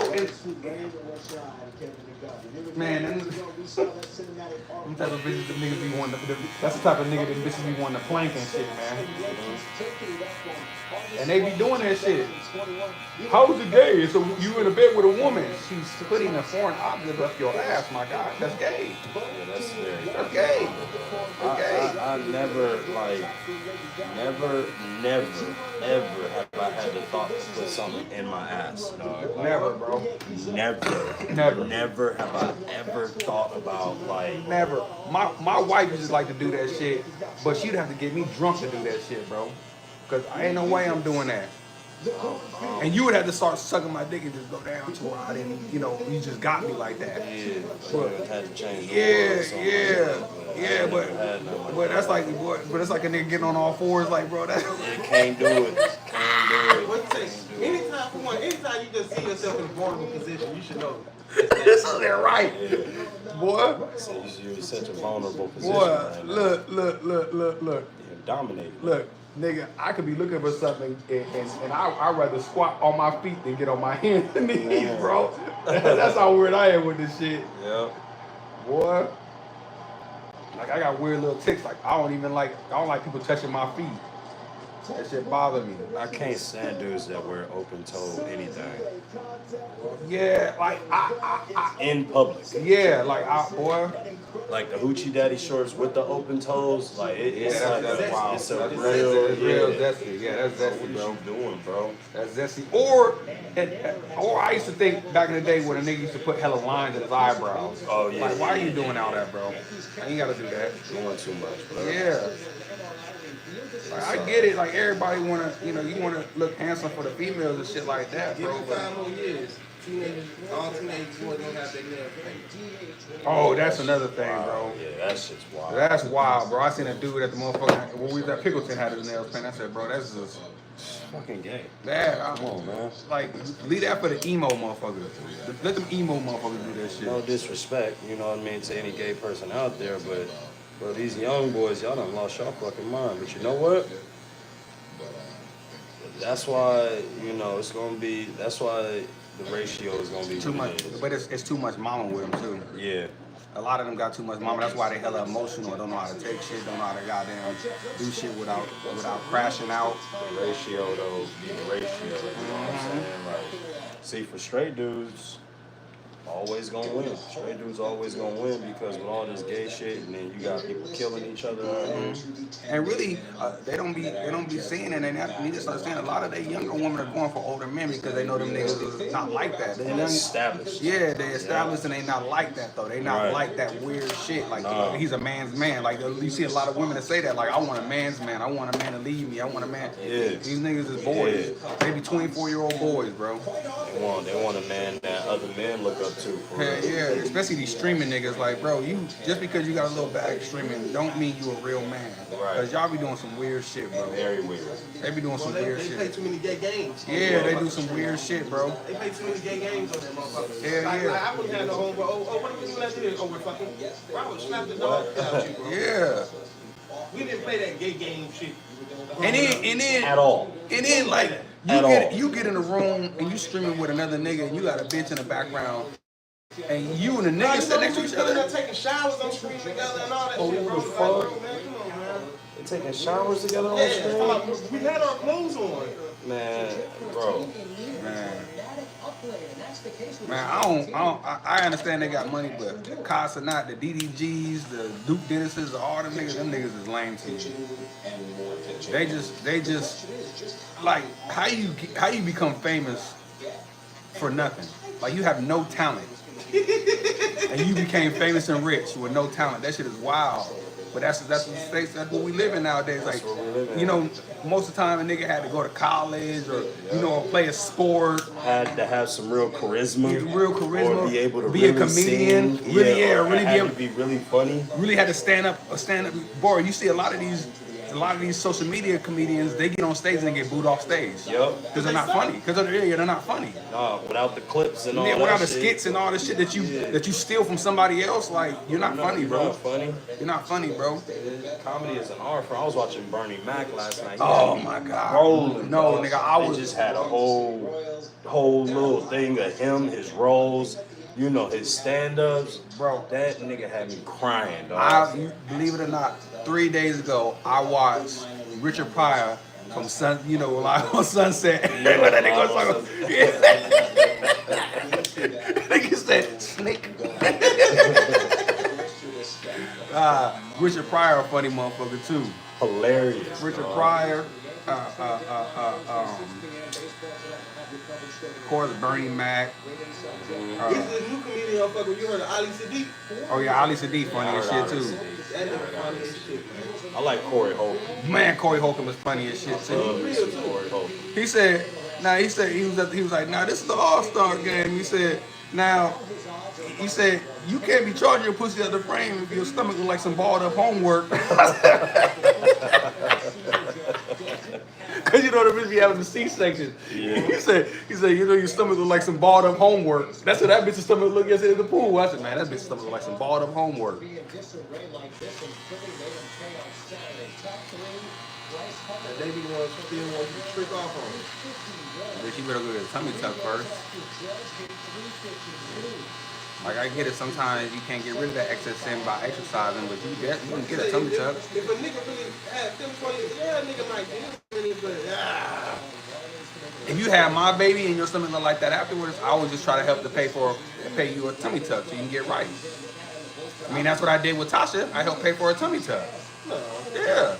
man, them type of bitches the niggas be wanting to, that's the type of nigga that bitches be wanting to plank and shit, man. And they be doing that shit. How is it gay? So you in a bed with a woman, she's putting a foreign object up your ass, my God. That's gay. Yeah, that's very gay. That's gay. I never, ever have I had the thought to put something in my ass, dog. Never, bro. Never have I ever thought about, like... Never. My wife used to like to do that shit, but she'd have to get me drunk to do that shit, bro. Because I ain't no way I'm doing that. And you would have to start sucking my dick and just go down to where I didn't, you just got me like that. Yeah, but had to change the yeah, but that's like, but it's like a nigga getting on all fours, like, bro, that. Yeah, can't do it. Anytime you just see yourself in a vulnerable position, you should know. This is right, boy. So you're in such a vulnerable position. Boy, man. Look. You're dominating. Look. Nigga, I could be looking for something and I'd rather squat on my feet than get on my hands and knees, bro. That's how weird I am with this shit. Yep. Boy. Like I got weird little tics. Like I don't like people touching my feet. That shit bother me. I can't stand dudes that wear open-toe anything Yeah, like in public. yeah, like boy. Like the hoochie daddy shorts with the open toes, like it's Yeah, like that's wild. it's a That's real, real yeah. zesty. Yeah, that's What zesty, is bro. you doing, bro? That's zesty. Or I used to think back in the day when a nigga used to put hella lines in his eyebrows. Oh yeah. Like, why are you doing all that, bro? I ain't gotta do that. Doing too much, bro. Yeah. Like, I get it. Like everybody wanna, you wanna look handsome for the females and shit like that, Give bro. it 5 more years. All teenage boys don't have their nails painted. Oh, that's another thing, bro. Yeah, that shit's wild. That's wild, bro. I seen a dude at the motherfucking when we was at Pickleton had his nails painted. I said, bro, that's just fucking gay. bad. Come on, man. Like, leave that for the emo motherfuckers. Let them emo motherfuckers do that shit. No disrespect, you know what I mean, to any gay person out there, but bro, these young boys, y'all done lost y'all fucking mind. But you know what? That's why, it's gonna be. That's why the ratio is gonna be Too what much, it is. but it's too much mama with them too. Yeah. A lot of them got too much mama. That's why they hella emotional. Don't know how to take shit. Don't know how to goddamn do shit without crashing out. The ratio though, be the ratio. You know what I'm saying? Like, see, for straight dudes, always gonna win. Straight dudes always gonna win because with all this gay shit, and then you got people killing each other. And really, they don't be seeing it. And they need to start saying a lot of they younger women are going for older men because they know them niggas is not like that. They established. Yeah, they established and they not like that though. They not Right. like that weird shit. Like he's a man's man. Like you see a lot of women that say that. Like I want a man's man. I want a man to lead me. I want a man. Yeah. These niggas is boys. They be 24-year-old boys, bro. They want a man that other men look up to. For Hell real. yeah, especially these streaming niggas. Like, bro, you just because you got a little bag of streaming, don't mean you a real man. Right. Cause y'all be doing some weird shit, bro. Very weird. They be doing some weird They shit. play too many gay games. Yeah, they do some weird shit, bro. They play too many gay games on that motherfucker. Yeah, like, yeah. Like, I wouldn't have no home, bro. Oh, what are we doing that here? Oh, we're fucking. Bro, I would slap the dog out you, bro. Yeah. We didn't play that gay game shit. And then at all. And then like you get in a room and you streaming with another nigga and you got a bitch in the background. And you and the nigga sit next to each other. They're taking showers on screen together and all that shit, bro. What the Like, fuck? bro, man, come on, man. They taking showers together on Yeah, screen? we had our clothes on. Man, bro. Man, I understand they got money, but the Casa not, the DDGs, the Duke Dennises, all them niggas is lame to me. They just like how you become famous for nothing. Like you have no talent. And you became famous and rich with no talent. That shit is wild. But that's what we live in nowadays. Like, most of the time a nigga had to go to college or play a sport. Had to have some real charisma. Or be able to be a really comedian. sing. Really be able to be really funny. Really had to stand up. Boy, you see a lot of these social media comedians, they get on stage and they get booed off stage. Yep. Because they're not funny. Because they're not funny. No, without the clips and all that without the shit. skits and all the shit that you steal from somebody else, like you're not funny, bro. You're not funny. You're not funny, bro. Comedy is an art form. I was watching Bernie Mac last night. Oh my god. Rolling. No, nigga, They just had a whole little thing of him, his roles, his stand-ups. Bro, that nigga had me crying, dog. Believe it or not, 3 days ago, I watched Richard Pryor from live on Sunset. That nigga was talking. Nigga said snake. Richard Pryor, a funny motherfucker too. Hilarious. Richard Pryor. Of course, Bernie Mac. This is a new comedian, fucker. You heard of Ali Sadiq? Oh yeah, Ali Sadiq funny as shit too. That nigga funny as shit. I like Corey Holcomb. Man, Corey Holcomb was funny as shit too. He said, he was like, this is the All-Star game. He said, you can't be charging your pussy out the frame if your stomach look like some balled up homework. Cause the bitch be having the C-section. Yeah. He said, your stomach look like some balled up homework. That's what that bitch's stomach looked yesterday in the pool. I said, man, that bitch's stomach look like some balled up homework. That they be the ones still want you to trick off on. Bitch, you better go get a tummy tuck first. Like I get it, sometimes you can't get rid of that excess sin by exercising, but you can get a tummy tuck. If a nigga really had them 20, yeah, a nigga might do it. If you have my baby and your stomach look like that afterwards, I would just try to help to pay you a tummy tuck so you can get right. I mean, that's what I did with Tasha. I helped pay for a tummy tuck. Yeah.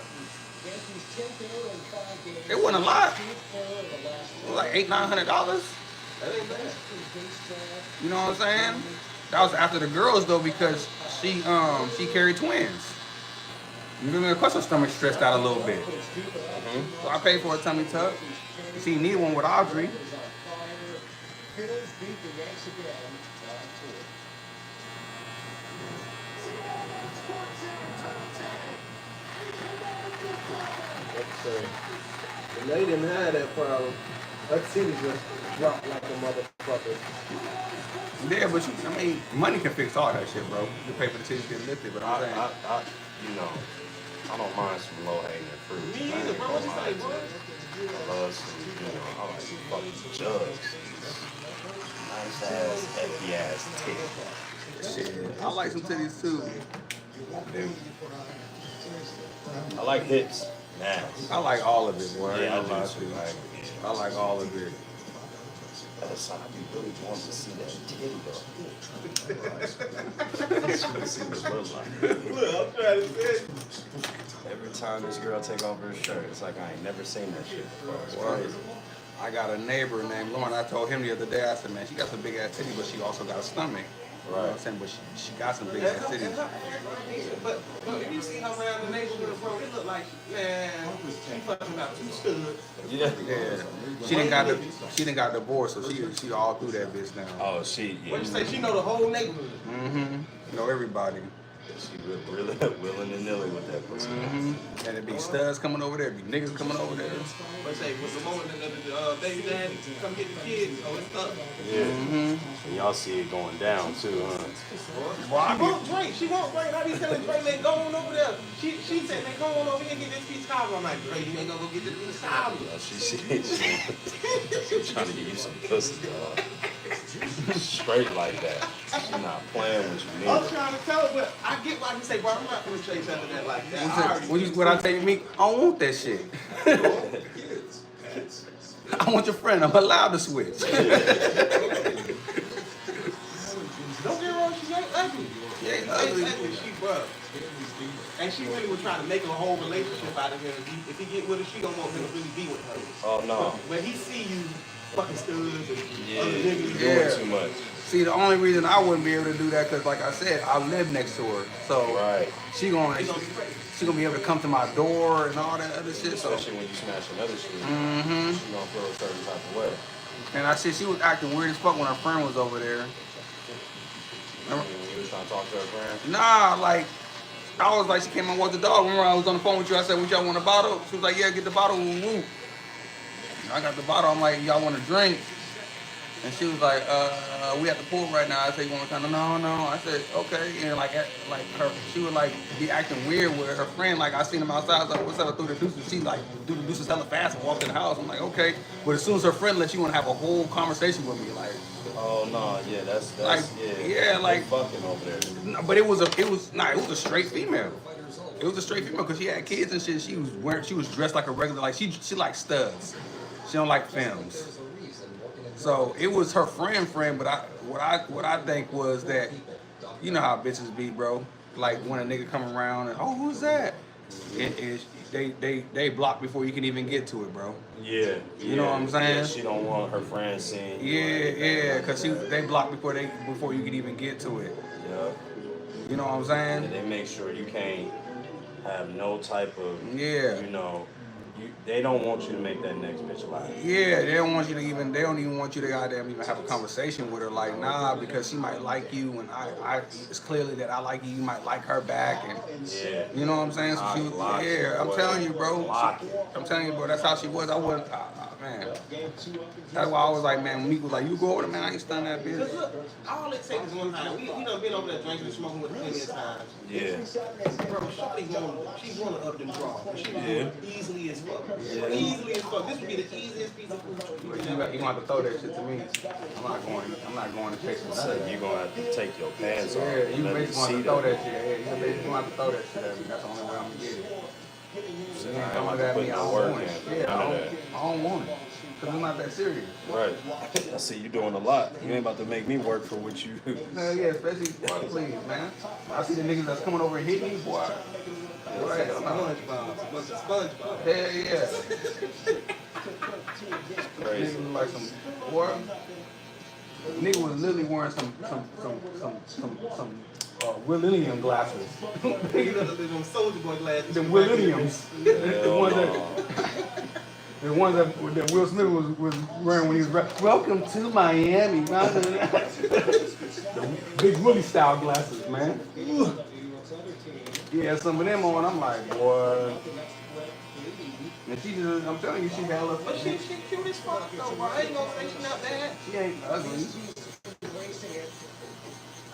It wasn't a lot. It was like $800-900. You know what I'm saying? That was after the girls though, because she carried twins. You know, of course her stomach stressed out a little bit. So I paid for a tummy tuck. She needed one with Audrey. The lady didn't have that problem. Her titties just dropped like a motherfucker. Yeah, but I mean, money can fix all that shit, bro. You pay for the titties getting lifted, but I'm saying, you know, I don't mind some low hanging fruit. Me either, bro. What you say, bro? I love some, you know, I like some fucking jugs. Nice ass, heavy ass titties. shit, I like some titties too. Dude. I like hips. Nice. I like all of it, boy. Yeah, I like all of it. That's something you really want to see that titty though. See what it looks like. Look, I'm trying to say. Every time this girl take off her shirt, it's like I ain't never seen that shit before. It's crazy. I got a neighbor named Lauren. I told him the other day, I said, man, she got some big ass titties, but she also got a stomach. You know what I'm saying? But she got some big ass titties. But if you see her around the neighborhood, bro, it look like, man, she fucking about 2 studs. Yeah. She didn't got divorced, so she all through that bitch now. Oh, she. Yeah. What you say? She know the whole neighborhood. Know everybody. She really willing and nilly with that pussy. And it be studs coming over there, be niggas coming over there. But say, with the moment that the baby daddy come get the kids, oh, it's up. Yeah. And y'all see it going down too, huh? She won't drink. I be telling Dre, man, go on over there. She said, man, go on over here and get this piece of cobbler. I'm like, Dre, you ain't gonna go get this piece of cobbler. She trying to get you some pussy, dog. Straight like that. She's not playing with you I'm neither. trying to tell her, but I get why you say, bro, I'm not gonna chase after that like that. What I tell you, Meek? I don't want that shit. I want your friend. I'm allowed to switch. Don't get wrong, she ain't ugly. She ain't ugly. She bro. And she really was trying to make a whole relationship out of him. If he get with her, she don't want him to really be with her. Oh no. But he see you fucking studs and other niggas doing too much. See, the only reason I wouldn't be able to do that, because like I said, I live next to her. So she gonna be able to come to my door and all that other shit. Especially when you smash another shit. She gonna feel a certain type of way. And I said she was acting weird as fuck when her friend was over there. Remember when you was trying to talk to her friend? Nah, like, I was like, she came and walked the dog. Remember I was on the phone with you, I said, would y'all want a bottle? She was like, yeah, get the bottle, woo. I got the bottle, I'm like, y'all want a drink? And she was like, we at the pool right now. I said, you want to come? No. I said, okay. And she would like be acting weird with her friend. Like I seen him outside. I was like, what's up? Through the deuces. She like threw the deuces hella fast and walked in the house. I'm like, okay. But as soon as her friend left, she want to have a whole conversation with me. Like, oh no, yeah, that's like, yeah, like fucking over there. But it was a straight female. It was a straight female because she had kids and shit. She was dressed like a regular. Like she likes studs. She don't like femmes. So it was her friend, but what I think was that, you know how bitches be, bro. Like when a nigga come around and who's that? They block before you can even get to it, bro. Yeah. You know what I'm saying? Yeah, she don't want her friends seeing. Yeah, because they block before you can even get to it. Yeah. You know what I'm saying? And they make sure you can't have no type of. Yeah. You know. They don't want you to make that next bitch laugh. Yeah, they don't even want you to goddamn even have a conversation with her. Like, nah, because she might like you, and I it's clearly that I like you. You might like her back, and you know what I'm saying. So I'm telling you, bro. I'm telling you, bro. That's how she was. I wasn't, man. That's why I was like, man. When Meek was like, you go over there, man. I ain't stunning that bitch. Cause look, all it takes is one time. We done been over there drinking and smoking with her plenty of times. Yeah. Bro, she wanna up them draw. She easily as fuck. Easily as fuck. This would be the easiest piece of food. You gonna have to throw that shit to me. I'm not going to take some So you're gonna have to take your pants off. Yeah, you basically gonna have to throw that shit. Yeah, you gonna have to throw that shit at me. That's the only way I'm gonna get it. So It I ain't ain't coming about at to put me. I no don't work want it. in. Yeah, None of that. I don't want it. Because it's not that serious. Right. I see you doing a lot. You ain't about to make me work for what you. Hell yeah, especially, boy, please, man. I see the niggas that's coming over and hitting me, boy. Boy, hell no. SpongeBob. Hell yeah. Crazy. Niggas like some, boy. Nigga was literally wearing some Willennium glasses. You know them Soldier Boy glasses. The Willenniums. The ones that Will Smith was wearing when he was welcome to Miami. The Big Willie style glasses, man. Yeah, some of them on, I'm like, boy. And she just, I'm telling you, she hella. But she cute as fuck though, bro. I ain't gonna say she not bad. She ain't ugly.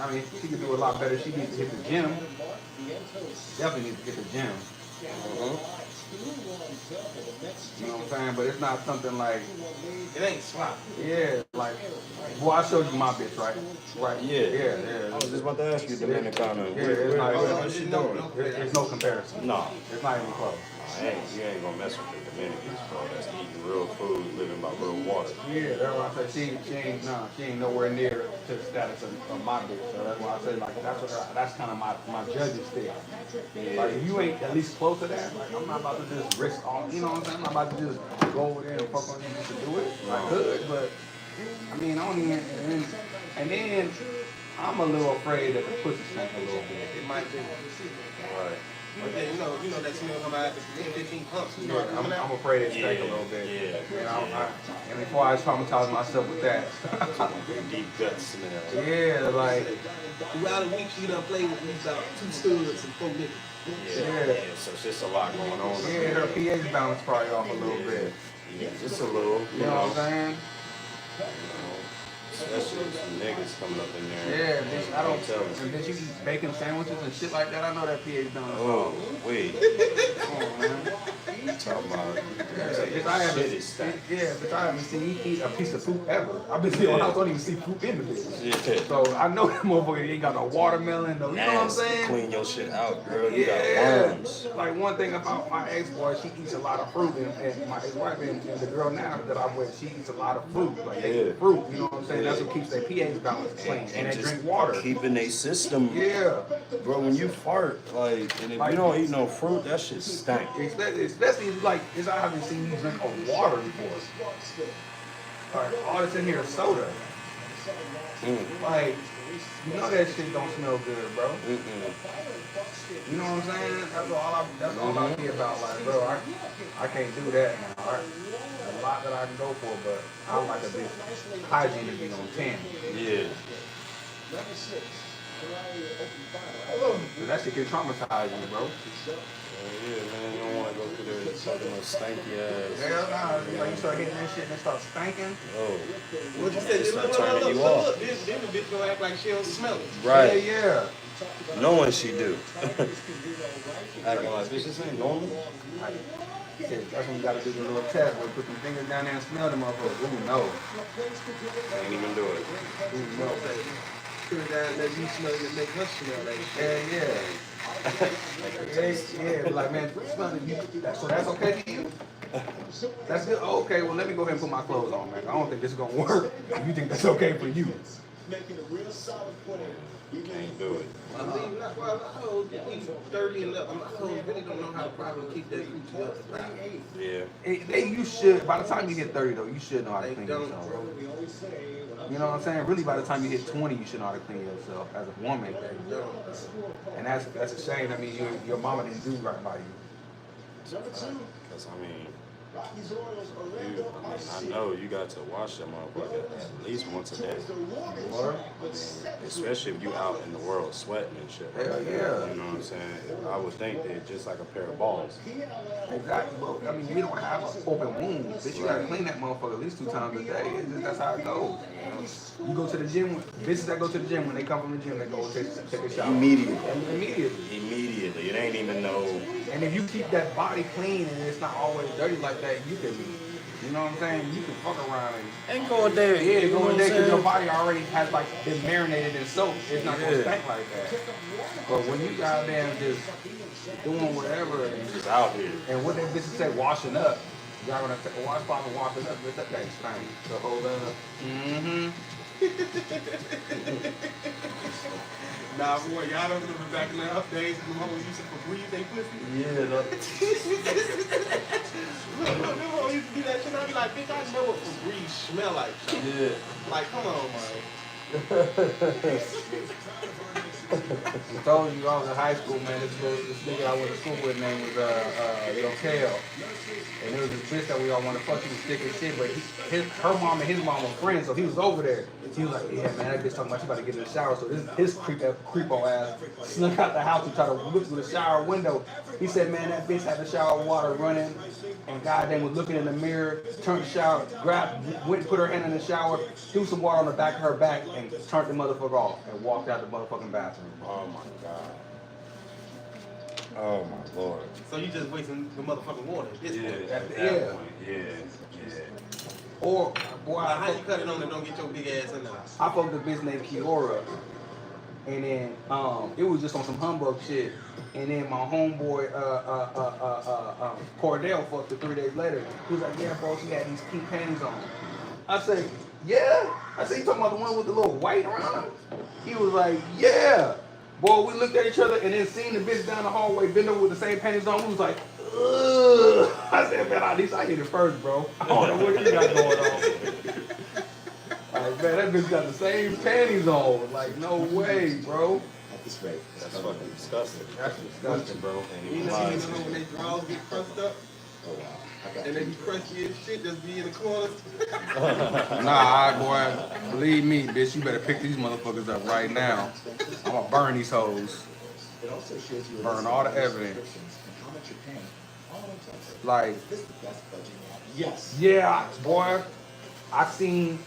I mean, she could do a lot better. She needs to hit the gym. Definitely needs to hit the gym. You know what I'm saying? But it's not something like. It ain't swap. Yeah, like. Well, I showed you my bitch, right? Right. Yeah. I was just about to ask you, Dominicana. Yeah, it's not What's she doing? There's no comparison. No. It's not even close. You ain't gonna mess with the Dominicans, bro. That's eating real food, living by real water. Yeah, that's why I said she ain't nowhere near to the status of my bitch. So that's why I say like that's kind of my judge's thing. Yeah. Like if you ain't at least close to that, like I'm not about to just risk all. You know what I'm saying? I'm not about to just go over there and fuck on you just to do it. I could, but I mean I don't even. And then I'm a little afraid that the pussy stank a little bit. It might be. Right. But then, you know that smell come out after 15 pumps. You know, I'm afraid it stank a little bit. Yeah. And before I traumatize myself with that. Deep gut smell. Yeah, like. Throughout the week, you done played with about 2 studs and 4 niggas. Yeah. So it's just a lot going on. Yeah, her pH balance probably off a little bit. Yeah, just a little. You know what I'm saying? Especially some niggas coming up in there. Yeah, bitch, I don't tell and bitch, you eat bacon sandwiches and shit like that. I know that pH balance. Oh, wait. Come on, man. Talking about Bitch, I haven't seen you eat a piece of poop ever. I've been seeing I don't even see poop in the bitch. Yeah. So I know that motherfucker ain't got no watermelon, no. You know what I'm saying? Clean your shit out, girl. You got worms. Like one thing about my ex-boy, she eats a lot of fruit, and my ex-wife and the girl now that I'm with, she eats a lot of fruit. Like they eat fruit, you know what I'm saying? That's what keeps their pH balance clean, and they drink water. Keeping their system. Yeah. Bro, when you fart, like, and if you don't eat no fruit, that shit stank. Especially like, I haven't seen you drink a water before. Like, all that's in here is soda. Like, you know that shit don't smell good, bro. You know what I'm saying? That's all I be about. Like, bro, I can't do that now. A lot that I can go for, but I like a bit hygiene to be on 10. Yeah. That shit can traumatize you, bro. Yeah, man, you don't want to go through there sucking no stanky ass. Hell nah, like you start hitting that shit and it starts stinking. Oh. What you said? Start turning you off. Then the bitch gonna act like she don't smell it. Right. Yeah. Knowing she do. Acting like, bitch, this ain't normal. That's when you gotta do the little test where you put your fingers down there and smell them motherfuckers. Ooh, no. Can't even do it. Ooh, no. Put it down, let you smell it, make her smell like shit. Yeah, like, man, smell it. So that's okay to you? That's good? Oh, okay, well, let me go ahead and put my clothes on, man. I don't think this is gonna work. You think that's okay for you? Can't do it. I hold 30 and up. I really don't know how to properly keep that coochie up. Yeah. You should, by the time you hit 30 though, you should know how to clean yourself. You know what I'm saying? Really, by the time you hit 20, you should know how to clean yourself as a woman. And that's a shame. I mean, your mama didn't do right by you. Because, I mean, I know you got to wash your motherfucker at least once a day. Water? Especially if you out in the world sweating and shit. Hell yeah. You know what I'm saying? I would think they're just like a pair of balls. Exactly. Well, I mean, we don't have an open wound. Bitch, you gotta clean that motherfucker at least 2 times a day. It's just, that's how it goes. You go to the gym, bitches that go to the gym, when they come from the gym, they go take a shower. Immediately. It ain't even no. And if you keep that body clean and it's not always dirty like that, you can You know what I'm saying? You can fuck around and Ain't going there. yeah, You know go what in I'm there because your saying? body already has like been marinated in soap. It's not gonna Yeah. stink like that. But when you goddamn just doing whatever Just out here. and what that bitch say washing up, y'all gonna take a washcloth and washing up, bitch, that thing stink. The whole Mm-hmm. Nah, boy, y'all don't remember back in the up days when the hoes used to Febreze they pussy? Yeah, Look, them hoes used to do that shit. I'd be like, bitch, I know what Febreze smell like. yeah. Like, come on, man. I told you I was in high school, man. This nigga I went to school with name was Lil Kale. And there was this bitch that we all wanted to fuck. He was thick as shit, but her mom and his mom were friends, so he was over there. He was like, yeah, man, that bitch talking about she about to get in the shower. So his creepo ass snuck out the house and tried to look through the shower window. He said, man, that bitch had the shower water running, and goddamn was looking in the mirror, turned the shower, went and put her hand in the shower, threw some water on the back of her back, and turned the motherfucker off, and walked out the motherfucking bathroom. Oh my God. Oh my Lord. So you just wasting the motherfucking water at this point. At that Yeah. point. Yeah. Or, boy, How you cut it on and don't get your big ass in there? I fucked a bitch named Kiora, and then it was just on some humbug shit. And then my homeboy Cordell fucked her 3 days later. He was like, yeah, bro, she had these pink panties on. I said, yeah. I said, you talking about the one with the little white around them? He was like, yeah. Boy, we looked at each other and then seen the bitch down the hallway bend over with the same panties on. We was like, ugh. I said, man, at least I hit it first, bro. I don't know what you got going on. Like, man, that bitch got the same panties on. Like, no way, bro. That's fucking disgusting. That's disgusting, bro. You know when they drawers get crushed up? Oh, wow. And they be crusty as shit, just be in the corner. Nah, boy, believe me, bitch, you better pick these motherfuckers up right now. I'm gonna burn these hoes. Burn all the evidence. Like, Yes. yeah, boy, I seen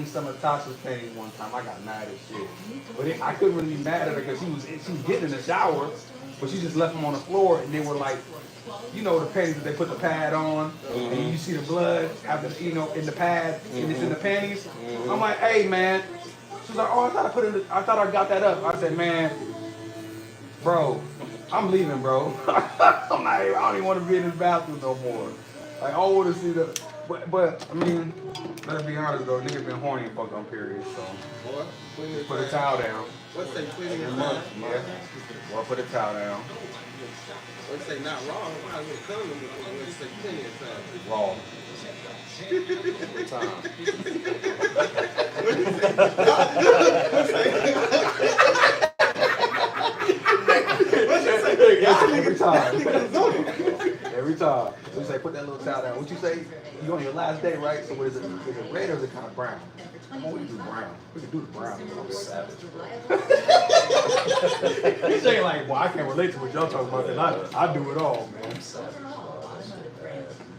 some of Tasha's panties one time. I got mad as shit. But I couldn't really be mad at her because she was getting in the shower, but she just left them on the floor and they were like, you know the panties that they put the pad on, and you see the blood after, in the pad, and it's in the panties. I'm like, hey man. She's like, oh, I thought I got that up. I said, man, bro, I'm leaving, bro. I'm not, I don't even want to be in this bathroom no more. Like, I want to see the, but I mean, let's be honest though, niggas been horny and fucked on periods, so. Boy, Put a towel down. What's say cleaning your Yeah. mind? Or put a towel down. Let's say not raw. Why would it come in the let's say plenty of time? Raw. Every time. Every time. So you say, put that little towel down. What you say? You on your last day, right? So what is it? Is it red or is it kind of brown? Come on, we can do brown. We can do the brown. Savage. He's saying like, well, I can't relate to what y'all talking about because I do it all, man.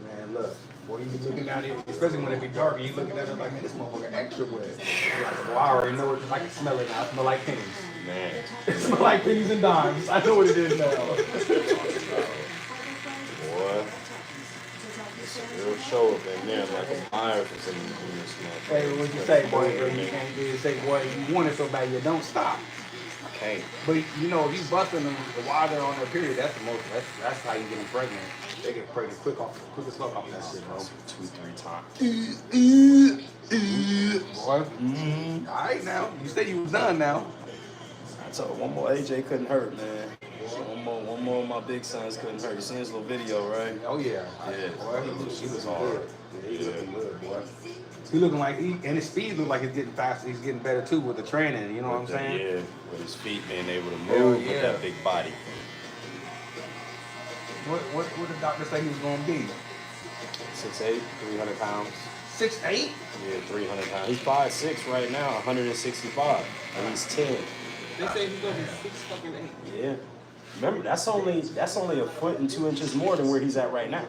Man, look. Boy, you be looking at it, especially when it be dark, and you looking at it like, man, this motherfucker extra wet. You're like, well, I already know it. I can smell it now. I smell like pennies. Man. It smells like pennies and dimes. I know what it is now. Boy. It'll show up in there like a fire for some in this motherfucker. Hey, what you say, boy? You can't do it. Say, boy, you want it so bad, you don't stop. I can't. But if you busting them while they're on their period, that's the most. That's how you get them pregnant. They get pregnant quick as fuck off that shit, bro. 2-3 times. Boy. All right, now you said you was done now. I told one more AJ couldn't hurt, man. One more of my big sons couldn't hurt. You seen his little video, right? Oh yeah. Yeah. Boy, he was hard. Yeah, he looking good, boy. Yeah. He looking like and his speed look like he's getting faster. He's getting better too with the training. You know what I'm saying? Yeah. With his feet being able to move with that big body. What did the doctor say he was gonna be? 6'8", 300 pounds. 6'8"? Yeah, 300 pounds. He's 5'6" right now, 165, and he's 10. They say he's gonna be 6'8". Yeah. Remember, that's only a foot and 2 inches more than where he's at right now.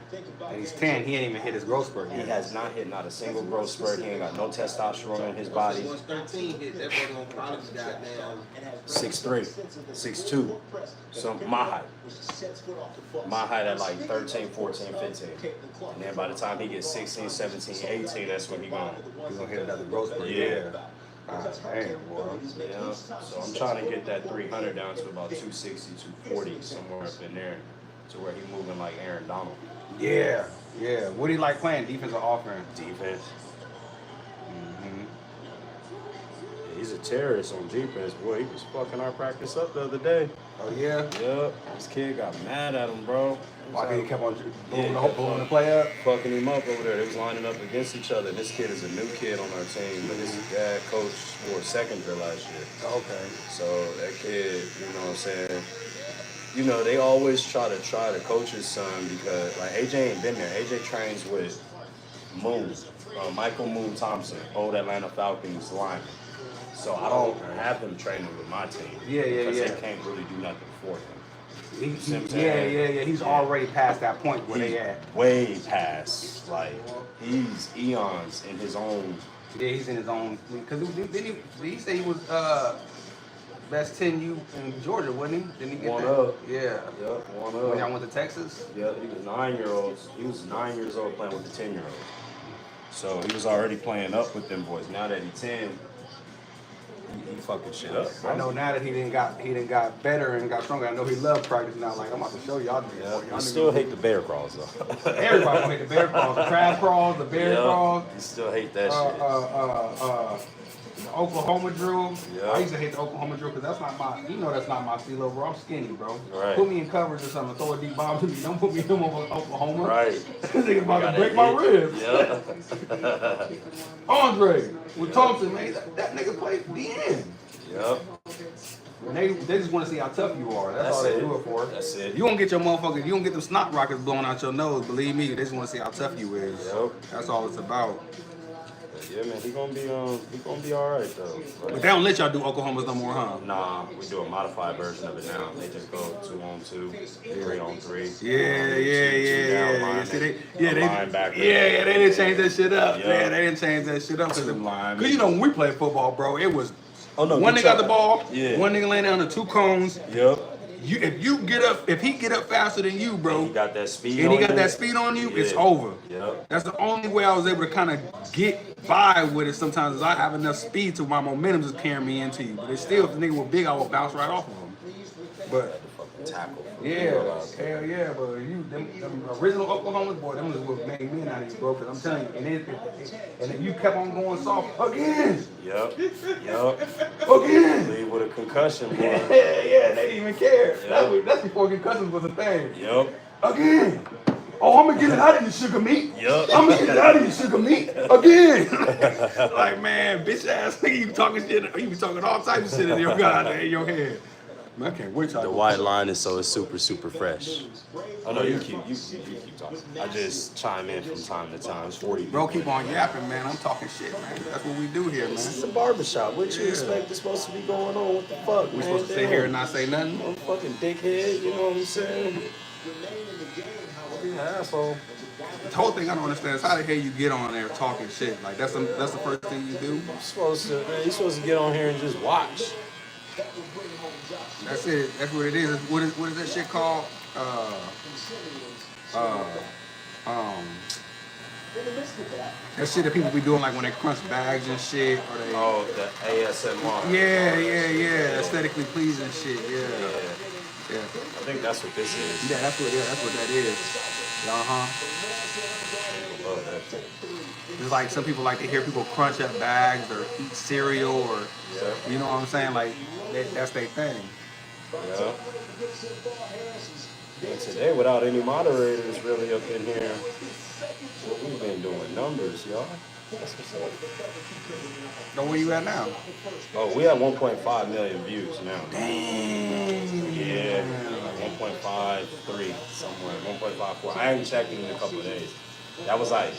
And he's 10. He ain't even hit his growth spurt He yet. has not hit not a single growth spurt. He ain't got no testosterone in his body. Once 13 hit, that boy gonna probably be goddamn 6'3", 6'2". So my height. My height at like 13, 14, 15. And then by the time he gets 16, 17, 18, that's when he's gonna hit another growth spurt. Yeah. Damn, boy. Yeah. So I'm trying to get that 300 down to about 260, 240, somewhere up in there, to where he's moving like Aaron Donald. Yeah, yeah. What do you like playing? Defense or offense? Defense. He's a terrorist on defense, boy. He was fucking our practice up the other day. Oh, yeah? Yep. This kid got mad at him, bro. Why he kept on blowing the play up? Fucking him up over there. They was lining up against each other. This kid is a new kid on our team, but his dad coached for secondary last year. Okay. So that kid, you know what I'm saying? You know, they always try to coach his son because, like, AJ ain't been there. AJ trains with Moon, Michael Moon Thompson, old Atlanta Falcons lineman. So I don't have him training with my team. Because they can't really do nothing for him. He's already past that point where they at. Way past. Like, he's eons in his own. Yeah, he's in his own. Because didn't he say he was best 10U in Georgia, wasn't he? Didn't he get One that? up. Yeah. Yep, one up. When y'all went to Texas? Yeah, he was 9-year-olds. He was 9 years old playing with the 10-year-olds. So he was already playing up with them boys. Now that he's 10, he fucking shit up. Bro. I know now that he didn't got better and got stronger. I know he loved practice now. Like, I'm about to show y'all. Yeah, you still hate the bear crawls though. Everybody gonna hate the bear crawls, the crab crawls, the bear crawls. You still hate that shit. The Oklahoma drill. Yeah. I used to hate the Oklahoma drill because that's not my. You know that's not my CeeLo, bro. I'm skinny, bro. Right. Put me in coverage or something. Throw a deep bomb to me. Don't put me in Oklahoma. Right. This nigga about to break my ribs. Yeah. Andre with Thompson, man. That nigga played the end. Yep. And they just want to see how tough you are. That's all they do it for. That's it. You won't get your motherfuckers. You won't get them snot rockets blowing out your nose. Believe me, they just want to see how tough you is. Yep. That's all it's about. Yeah, man, he gonna be all right though. But they don't let y'all do Oklahomas no more, huh? Nah, we do a modified version of it now. They just go 2-on-2, 3-on-3. Yeah. See, they didn't change that shit up. Yeah, they didn't change that shit up. Cause you know when we played football, bro, it was one nigga got the ball, one nigga laying down the two cones. Yep. If he get up faster than you, bro, and he got that speed on you, it's over. Yep. That's the only way I was able to kind of get by with it sometimes is I have enough speed to my momentum just carrying me into you. But it's still, if the nigga was big, I would bounce right off of him. But tackle. Hell yeah, but them original Oklahomas, boy, them was what made me out of these, bro. Cause I'm telling you, and if you kept on going soft again. Yep. Again. Leave with a concussion, boy. Yeah, they didn't even care. Yep. That's before concussions was a thing. Yep. Again. Oh, I'm gonna get it out of you, sugar meat. Yep. I'm gonna get it out of you, sugar meat. Again. Like, man, bitch ass nigga, you talking shit. You be talking all types of shit in your head. Man, I can't wait till the white line is so it's super fresh. I know you keep talking. I just chime in from time to time. It's 40. Bro, keep on yapping, man. I'm talking shit, man. That's what we do here, man. This is a barbershop. What you expect is supposed to be going on? What the fuck, we supposed to sit here and not say nothing? Fucking dickhead, you know what I'm saying? Asshole. The whole thing I don't understand is how the hell you get on there talking shit. Like that's the first thing you do. You're supposed to get on here and just watch. That's it. That's what it is. What is that shit called? That shit that people be doing like when they crunch bags and shit, or they. Oh, the ASMR. Yeah. Aesthetically pleasing shit. Yeah. I think that's what this is. Yeah, that's what that is. Love that shit. It's like some people like to hear people crunch up bags or eat cereal or, you know what I'm saying? Like that's their thing. Yeah. And today, without any moderators really up in here, we've been doing numbers, y'all. That's what's up. So where you at now? Oh, we have 1.5 million views now. Dang. Yeah, 1.53 somewhere, 1.54. I ain't checked in a couple of days. That was like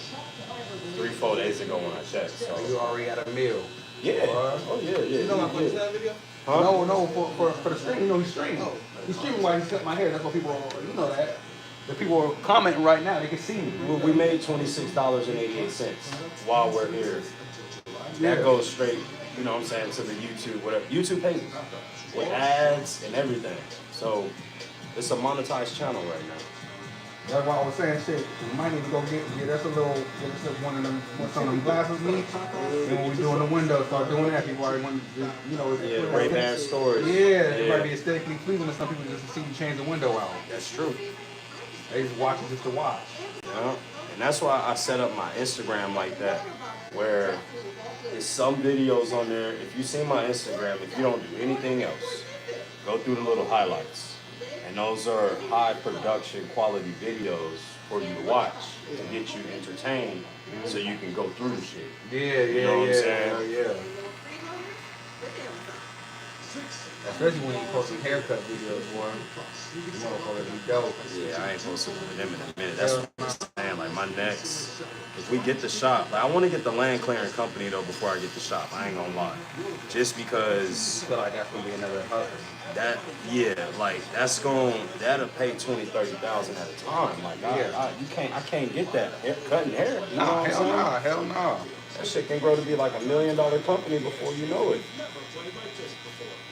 3-4 days ago when I checked. So you already had a meal. Yeah. Oh yeah. You know my first video? Huh? No, for the stream. You know he streamed. He's streaming while he's cutting my hair. That's what people are, you know that. The people are commenting right now. They can see me. We made $26.88 while we're here. That goes straight, you know what I'm saying, to the YouTube, whatever. YouTube pays us with ads and everything. So it's a monetized channel right now. That's why I was saying, shit, we might need to go get us a little, get us one of them, some of them glasses neat. And when we doing the window, start doing that. People already want to, you know. Yeah, Ray-Ban stories. Yeah, it might be aesthetically pleasing to some people just to see you change the window out. That's true. They just watch it just to watch. Yeah, and that's why I set up my Instagram like that, where there's some videos on there. If you see my Instagram, if you don't do anything else, go through the little highlights. And those are high production quality videos for you to watch to get you entertained so you can go through the shit. You know what I'm saying? Yeah. Especially when you post some haircut videos, boy. You motherfuckers be dope. Yeah, I ain't posted with them in a minute. That's what I'm saying. Like my next, if we get the shop, like I want to get the land clearing company though before I get the shop. I ain't gonna lie, just because. I feel like that's gonna be another hustle. That like that'll pay 20,000-30,000 at a time. Like I can't get that cutting hair. You know what I'm saying? Hell no. That shit can grow to be like $1 million company before you know it.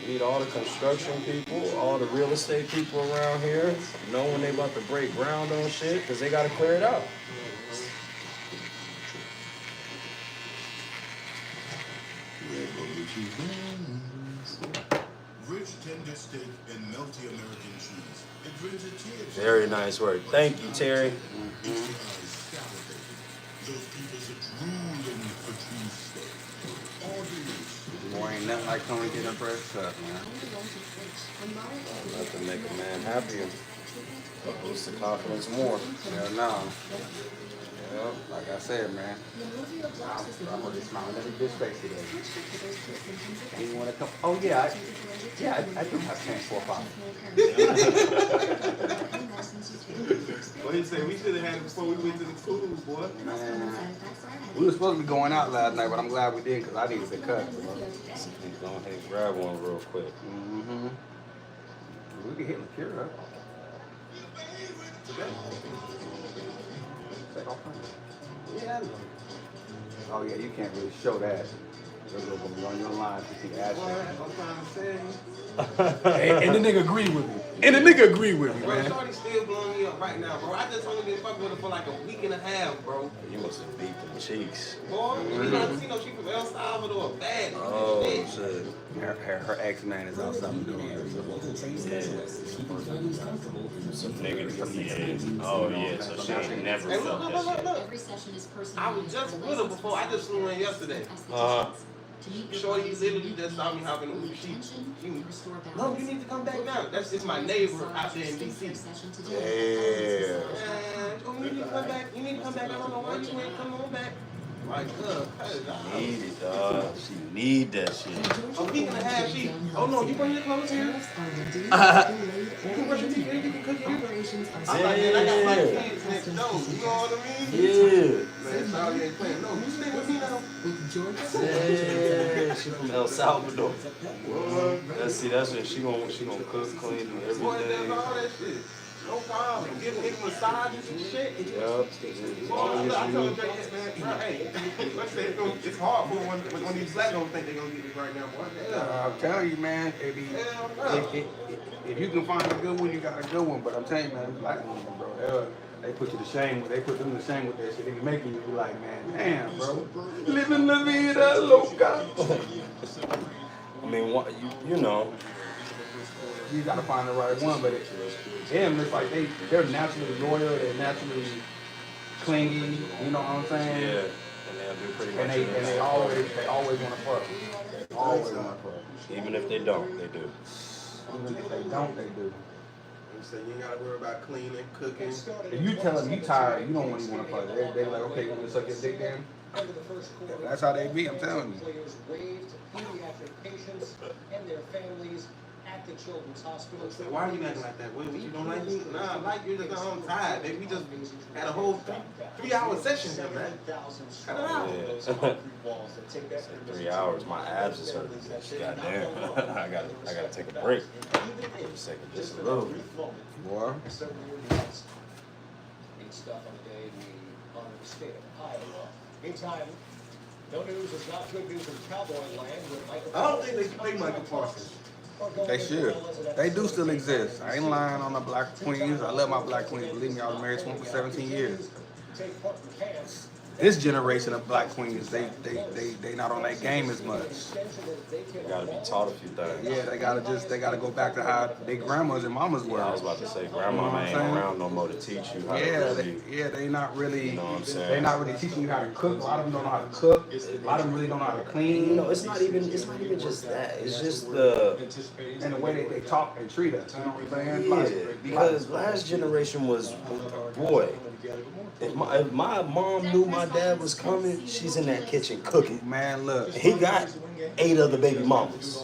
You need all the construction people, all the real estate people around here, know when they about to break ground on shit, because they got to clear it out. Rich tender steak and melty American cheese. It brings a tear. Very nice work. Thank you, Terry. Those people are drooling for cheesesteak. All these. Boy, ain't nothing like Tony getting a fresh cut, man. Nothing make a man happier. Boost the confidence more. Hell no. Yeah, like I said, man. I'm gonna just smile in every bitch face today. You wanna come? Oh yeah, I do have chance for a father. What did he say? We should have had it before we went to the cruise, boy. Man, we were supposed to be going out last night, but I'm glad we did because I needed the cut. Bro. Go ahead and grab one real quick. Mm-hmm. We can hit Lakira up. Yeah. Oh yeah, you can't really show that. They're gonna be on your line to see Ashley. I'm trying to say. And the nigga agree with me. And the nigga agree with me, man. Shorty's still blowing me up right now, bro. I just only been fucking with her for like a week and a half, bro. You must have beat them cheeks. Boy, you not seen no chick from El Salvador, bad. Oh shit. Her ex-man is out something doing. Some nigga. Oh yeah, so she ain't never Hey, felt that look. I was just with her before. I just flew in yesterday. Shorty literally just saw me hopping in the no, you need to come back now. That's just my neighbor out there in DC. Yeah. Oh, you need to come back. You need to come back. I don't know why you ain't come on back. Like, She need it, dog. She need that shit. A week and a half, oh no, you bring your clothes here? You can brush your teeth, you can cook your I'm like, man, I got my kids next door, you know what I mean? Yeah. Man, Charlie ain't playing. No, you stay with me now. Yeah, she from El Salvador. That's what she gonna cook, clean, and everything. Boy, does all that shit. No problem. Give niggas massages and shit. Yep. As long I as told you. Drake, man, hey, let's say it's hard for when these black don't think they're gonna get this right now, boy. I'm telling you, man, if you can find a good one, you got a good one. But I'm telling you, man, black women, bro, they put you to shame. They put them to shame with that shit. They be making you be like, man, damn, bro, living la vida loca. I mean, you know. You gotta find the right one, but them, it's like they're naturally loyal, they're naturally clingy, you know what I'm saying? Yeah, and they'll do pretty much. And they always want to fuck. Always want to fuck. Even if they don't, they do. Even if they don't, they do. So you ain't gotta worry about cleaning, cooking. If you tell them you tired, you don't really want to fuck. They like, okay, you want to suck your dick then? That's how they be, I'm telling you. Players waived pediatric patients and their families at the Children's Hospital. So why are you acting like that? What, you don't like me? Nah, I like you. Just I'm tired, baby. We just had a whole 3-hour session here, man. Cut it out. Yeah. 3 hours. My abs is hurting. Goddamn. I gotta take a break. For a second, just a little. Boy. Stuff on the day we honor the state of Iowa. Meantime, no news is not good news in Cowboy land with Michael. I don't think they can play Michael Parsons. They should. They do still exist. I ain't lying on the black queens. I love my black queens. Believe me, I was married to one for 17 years. This generation of black queens, they not on that game as much. You gotta be taught a few things. Yeah, they gotta go back to how their grandmas and mamas were. Yeah, I was about to say, grandma ain't around no more to teach you how to really. They not really. You know what I'm saying? They not really teaching you how to cook. A lot of them don't know how to cook. A lot of them really don't know how to clean. You know, it's not even just that. It's just the and the way they talk and treat us. You know what I'm saying? Yeah, because last generation was, boy. If my mom knew my dad was coming, she's in that kitchen cooking. Man, look. He got 8 other baby mamas.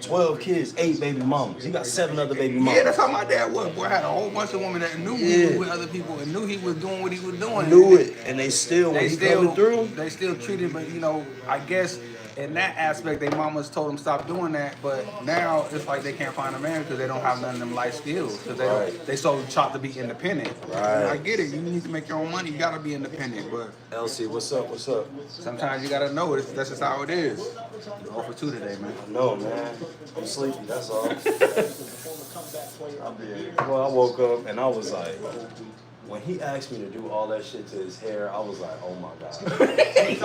12 kids, 8 baby mamas. He got 7 other baby mamas. Yeah, that's how my dad was. Boy, I had a whole bunch of women that knew he was with other people and knew he was doing what he was doing. Knew it, and they still, when he coming through, they still treated, but you know, I guess in that aspect, their mamas told them stop doing that. But now it's like they can't find a man because they don't have none of them life skills because they so taught to be independent. Right. I get it. You need to make your own money. You gotta be independent. But Elsie, what's up? What's up? Sometimes you gotta know it. That's just how it is. 0 for 2 today, man. I know, man. I'm sleepy. That's all. Well, I woke up and I was like, when he asked me to do all that shit to his hair, I was like, oh my God.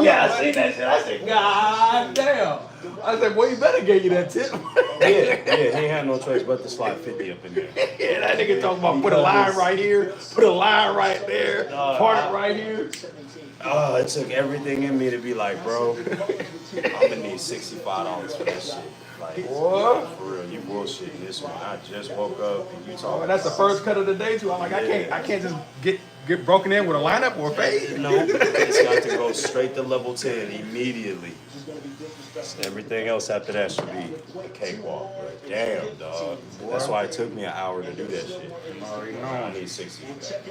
Yeah, I seen that shit. I said, God damn. I said, boy, you better get you that tip. Yeah, he ain't had no choice but to slide 50 up in there. Yeah, that nigga talking about put a line right here, put a line right there, part it right here. It took everything in me to be like, bro, I'm gonna need $65 for this shit. Like, what? For real, you bullshitting this one. I just woke up and you talking. That's the first cut of the day too. I'm like, I can't just get broken in with a lineup or a fade. No, it's got to go straight to level 10 immediately. Everything else after that should be a cakewalk. But damn, dog. That's why it took me an hour to do that shit. I already know. I need 60.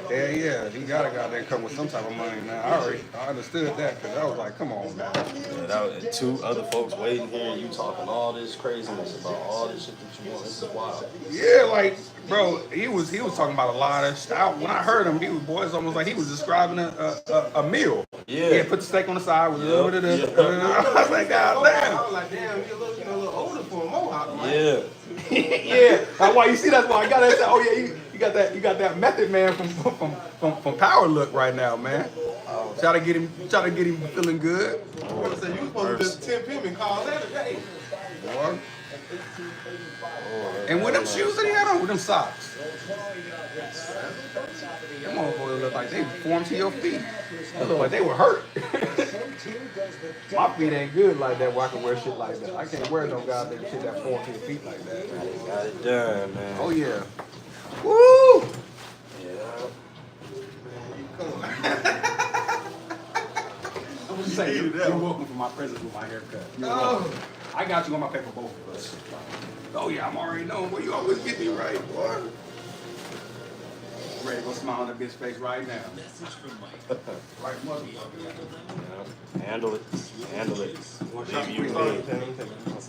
Yeah. You gotta go out there and come with some type of money, man. I understood that because I was like, come on, man. Yeah, that was 2 other folks waiting here and you talking all this craziness about all this shit that you want. This is wild. Yeah, like, bro, he was talking about a lot of shit. When I heard him, it's almost like he was describing a meal. Yeah. Put the steak on the side with a little bit of this. I was like, God damn. I was like, damn, you're a little older for a mohawk, man. Yeah. Yeah. That's why you see. That's why I got that. Oh yeah, you got that method man from Power Look right now, man. Try to get him feeling good. I was gonna say you supposed to just tip him and call that a day. Boy. And with them shoes that he had on, with them socks. Them motherfuckers look like they formed to your feet. They look like they were hurt. My feet ain't good like that where I can wear shit like that. I can't wear no goddamn shit that formed to your feet like that. Got it done, man. Oh yeah. Woo! I'm just saying, you're welcome for my presence with my haircut. I got you on my paper, both of us. Oh yeah, I'm already knowing, boy. You always get me right, boy. Ready to go smile on that bitch face right now. Right, motherfucker. Handle it. Leave you me.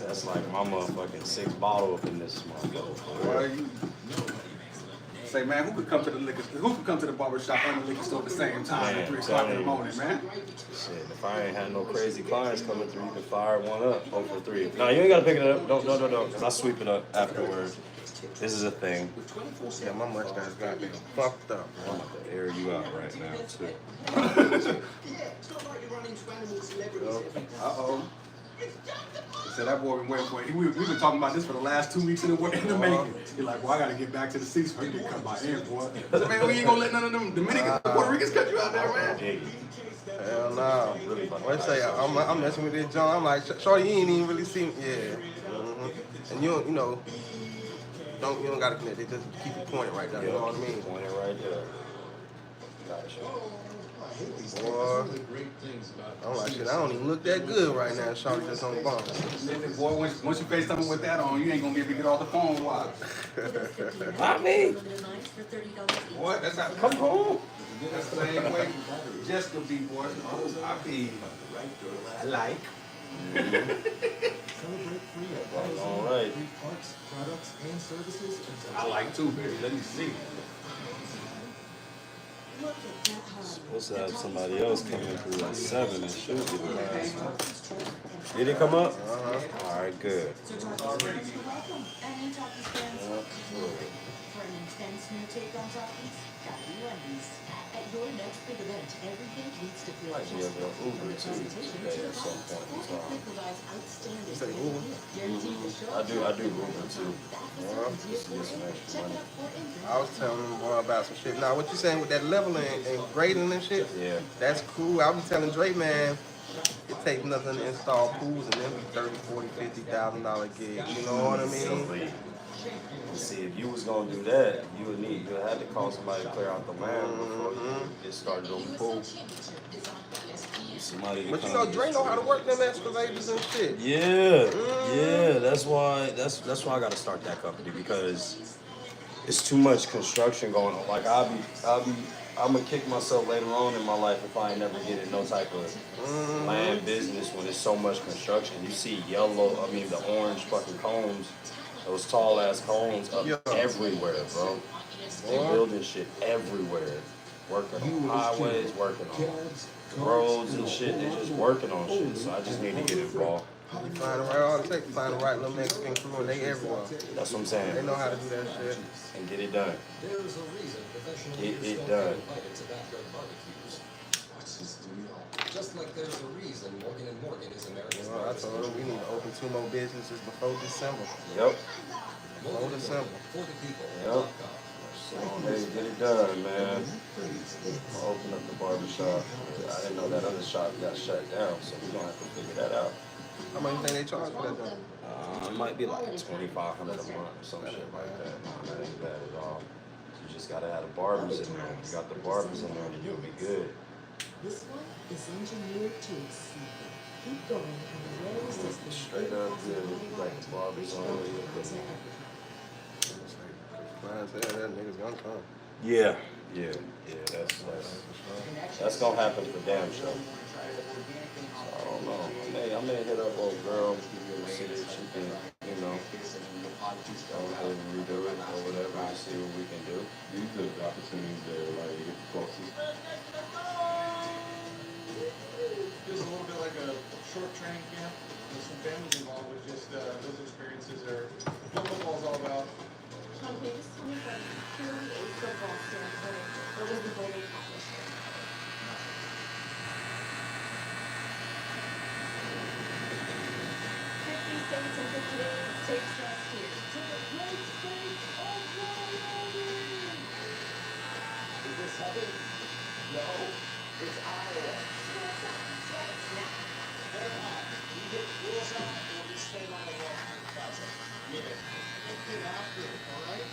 That's like my motherfucking 6 bottle up in this motherfucker. Say, man, who could come to the barbershop and the liquor store at the same time at 3 o'clock in the morning, man? Shit, if I ain't had no crazy clients coming through, you can fire one up, 0 for 3. No, you ain't gotta pick it up. Don't, because I sweep it up afterwards. This is a thing. Yeah, my mustache got me fucked up. I'm about to air you out right now, too. Uh-oh. So that boy been waiting for it. We've been talking about this for the last 2 weeks in the making. He's like, well, I gotta get back to the seats so he can cut my hair, boy. I said, man, we ain't gonna let none of them Dominicans, Puerto Ricans cut you out there, man. Hell no. When I say I'm messing with this John, I'm like, shorty, you ain't even really seen, yeah. And you don't gotta connect. They just keep it pointed right there. You know what I mean? Point it right there. Gotcha. Boy, I'm like, shit, I don't even look that good right now. Shawty just on the bump. Boy, once you face something with that on, you ain't gonna be able to get off the phone. Why? I mean, Boy, that's how. come home. That's the same way Jessica be, boy. I be. I like. All right. I like too, baby. Let me see. Supposed to have somebody else come in through at 7 and shoot be the last one. Did it come up? All right, good. For an intense new take on talkies, WNBA. At your next big event, everything needs to feel Might be able to Uber too today at some point in time. provides outstanding Say Uber? I do Uber too. Just to get some extra money. I was telling them boy about some shit. Now, what you saying with that leveling and grading and shit? Yeah. That's cool. I was telling Dre, man, it takes nothing to install pools and them be $30,000, $40,000, $50,000 gigs. You know what I mean? See, if you was gonna do that, you would have to call somebody to clear out the land before you get started on the pool. Somebody But you know, Dre know how to work them excavators and shit. Yeah, that's why I gotta start that company, because it's too much construction going on. Like I'm gonna kick myself later on in my life if I ain't never get in no type of land business when there's so much construction. You see the orange fucking cones, those tall ass cones up everywhere, bro. They building shit everywhere. Working on highways, working on roads and shit. They just working on shit. So I just need to get involved. You find the right architect, you find the right little Mexican crew, and they everywhere. That's what I'm saying. They know how to do that shit. And get it done. Get it done. Just like there's a reason Morgan & Morgan is America's I told them we need to open 2 more businesses before December. Yep. Before December. Yep. So, hey, get it done, man. I'll open up the barbershop. I didn't know that other shop got shut down, so we're going to have to figure that out. How much you think they charge for that though? It might be like $2,500 a month or some shit like that. That ain't bad at all. You just got to have the barbers in there. You got the barbers in there, and you'll be good. This one is engineered to exceed. Keep going and the rails system Straight up good. Like the barbers on the Clients say that niggas gonna come. Yeah. That's gonna happen for damn sure. So, I don't know. I may hit up old girl, see if she can, go ahead and redo it or whatever, and see what we can do. These are the opportunities that like you get the closest. Feels a little bit like a short training camp with some families involved, with just those experiences are what football's all about. On pages 24, purely a football standpoint, what was the goal accomplished? 50 states and 50 days takes us here to the great state of Wyoming. Is this heaven? No, it's Iowa. Starts now. They're hot. You get rules on it, or you stay on the wall and touch it. Yeah. Get after it, all right?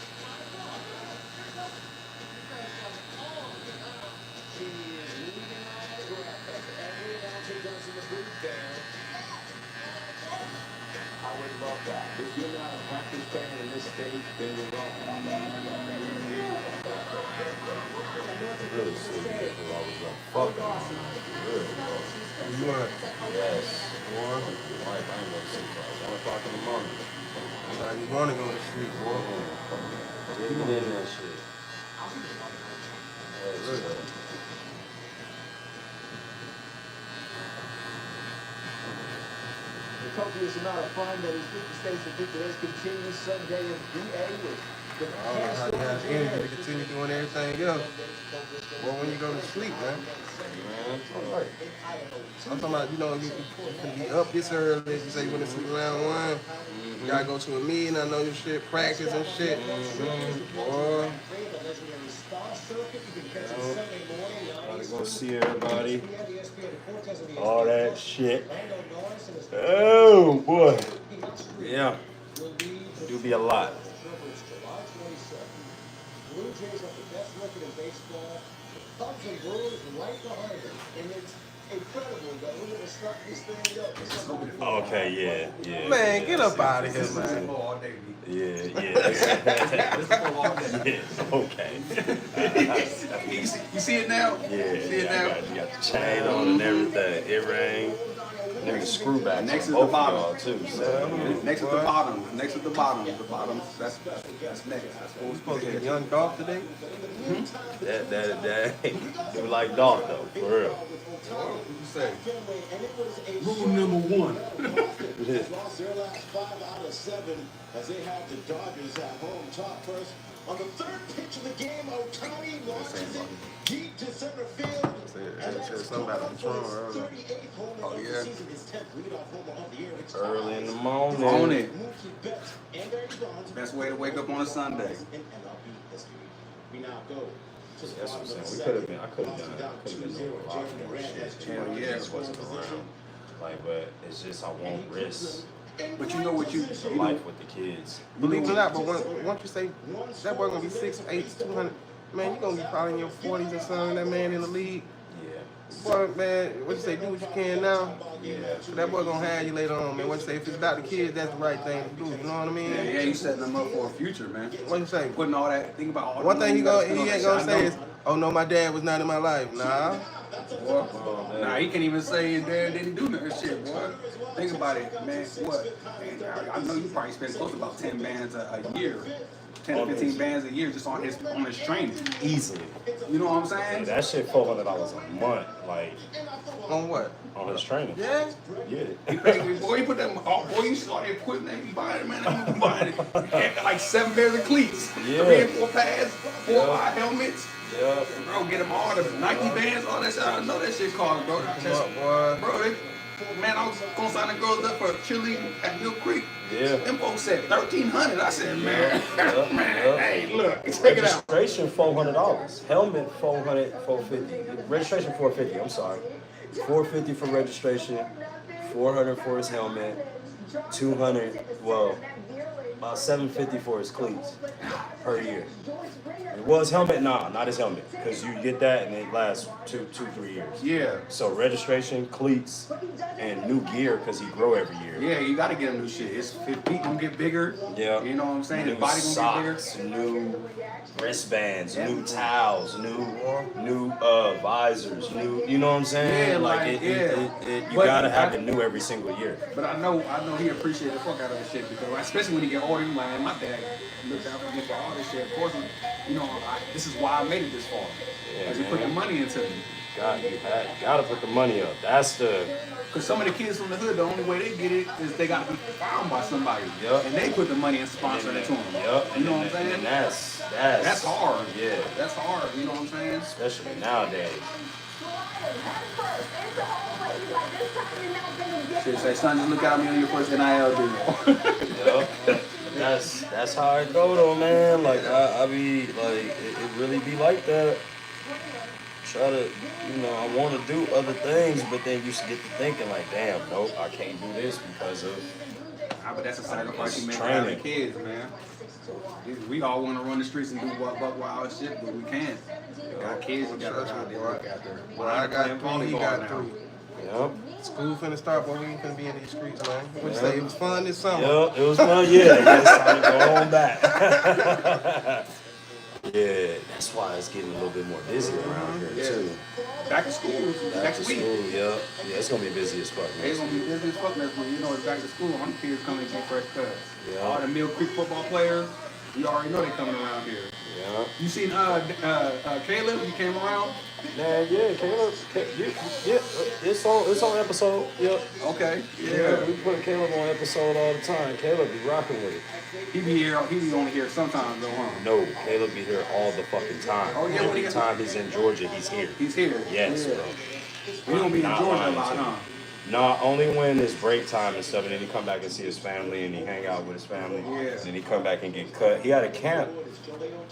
She is leaving an autograph after every announcer does in the booth there. I would love that. If you're not a Packers fan in this state, then you're wrong. Really sweet people always gonna fuck them. Really, bro. You want? Yes. Boy, I ain't gonna sleep till 1 o'clock in the morning. Now you want to go to sleep, boy. Get in that shit. Yes, The copious amount of fun that is 50 states and 50 days continues Sunday in VA with the I don't know how you have energy to continue doing everything else. Well, when you go to sleep, man. all right. I'm talking about, you can be up this early. You say you want to sleep around 1. You gotta go to a meeting. I know your shit, practice and shit. Boy. Gotta go see everybody. All that shit. Oh boy. Yeah. Do be a lot. Blue Jays have the best record in baseball. bumps and bruises right behind him. And it's incredible that we're gonna start this thing up. Okay, yeah. Man, get up out of here, man. Yeah. Okay. You see it now? Yeah, You see it now? you got the chain on and everything, earring. Nigga screw back. Next is both the bottom. of y'all too. So. Next is the bottom. Next is the bottom. The bottom. That's next. That's what We supposed to get young golf today? That they were like dog though, for real. What you say? Rule number 1. Lost their last 5 out of 7 as they have the Dodgers at home. Top first on the third pitch of the game. Otani launches it deep to center field. And that's something about the his 38th home run of the season. His 10th leadoff homer of the year. It's Early in the morning. On it. Mookie Betts and Barry Bonds. Best way to wake up on a Sunday. In MLB history. We now go. That's what I'm saying. I could have done a lot more shit. Hell yeah. It wasn't around. Like, but it's just I won't risk But you know what you life with the kids. Believe it or not, but once you say that boy gonna be 6'8", 200, man, you gonna be probably in your 40s or something. That man in the league. Yeah. Boy, man, what you say? Do what you can now. Yeah. So that boy gonna have you later on, man. What you say? If it's about the kids, that's the right thing to do. You know what I mean? Yeah, you setting them up for a future, man. What you say? Putting all that, think about all One thing he ain't gonna say is, is, "Oh no, my dad was not in my life." Nah. Nah, he can't even say his dad didn't do that shit, boy. Think about it, man. What? Man, I know you probably spend close to about 10 bands a year. 10 to 15 bands a year just on his training. Easily. You know what I'm saying? That shit $400 a month, like on what? On his training. Yeah. Yeah. He paid me, boy. He put that. Oh, boy, you started equipment. He buying it, man. He buying it. Like 7 pairs of cleats, 3 and 4 pads, 4 or 5 helmets. Yeah. Bro, get them all the Nike bands, all that shit. I know that shit cost, bro. Bro, man, I was gonna sign the girls up for cheerleading at Mill Creek. Yeah. Them folks said $1,300. I said, man, Yeah. hey, look, check it out. Registration $400. Helmet $400, $450. Registration $450. I'm sorry. $450 for registration. $400 for his helmet. $200. Well, about $750 for his cleats per year. It was helmet? Nah, not his helmet. Because you get that and it lasts 2-3 years. Yeah. So registration, cleats, and new gear because he grow every year. Yeah, you gotta get him new shit. His feet gonna get bigger. Yeah. You know what I'm saying? New His body gonna socks, get bigger. new wristbands, new towels, new visors, new. You know what I'm saying? Yeah, you gotta have it new every single year. But I know he appreciated the fuck out of this shit because, especially when he get older, he's like, man, my dad looked out for me for all this shit. Of course, you know, this is why I made it this far. Because he put the money into me. You gotta put the money up. That's the. Because some of the kids from the hood, the only way they get it is they gotta be found by somebody. Yep. And they put the money and sponsor it to them. Yep. You know what I'm saying? And that's hard. Yeah. That's hard. You know what I'm saying? Especially nowadays. Shit, say, son, just look out me on your first NIL deal. Yep. That's how it go though, man. Like I be like it really be like that. Try to, you know, I want to do other things, but then you get to thinking like, damn, nope, I can't do this because of. But that's a sacrifice you make for having kids, man. We all want to run the streets and do buck wild shit, but we can't. Got kids, we got to look after. Well, I got 3, he got 3. Yep. School finna start, but we ain't finna be in these streets, man. What you say? It was fun this summer. Yep, it was fun. Yeah, it's time to go on back. Yeah, that's why it's getting a little bit more busy around here too. Back to school next week. Yeah, it's gonna be busy as fuck. It's gonna be busy as fuck next week. You know, it's back to school. I'm kids coming to get fresh cuts. Yeah. All the Mill Creek football players, you already know they coming around here. Yeah. You seen Caleb? You came around? Man, yeah, Caleb. Yeah, it's on episode. Yep. Okay. Yeah, we put Caleb on episode all the time. Caleb be rocking with it. He be only here sometimes though, huh? No, Caleb be here all the fucking time. Oh, yeah, Every time he's in Georgia, he's here. He's here. Yes, yeah. bro. We don't be in Not Georgia a lying lot, to you. huh? Nah, only when it's break time and stuff, and then he come back and see his family, and he hang out with his family. Yeah. And then he come back and get cut. He had a camp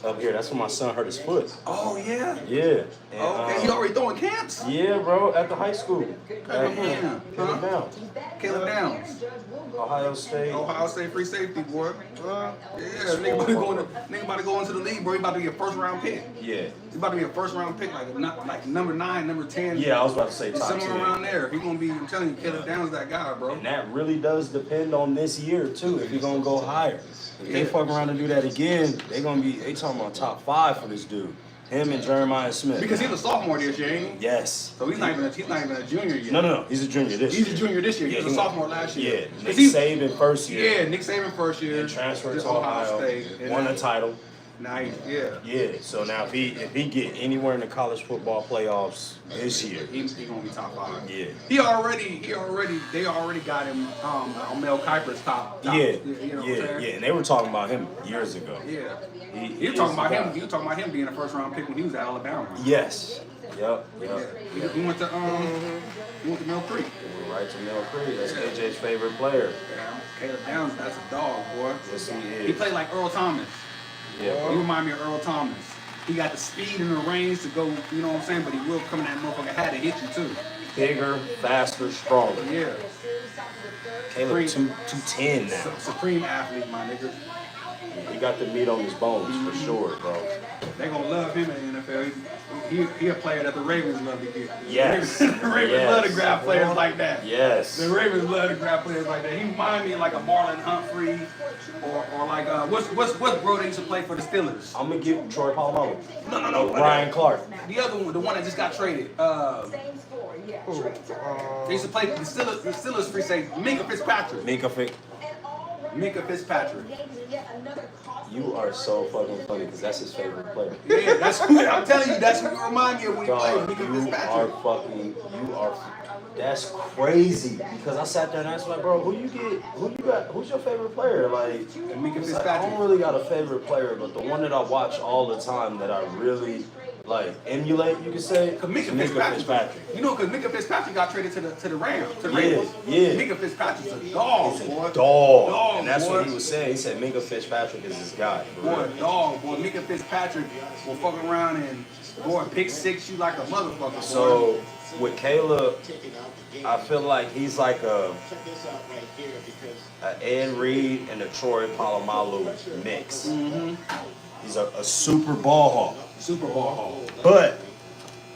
up here. That's when my son hurt his foot. Oh yeah. Yeah. And, Okay. He already throwing camps. yeah, bro, at the high school. Caleb Caleb Downs. Caleb Downs. Ohio State. Ohio State free safety, boy. Yeah, nigga about to go into the league, bro. He about to be a first round pick. Yeah. He's about to be a first round pick, like number 9, number 10. Yeah, I was about to say top 10. Somewhere around there. He gonna be. I'm telling you, Caleb Downs that guy, bro. And that really does depend on this year too. If he's gonna go higher, if they fuck around and do that again, they talking about top 5 for this dude. Him and Jeremiah Smith. Because he's a sophomore this year, ain't he? Yes. So he's not even a junior yet. No. He's a junior this year. He's a junior this year. He was a sophomore last year. Yeah. Nick Saban first year. Yeah, Nick Saban first year. And transferred to Ohio State. Won a title. Nice. Yeah. Yeah. So now if he get anywhere in the college football playoffs this year, he gonna be top 5. Yeah. They already got him on Mel Kiper's top. Yeah. You know what I'm saying? And they were talking about him years ago. Yeah. He was talking about him. He was talking about him being a first round pick when he was at Alabama. Yes. Yep. He went to Mill Creek. Right to Mill Creek. That's AJ's favorite player. Yeah. Caleb Downs, that's a dog, boy. Yes, he is. He played like Earl Thomas. Yeah. He remind me of Earl Thomas. He got the speed and the range to go, you know what I'm saying? But he will come in that motherfucker had to hit you too. Bigger, faster, stronger. Yeah. Caleb 210 now. Supreme athlete, my nigga. He got the meat on his bones for sure, bro. They gonna love him in the NFL. He a player that the Ravens love to get. Yes. The Ravens love to grab players like that. Yes. The Ravens love to grab players like that. He remind me of like a Marlon Humphrey or like what's bro that used to play for the Steelers? I'm gonna give Troy Polamalu. No. Ryan Clark. The other one, the one that just got traded. They used to play the Steelers free safety. Minka Fitzpatrick. Minka Fitzpatrick. You are so fucking funny because that's his favorite player. Yeah, that's who I'm telling you. That's who you remind me of when you play Minka Fitzpatrick. That's crazy. Because I sat there and I was like, bro, who's your favorite player? Like, Minka I Fitzpatrick. don't really got a favorite player, but the one that I watch all the time that I really like emulate, you could say, Minka Fitzpatrick. You know, because Minka Fitzpatrick got traded to the Rams. To the Ravens. Yeah. Minka Fitzpatrick's a dog, boy. Dog. And that's what he was saying. He said Minka Fitzpatrick is this guy. Boy, dog. Boy, Minka Fitzpatrick will fuck around and boy pick 6 you like a motherfucker. Boy. So with Caleb, I feel like he's like a Ed Reed and a Troy Polamalu mix. Mm-hmm. He's a super ball hawk. Super ball hawk. But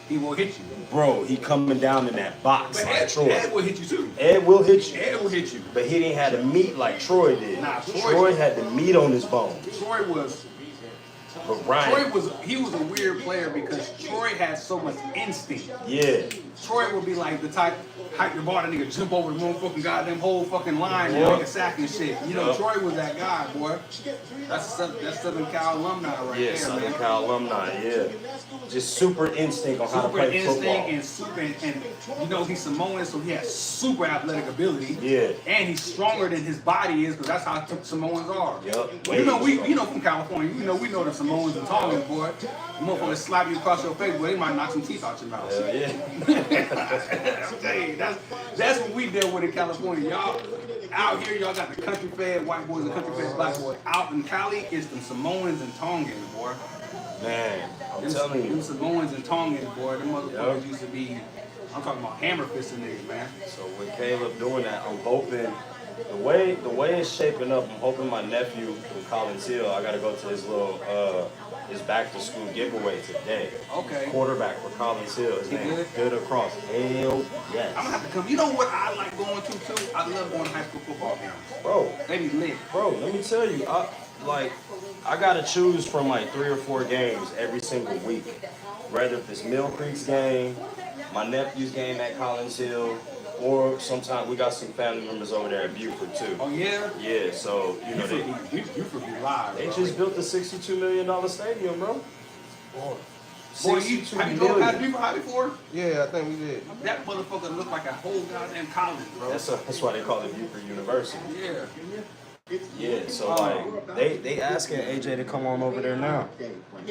he will hit you. Bro, he coming down in that box But like Troy. Ed will hit you too. Ed will hit you. Ed will hit you. But he didn't have the meat like Troy did. Nah, Troy had the meat on his bones. Troy was a weird player because Troy had so much instinct. Yeah. Troy would be like the type hype the ball, that nigga jump over the motherfucking goddamn whole fucking line and make a sack and shit. You know, Troy was that guy, boy. That's Southern Cal alumni right there, Southern man. Cal alumni, yeah. Just super instinct on how to play football. And you know he's Samoan, so he has super athletic ability. Yeah. And he's stronger than his body is, because that's how Samoans are. Yep. You know from California, we know the Samoans and Tongans, boy. The motherfuckers slap you across your face, boy, they might knock some teeth out your mouth. Yeah. I'm telling you, that's what we deal with in California. Y'all out here, y'all got the country fed white boys and country fed black boys. Out in Cali, it's the Samoans and Tongans, boy. Man, I'm telling you. Them Samoans and Tongans, boy, them motherfuckers used to be, I'm talking about hammer fisting niggas, man. So with Caleb doing that, I'm hoping the way it's shaping up, I'm hoping my nephew from Collins Hill, I gotta go to his little his back to school giveaway today. Okay. Quarterback for Collins Hill. His name is Good Across. Hell yes. I'm gonna have to come. You know what I like going to too? I love going to high school football games. Bro. They be lit. Bro, let me tell you, I gotta choose from like 3 or 4 games every single week. Whether if it's Mill Creek's game, my nephew's game at Collins Hill, or sometimes we got some family members over there at Buford too. Oh yeah? Yeah, so you know Buford be live. They just built the $62 million stadium, bro. Boy, have you drove past Buford High before? Yeah, I think we did. That motherfucker looked like a whole goddamn college, bro. That's why they call it Buford University. Yeah. Yeah, so like they asking AJ to come on over there now.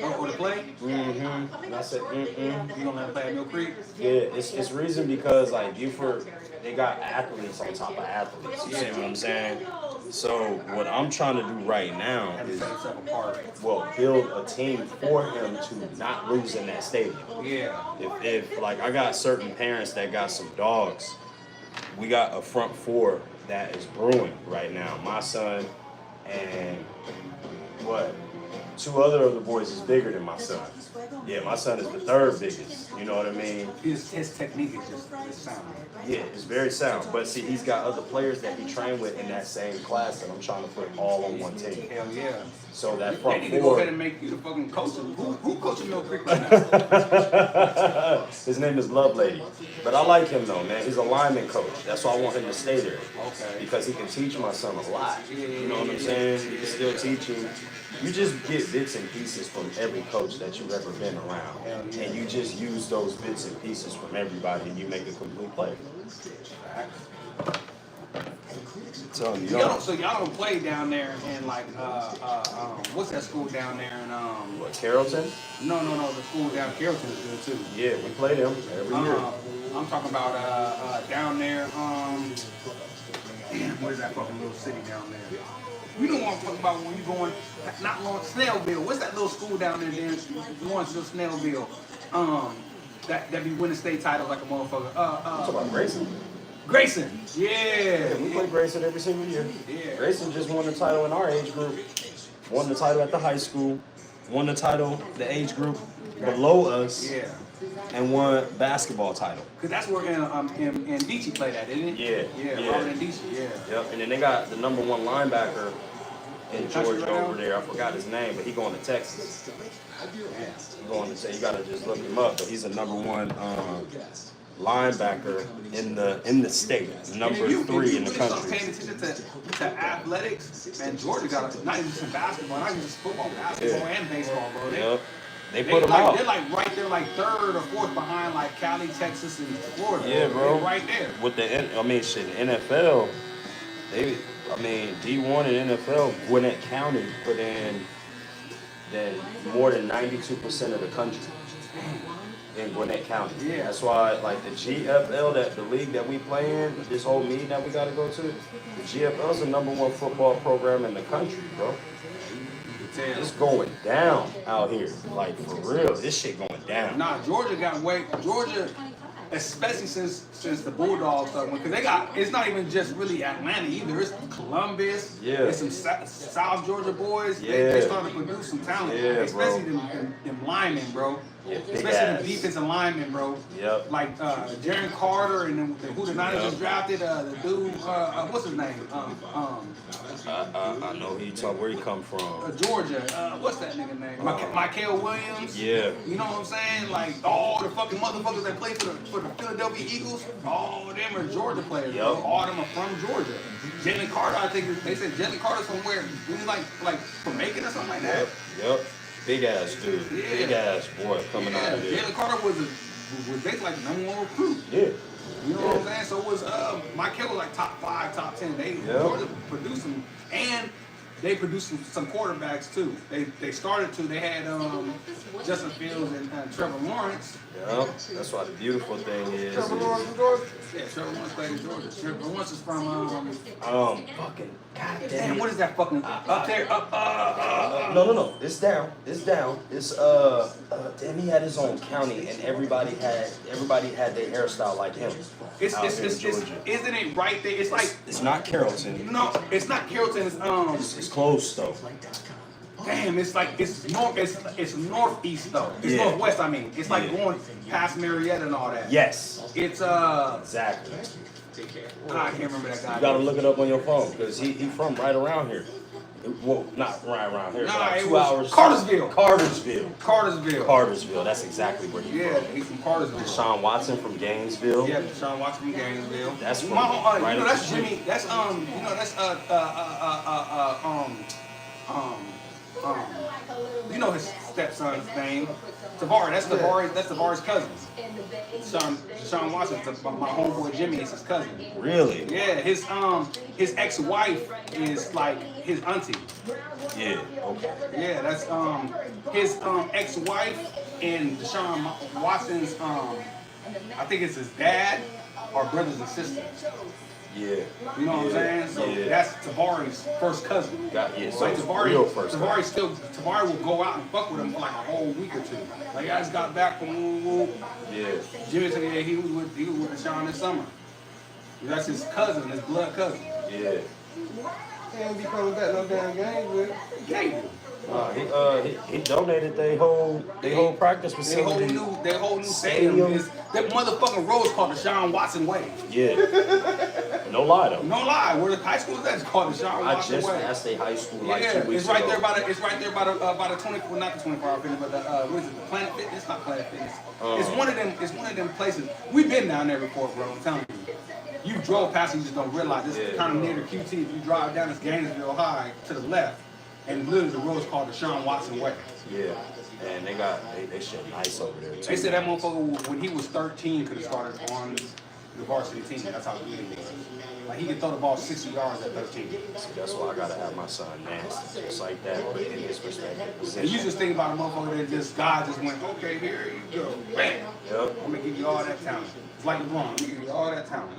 Oh, to play? Mm-hmm. And I said, You gonna let him play at Mill Creek? Yeah, it's reason because like Buford, they got athletes on top of athletes. You see what I'm saying? So what I'm trying to do right now is, well, build a team for him to not lose in that stadium. Yeah. If like I got certain parents that got some dogs, we got a front four that is brewing right now. My son and what? 2 other of the boys is bigger than my son. Yeah, my son is the 3rd biggest. You know what I mean? His technique is just sound. Yeah, it's very sound. But see, he's got other players that he trained with in that same class that I'm trying to put all on one team. Hell yeah. So that They front need to go four. ahead and make you the fucking coach. Who coaching Mill Creek right now? His name is Lovelady. But I like him though, man. He's a lineman coach. That's why I want him to stay there. Okay. Because he can teach my son a lot. You know what I'm saying? He can still teach him. You just get bits and pieces from every coach that you've ever been around. And you just use those bits and pieces from everybody and you make a complete player. So y'all don't play down there in like what's that school down there in what, Carrollton? No, the school down Carrollton is good too. Yeah, we play them every year. I'm talking about down there. What is that fucking little city down there? You know what I'm talking about when you going not long Snellville. What's that little school down there? Then going to Snellville. That be winning state titles like a motherfucker. Talk about Grayson. Grayson, yeah. We play Grayson every single year. Yeah. Grayson just won the title in our age group. Won the title at the high school. Won the title, the age group below us. Yeah. And won basketball title. Cause that's where Ndici played at, isn't it? Yeah. Robert Ndici, yeah. Yep. And then they got the #1 linebacker in Georgia right over there. I forgot his name, but he going to Texas. He going to say you gotta just look him up. But he's a #1 linebacker in the state, #3 in the country. Paying attention to athletics, and Georgia got not even just basketball, not even just football, basketball and baseball, bro. They put them out. They're like right there, like 3rd or 4th behind like Cali, Texas, and Florida. Yeah, bro. They're right there. With the NFL, D1 and NFL, Gwinnett County put in more than 92% of the country in Gwinnett County. Yeah. That's why, like the GFL, the league that we play in, this whole meeting that we got to go to, the GFL is the #1 football program in the country, bro. It's going down out here, like for real. This shit going down. Nah, Georgia, especially since the Bulldogs started, because they got, it's not even just really Atlanta either. It's Columbus. Yeah. It's some South Georgia boys. Yeah. They started to produce some talent. Yeah, especially them linemen, bro. Yeah, Especially the defensive linemen, bro. Yep. Like Jaren Carter and who the Niners just drafted, the dude, what's his name? I know where he come from. Georgia. What's that nigga name? Michael Williams. Yeah. You know what I'm saying? Like all the fucking motherfuckers that play for the Philadelphia Eagles, all of them are Georgia players. Yep. Bro. All of them are from Georgia. Jalen Carter, I think they said Jalen Carter's from where? He's like from Macon or something like that. Yep. Big ass dude. Yeah. Big ass boy coming out of there. Jalen Carter was basically like the #1 recruit. Yeah. You know what I'm saying? So it was Michael was like top 5, top 10. Georgia produced them, and they produced some quarterbacks too. They started to. They had Justin Fields and Trevor Lawrence. Yep. That's why the beautiful thing is. Trevor Lawrence from Georgia. Yeah, Trevor Lawrence played in Georgia. Trevor Lawrence is from fucking damn. What is that fucking up there? No. It's down. It's damn. He had his own county, and everybody had their hairstyle like him. It's isn't it right there? It's like it's not Carrollton. No, it's not Carrollton. It's close though. Damn, it's like it's northeast though. It's northwest. I mean, it's like going past Marietta and all that. Yes. It's exactly. I can't remember that guy. You gotta look it up on your phone because he from right around here. Well, not right around here. Nah, like it 2 was hours. Cartersville. That's exactly where he's from. Yeah, he's from Cartersville. Deshaun Watson from Gainesville. Yeah, Deshaun Watson from Gainesville. That's from right you know that's Jimmy. That's you know his stepson's name. Tavares. That's Tavares' cousin. Deshaun Watson. My homeboy Jimmy is his cousin. Really? Yeah. His ex-wife is like his auntie. Yeah. Okay. Yeah. That's his ex-wife and Deshaun Watson's I think it's his dad are brothers and sisters. Yeah. You know what I'm saying? So that's Tabari's first cousin. So Like real first Tabari will go out and fuck with him for like a whole week or two. Like I just got back from Jimmy said he was with Deshaun this summer. That's his cousin, his blood cousin. Yeah. He ain't be coming back no damn Gainesville. He donated their whole practice facility. Their whole new stadium is that motherfucking road's called Deshaun Watson Way. Yeah. No lie though. No lie. Where the high school is at? It's called Deshaun Watson Way. I just passed a high school like 2 weeks it's right ago. there by the 24, not the 24-hour fitness, but the what is it? The Planet Fitness, not Planet Fitness. It's one of them. It's one of them places. We've been down there before, bro. I'm telling you. You drove past it, you just don't realize. This is kind of near the QT. If you drive down this Gainesville High to the left, and literally the road's called Deshaun Watson Way. Yeah. And they shit nice over there too. They said that motherfucker when he was 13 could have started on the varsity team. That's how good he was. Like he could throw the ball 60 yards at 13. See, that's why I gotta have my son nasty, just like that, but in his respective position. And you just think about a motherfucker that God just went, okay, here you go, bam. Yep. I'm gonna give you all that talent. It's like LeBron, I'm gonna give you all that talent.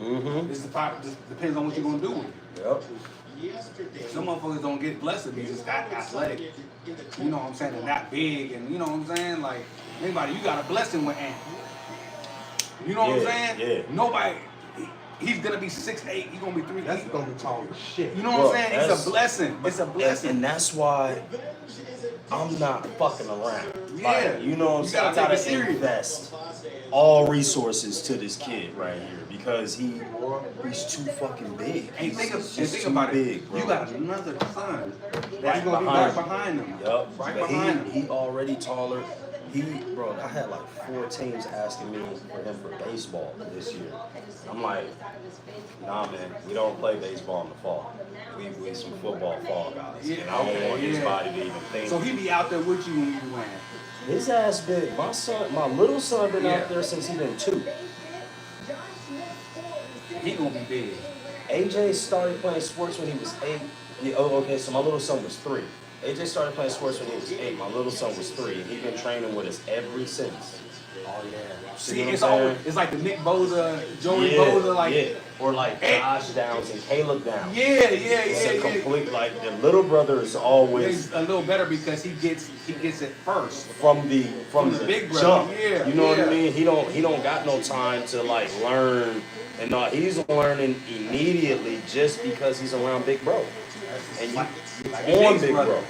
This just depends on what you're gonna do with it. Yep. Some motherfuckers don't get blessed to be just that athletic. You know what I'm saying? And that big, and you know what I'm saying? Like, anybody, you got a blessing with Ant. You know what I'm saying? Yeah. Nobody, he's gonna be 6'8", he's gonna be 3'8". That's gonna be tall as shit. You know what I'm saying? It's a blessing. It's a blessing. And that's why I'm not fucking around. Yeah. Like, you know what I'm saying? I gotta invest all resources to this kid right here because he's too fucking big. And think too about big, it. bro. You got another son that's Right gonna be right behind him. Yup. Right But behind him. he already taller. Bro, I had like 4 teams asking me for him for baseball this year. I'm like, nah, man, we don't play baseball in the fall. We some football fall guys. Yeah, and I don't want his body to even think. So he be out there with you when you win. His ass big. My little son been out there since he been 2. He gonna be big. AJ started playing sports when he was 8. Yeah, okay, so my little son was 3. AJ started playing sports when he was 8. My little son was 3. And he been training with us ever since. Oh yeah. See See, what it's I'm saying? always, it's like the Nick Bosa, Joey Bosa, like or like Josh Downs and Caleb Downs. It's a complete like the little brother is always He's a little better because he gets it first from the big brother. jump. Yeah, you know what I mean? He don't got no time to like learn, and he's learning immediately just because he's around big bro, and you on big bro.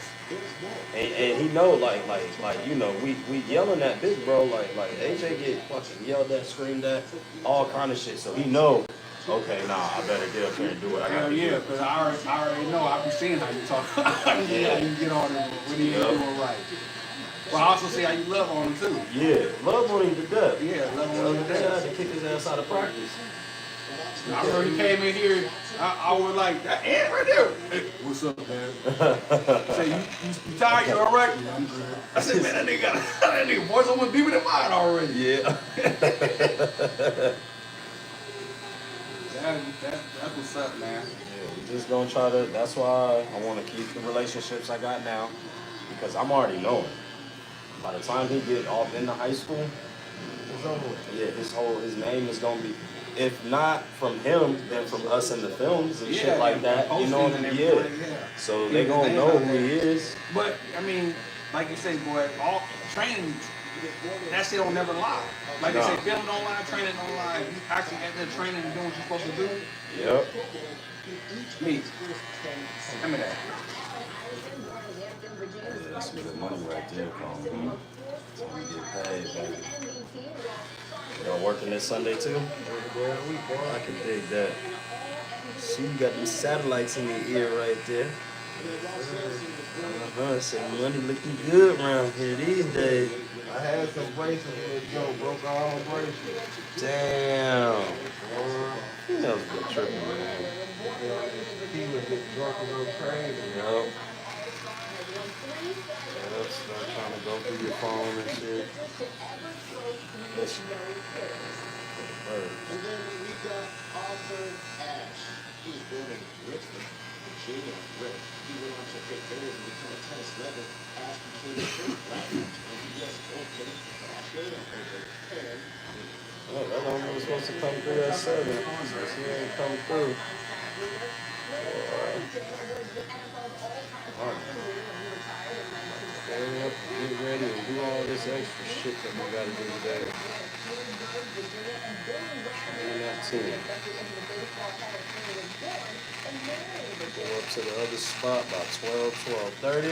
And he know like you know we yelling at big bro like AJ get fucking yelled at, screamed at, all kind of shit. So he know, okay, nah, I better get up here and do what I gotta do. Because I already know. I be seeing how you talk. How you get on him when you doing right. But I also see how you love on him too. Yeah, love on him to death. Yeah, love on him to death. I had to kick his ass out of practice. I remember he came in here, I was like, that Ant right there. Hey, what's up, man? I said, you tired? You all right? Yeah, I'm good. I said, man, that nigga voice almost deeper than mine already. Yeah. That's what's up, man. Yeah, we just gonna try to, that's why I want to keep the relationships I got now, because I'm already knowing. By the time he get off into high school, his name is gonna be, if not from him, then from us in the films and shit like that. You know what I mean? Yeah. So they gonna know who he is. But I mean, like you say, boy, all training, that shit don't never lie. Like they say, film don't lie, training don't lie. You actually at there training and doing what you're supposed to do. Yep. Me. Give me that. Yeah, that's some good money right there, Colin. So we get paid, baby. Y'all working this Sunday too? I can dig that. See, you got them satellites in your ear right there. So money looking good around here these days. I had some braces and Joe broke all my braces. Damn. Females been tripping, man. He was getting drunk and go crazy. Yup. Start trying to go through your phone and shit. Listen. And then we got Arthur Ashe. He was born in Richmond, Virginia. He went on to take players and become a tennis legend. Ashe became the first black man to be U.S. Open, Australian Open, and Oh, that homie was supposed to come through at 7. Since he ain't come through. Hurry up, get ready, and do all this extra shit that we gotta do today. And that team. Go up to the other spot by 12:30.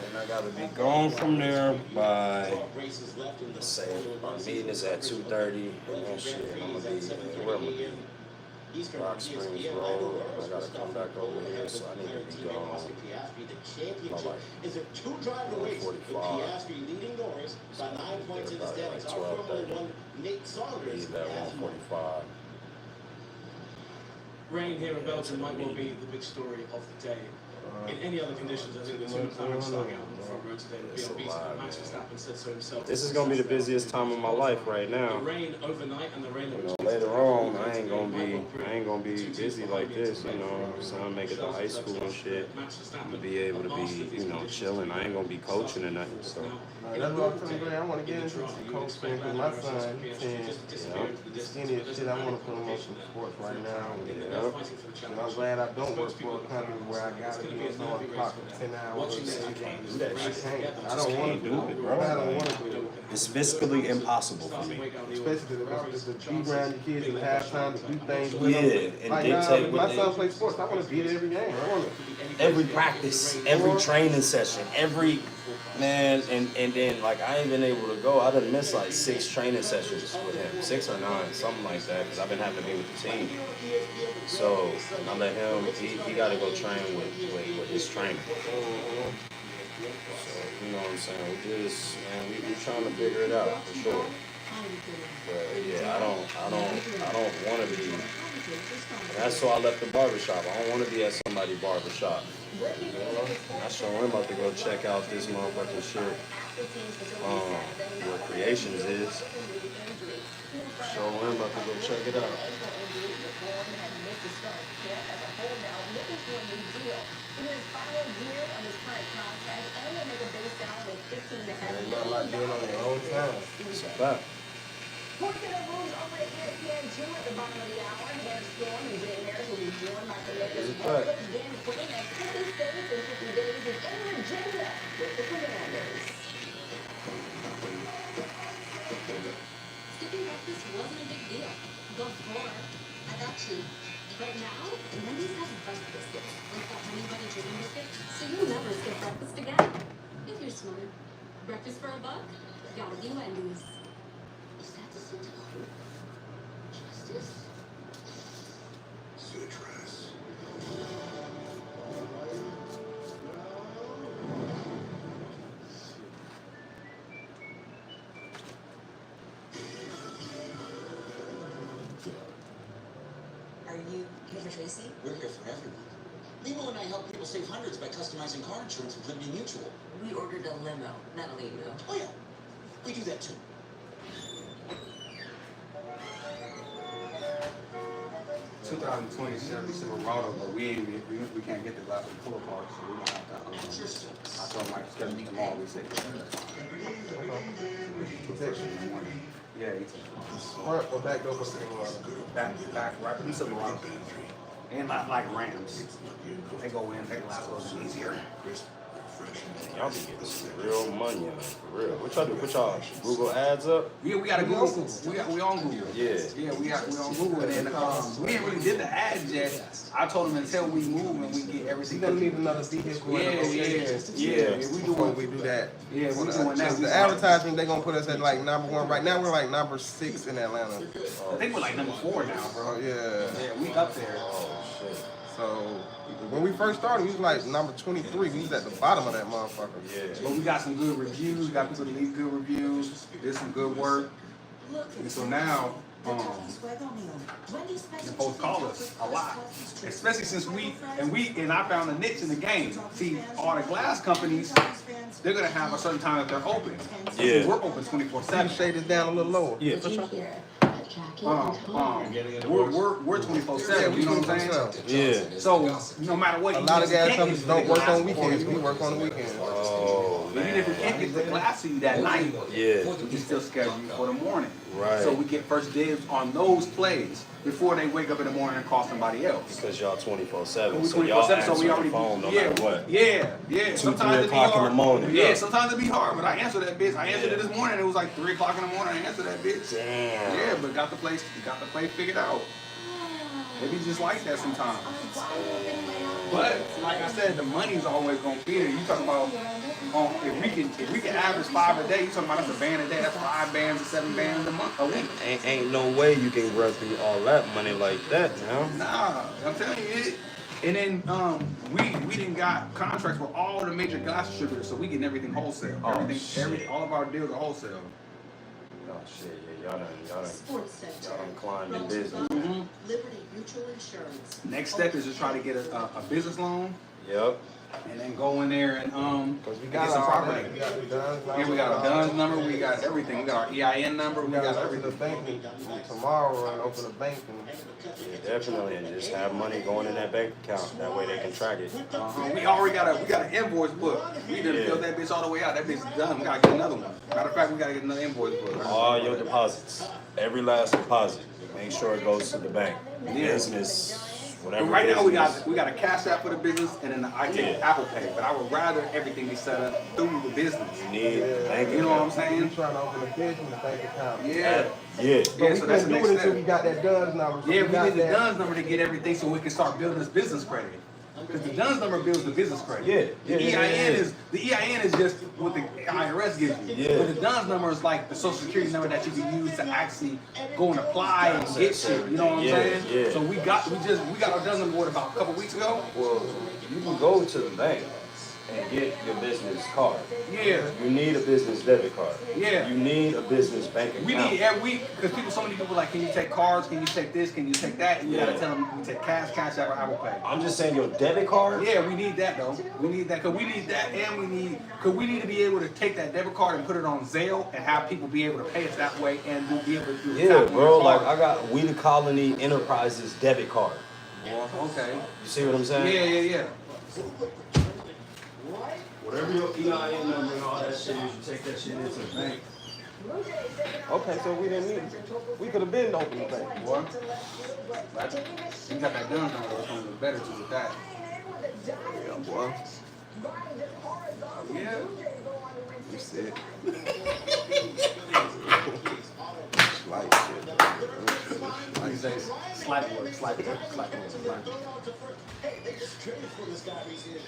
And I gotta be gone from there by, let's say, our meeting is at 2:30. And shit, I'm gonna be, where am I gonna be? Rock Springs Road. I gotta come back over here, so I need to be gone by like 1:45. So about like 12:30. Leave at 1:45. Rain here in Belgium might well be the big story of the day. In any other conditions, I think the two McLaren starting out on the front row today would be unbeatable. Max Verstappen said so himself. This is gonna be the busiest time of my life right now. The rain overnight and the rain You know, later on, I ain't gonna be busy like this. You know, so I make it to high school and shit. I'm gonna be able to be, you know, chilling. I ain't gonna be coaching or nothing. So. That's what I'm telling you, I want to get into some coaching because my son, skinny as shit, I want to put him on some sports right now. And I'm glad I don't work for a company where I got to be on the clock for 10 hours. I can't do that shit. I don't want to do it, bro. I don't want to do it. It's physically impossible for me. Especially if it's to be around your kids in halftime, to do things with them. And like dictate my son plays sports. I want to be at every game. I want to. Every practice, every training session, every man, and then like I ain't been able to go. I done missed like 6 training sessions with him, 6 or 9, something like that, because I've been having to be with the team. So I let him. He got to go train with his trainer. So you know what I'm saying? We trying to figure it out for sure. But yeah, I don't want to be. That's why I left the barbershop. I don't want to be at somebody's barbershop. I sure am about to go check out this motherfucking shit. Where Creations is. Sure am about to go check it out. Ain't nothing like doing it on your own time. It's a fact. We're going to move over to ESPN 2 at the bottom of the hour. Head Storm and Jay Harris will be joined by the latest Barber, Dan Quinn at 50 States and 50 Days is in Virginia with the Commanders. Skipping breakfast wasn't a big deal. Before, I got you. But now, Wendy's has breakfast biscuits, like that honey butter chicken biscuit, so you'll never skip breakfast again. If you're smart. Breakfast for $1? Gotta be Wendy's. Is that the symptom? Justice? Citrus. Are you here for Tracy? We're here for everyone. Limo and I help people save hundreds by customizing car insurance with Liberty Mutual. We ordered a limo, not a limo. Oh yeah, we do that too. 2020 Chevy Silverado, but we can't get the glass and pull apart, so we don't have to. I told Mike to schedule tomorrow. We said yeah, Front or back door for Silverado? back, right from the Silverado. And not like Rams. They go in, they last a little easier. Y'all be getting some real money, for real. What y'all do? Put y'all Google ads up? Yeah, we got a Google. We on Google. Yeah. Yeah, we on Google, and then we ain't really did the ads yet. I told them until we move and we get everything. You gonna need another vehicle. Yeah. We do that. Yeah, we doing that. The advertising, they gonna put us at like #1. Right now we're like #6 in Atlanta. I think we're like #4 now, bro. Yeah. Yeah, we up there. Oh shit. So when we first started, we was like #23. We was at the bottom of that motherfucker. Yeah. But we got some good reviews. Got people to leave good reviews. Did some good work. And so now, the folks call us a lot, especially since I found a niche in the game. See, all the glass companies, they're gonna have a certain time that they're open. Yeah. We're open 24/7. Shade it down a little lower. Yeah, for sure. We're 24/7. You know what I'm saying? Yeah. So no matter what, a lot of gas companies don't work on weekends. We work on the weekends. Oh Even if we can't get the class to you that night, Yeah. we can still schedule you for the morning. Right. So we get first dibs on those plays before they wake up in the morning and call somebody else. Because y'all 24/7. We So y'all 24/7, answer so we already the phone no yeah, matter what. Yeah. 2, Sometimes 3 it be o'clock in hard. the morning. Yeah, sometimes it be hard, but I answer that bitch. I answered it this morning. It was like 3 o'clock in the morning. I answered that bitch. Damn. Yeah, but got the play figured out. It be just like that sometimes. But like I said, the money's always gonna be there. You talking about if we can average 5 a day, you talking about that's a band a day, that's 5 bands or 7 bands a week. Ain't no way you can run through all that money like that, now. Nah, I'm telling you it. And then we didn't got contracts with all the major glass distributors, so we getting everything wholesale. All of our deals are wholesale. Oh shit, yeah, y'all done Sports climbed in business. Liberty Mutual Insurance. Next step is to try to get a business loan. Yep. And then go in there and Because we got get some all property. that. We got the DUNS number. Yeah, we got our DUNS number, we got everything. We got our EIN number, We we got got to open everything. the bank tomorrow and open a bank. Yeah, definitely, and just have money going in that bank account. That way they can track it. We already got an invoice book. We done filled that bitch all the way out. That bitch is done. We gotta get another one. Matter of fact, we gotta get another invoice book. All your deposits, every last deposit, make sure it goes to the bank. Business, whatever. Right now business. we got a cash app for the business and then I take Apple Pay. But I would rather everything be set up through the business. You need the bank You know what I'm account. saying? We trying to open a business bank account. Yeah. Yeah. But we so that's couldn't the do next it until step. we got that DUNS number. So Yeah, we got need the that. DUNS number to get everything so we can start building this business credit. Because the DUNS number builds the business credit. Yeah. The EIN is just what the IRS gives you. Yeah. But the DUNS number is like the social security number that you can use to actually go and apply and get shit. You know what I'm saying? Yeah. So we got our DUNS number about a couple weeks ago. Well, you can go to the bank and get your business card. Yeah. You need a business debit card. Yeah. You need a business bank account. We need every week because so many people like, can you take cards? Can you take this? Can you take that? And you gotta tell them you take cash app, or Apple Pay. I'm just saying your debit card. Yeah, we need that though. We need that because we need that, and we need to be able to take that debit card and put it on Zelle and have people be able to pay us that way and we'll be able to do Yeah, bro. Like I got We the Colony Enterprises debit card. Okay. You see what I'm saying? Yeah. Whatever your EIN number and all that shit is, you take that shit into the bank. Okay, so we didn't need it. We could have been open the bank. What? You got that DUNS number. It's gonna look better too with that. Yeah, boy. Yeah. You said. Like shit. Like you say, slight work. Hey, they just traded for this guy recently.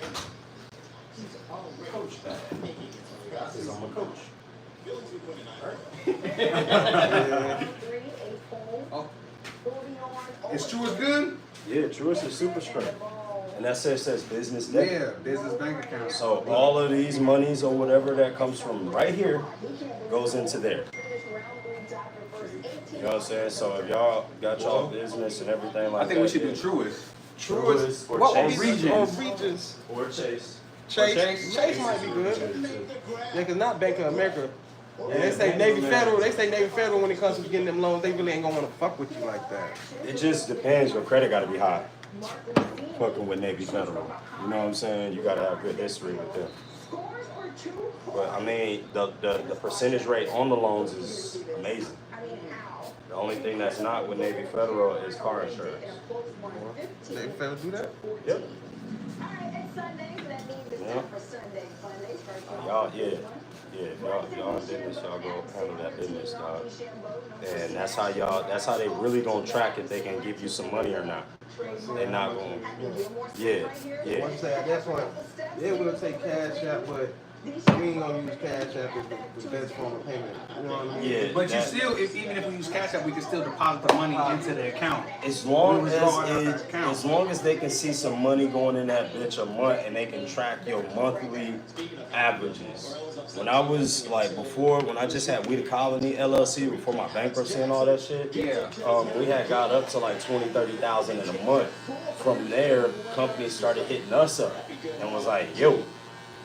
He's a coach. Because I'm a coach. Is Truist good? Yeah, Truist is super straight. And that says business debit. Yeah, business bank account. So all of these monies or whatever that comes from right here goes into there. You know what I'm saying? So if y'all got y'all business and everything like that. I think we should do Truist. Truist or What Chase. Regions? Or Chase. Chase might be good. Yeah, because not Bank of America. And they say Navy Federal. They say Navy Federal when it comes to getting them loans, they really ain't gonna want to fuck with you like that. It just depends. Your credit got to be high. Fucking with Navy Federal. You know what I'm saying? You got to have good history with them. But I mean, the percentage rate on the loans is amazing. The only thing that's not with Navy Federal is car insurance. Navy Federal do that? Yep. Y'all, yeah. If y'all in business, y'all go handle that business, dog. And that's how they really gonna track if they can give you some money or not. They're not gonna, yeah. What you say, that's why they will take Cash App, but we ain't gonna use Cash App as the best form of payment. You know what I mean? Yeah. But you still, even if we use Cash App, we can still deposit the money into the account. As long as they can see some money going in that bitch a month and they can track your monthly averages. When I was like when I just had We the Colony LLC before my bankruptcy and all that shit, we had got up to like 20, 30,000 in a month. From there, companies started hitting us up and was like, yo,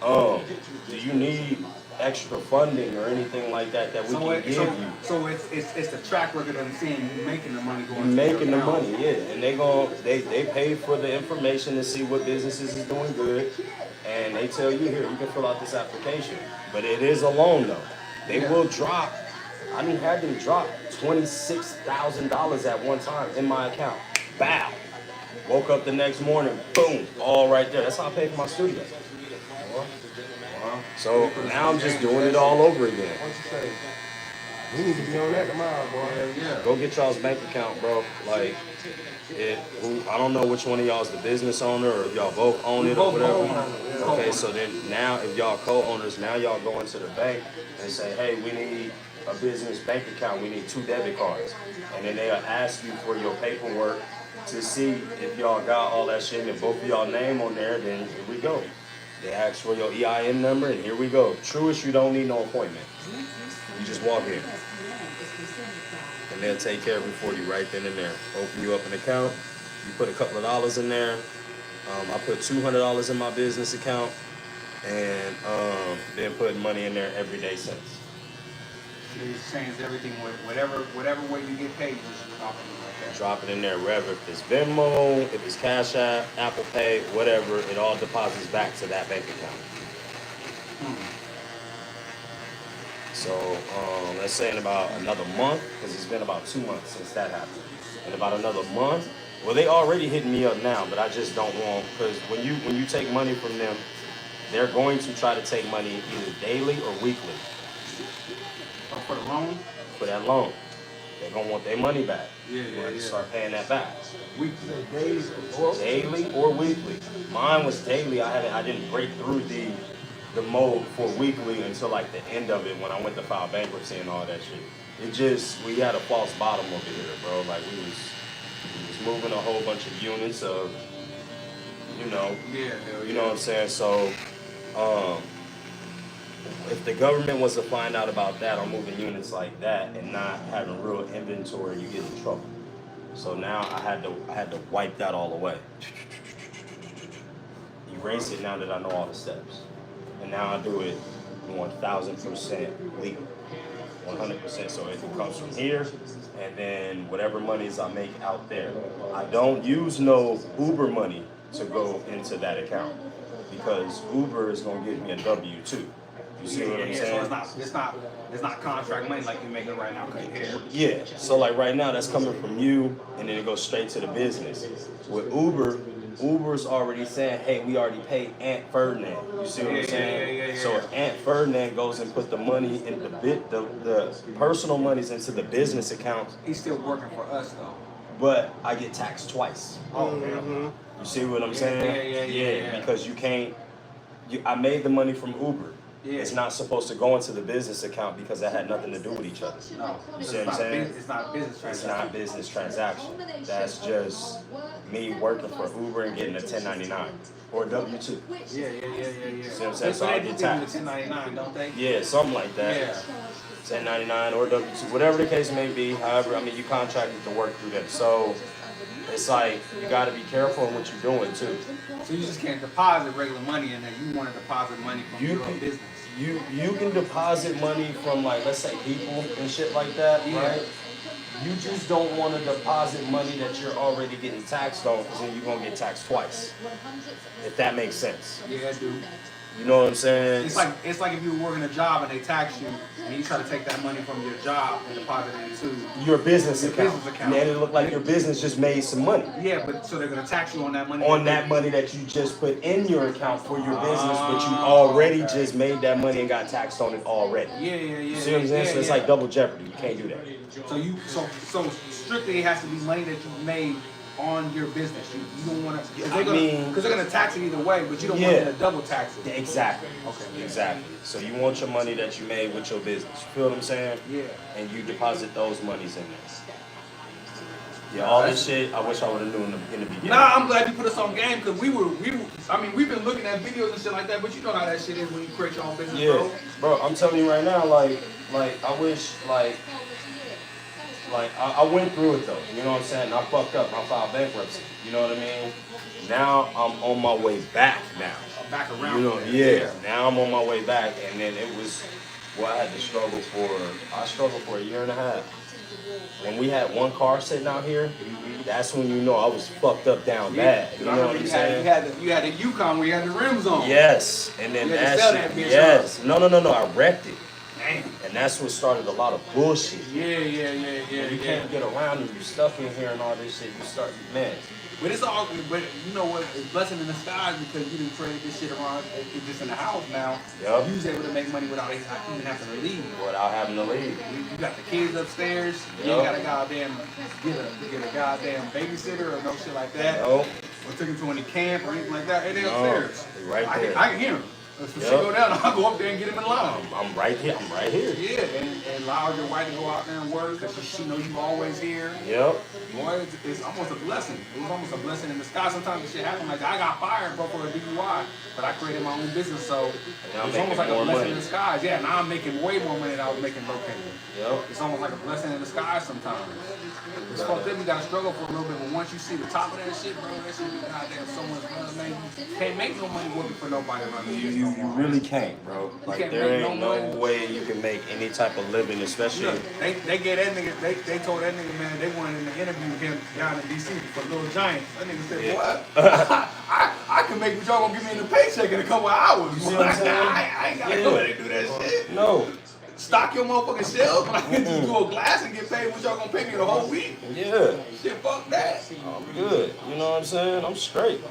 do you need extra funding or anything like that we can give you. So it's the track record of them seeing you making the money going. You making the money, yeah, and they pay for the information to see what businesses is doing good, and they tell you here you can fill out this application, but it is a loan though. They will drop. I didn't have them drop $26,000 at one time in my account. Bow. Woke up the next morning, boom, all right there. That's how I pay for my studio. So now I'm just doing it all over again. We need to be on that tomorrow, boy. Yeah. Go get y'all's bank account, bro. Like, I don't know which one of y'all is the business owner or if y'all both own it or whatever. Okay, so then now if y'all co-owners, now y'all go into the bank and say, hey, we need a business bank account. We need 2 debit cards. And then they'll ask you for your paperwork to see if y'all got all that shit and if both of y'all name on there, then here we go. They ask for your EIN number and here we go. Truest, you don't need no appointment. You just walk in. And they'll take care of it for you right then and there. Open you up an account. You put a couple of dollars in there. I put $200 in my business account and been putting money in there every day since. So you just change everything, whatever way you get paid, you just drop it like that. Drop it in there wherever. If it's Venmo, if it's Cash App, Apple Pay, whatever, it all deposits back to that bank account. So let's say in about another month, because it's been about 2 months since that happened. In about another month, well, they already hitting me up now, but I just don't want, because when you take money from them, they're going to try to take money either daily or weekly. For the loan? For that loan. They're going to want their money back. Yeah. Start paying that back. Weekly. Daily or weekly. Mine was daily. I didn't break through the mode for weekly until like the end of it when I went to file bankruptcy and all that shit. We had a false bottom over here, bro. Like we was moving a whole bunch of units of, you know what I'm saying? So, if the government was to find out about that on moving units like that and not having real inventory, you get in trouble. So now I had to wipe that all away. Erase it now that I know all the steps. And now I do it 1,000% legal. 100%. So it comes from here, and then whatever monies I make out there. I don't use no Uber money to go into that account because Uber is gonna give me a W-2. You see what I'm saying? So it's not contract money like you're making right now. Yeah. So like right now, that's coming from you, and then it goes straight to the business. With Uber's already saying, hey, we already paid Aunt Ferdinand. You see what I'm saying? So if Aunt Ferdinand goes and put the money in the personal monies into the business account, he's still working for us though. But I get taxed twice. Oh man. You see what I'm saying? Yeah. Because you can't. I made the money from Uber. Yeah. It's not supposed to go into the business account because that had nothing to do with each other. No. You see what I'm saying? It's not a business transaction. It's not a business transaction. That's just me working for Uber and getting a 1099 or a W-2. Yeah. You see what I'm saying? So I get taxed. 1099, don't they? Yeah, something like that. Yeah. 1099 or W-2, whatever the case may be. However, I mean, you contracted to work through them. So it's like you got to be careful in what you're doing too. So you just can't deposit regular money in there. You want to deposit money from your own business. You can deposit money from, like, let's say people and shit like that, right? You just don't want to deposit money that you're already getting taxed on, because then you're going to get taxed twice. If that makes sense. Yeah, I do. You know what I'm saying? It's like if you were working a job and they tax you, and you try to take that money from your job and deposit it into your business account. And then it looked like your business just made some money. Yeah, but so they're gonna tax you on that money. On that money that you just put in your account for your business, but you already just made that money and got taxed on it already. Yeah. You see what I'm saying? So it's like double jeopardy. You can't do that. So strictly it has to be money that you made on your business. You don't want to, because they're going to tax it either way, but you don't want them to double tax it. Exactly. Okay. Exactly. So you want your money that you made with your business. You feel what I'm saying? Yeah. And you deposit those monies in there. Yeah, all this shit, I wish I would have known in the beginning. Nah, I'm glad you put us on game, because we've been looking at videos and shit like that, but you know how that shit is when you create your own business, bro. I'm telling you right now, like I wish, like, like, I went through it though. You know what I'm saying? I fucked up. I filed bankruptcy. You know what I mean? Now I'm on my way back now. Back around. You know, yeah. Now I'm on my way back, and then it was what I had to struggle for. I struggled for a year and a half. When we had one car sitting out here, that's when you know I was fucked up down bad. You know what I'm saying? You had the Yukon where you had the rims on. Yes, and then that shit. Yes, no. I wrecked it. Damn. And that's what started a lot of bullshit. Yeah. When you can't get around and you're stuck in here and all this shit, you start, man. But it's all, but you know what? It's blessing in disguise because you didn't trade this shit around. It's just in the house now. Yep. You was able to make money without even having to leave. Without having to leave. You got the kids upstairs. Yep. You ain't got a goddamn get a goddamn babysitter or no shit like that. Nope. Or took him to any camp or anything like that. Hey, they No, upstairs. right there. I can hear him. If shit go down, I'll go up there and get him in line. I'm right here. Yeah, and allow your wife to go out there and work because she know you always here. Yep. Boy, it's almost a blessing. It was almost a blessing in disguise. Sometimes this shit happen. Like I got fired, bro, for a DUI, but I created my own business, so it's almost like a blessing in disguise. Yeah, now I'm making way more money than I was making located. Yep. It's almost like a blessing in disguise sometimes. It's fucked up. You gotta struggle for a little bit, but once you see the top of that shit, bro, that shit be goddamn so much money, man. You can't make no money working for nobody around here. You really can't, bro. Like there ain't no way you can make any type of living, especially. Look, they gave that nigga. They told that nigga, man, they wanted to interview him down in DC for Little Giants. That nigga said, "What? I can make what y'all gonna give me in the paycheck in a couple of hours." You see what I'm saying? I ain't gotta go there and do that shit. No. Stock your motherfucking shelf. Like just do a glass and get paid what y'all gonna pay me the whole week. Yeah. Shit, fuck that. I'm good. You know what I'm saying? I'm straight.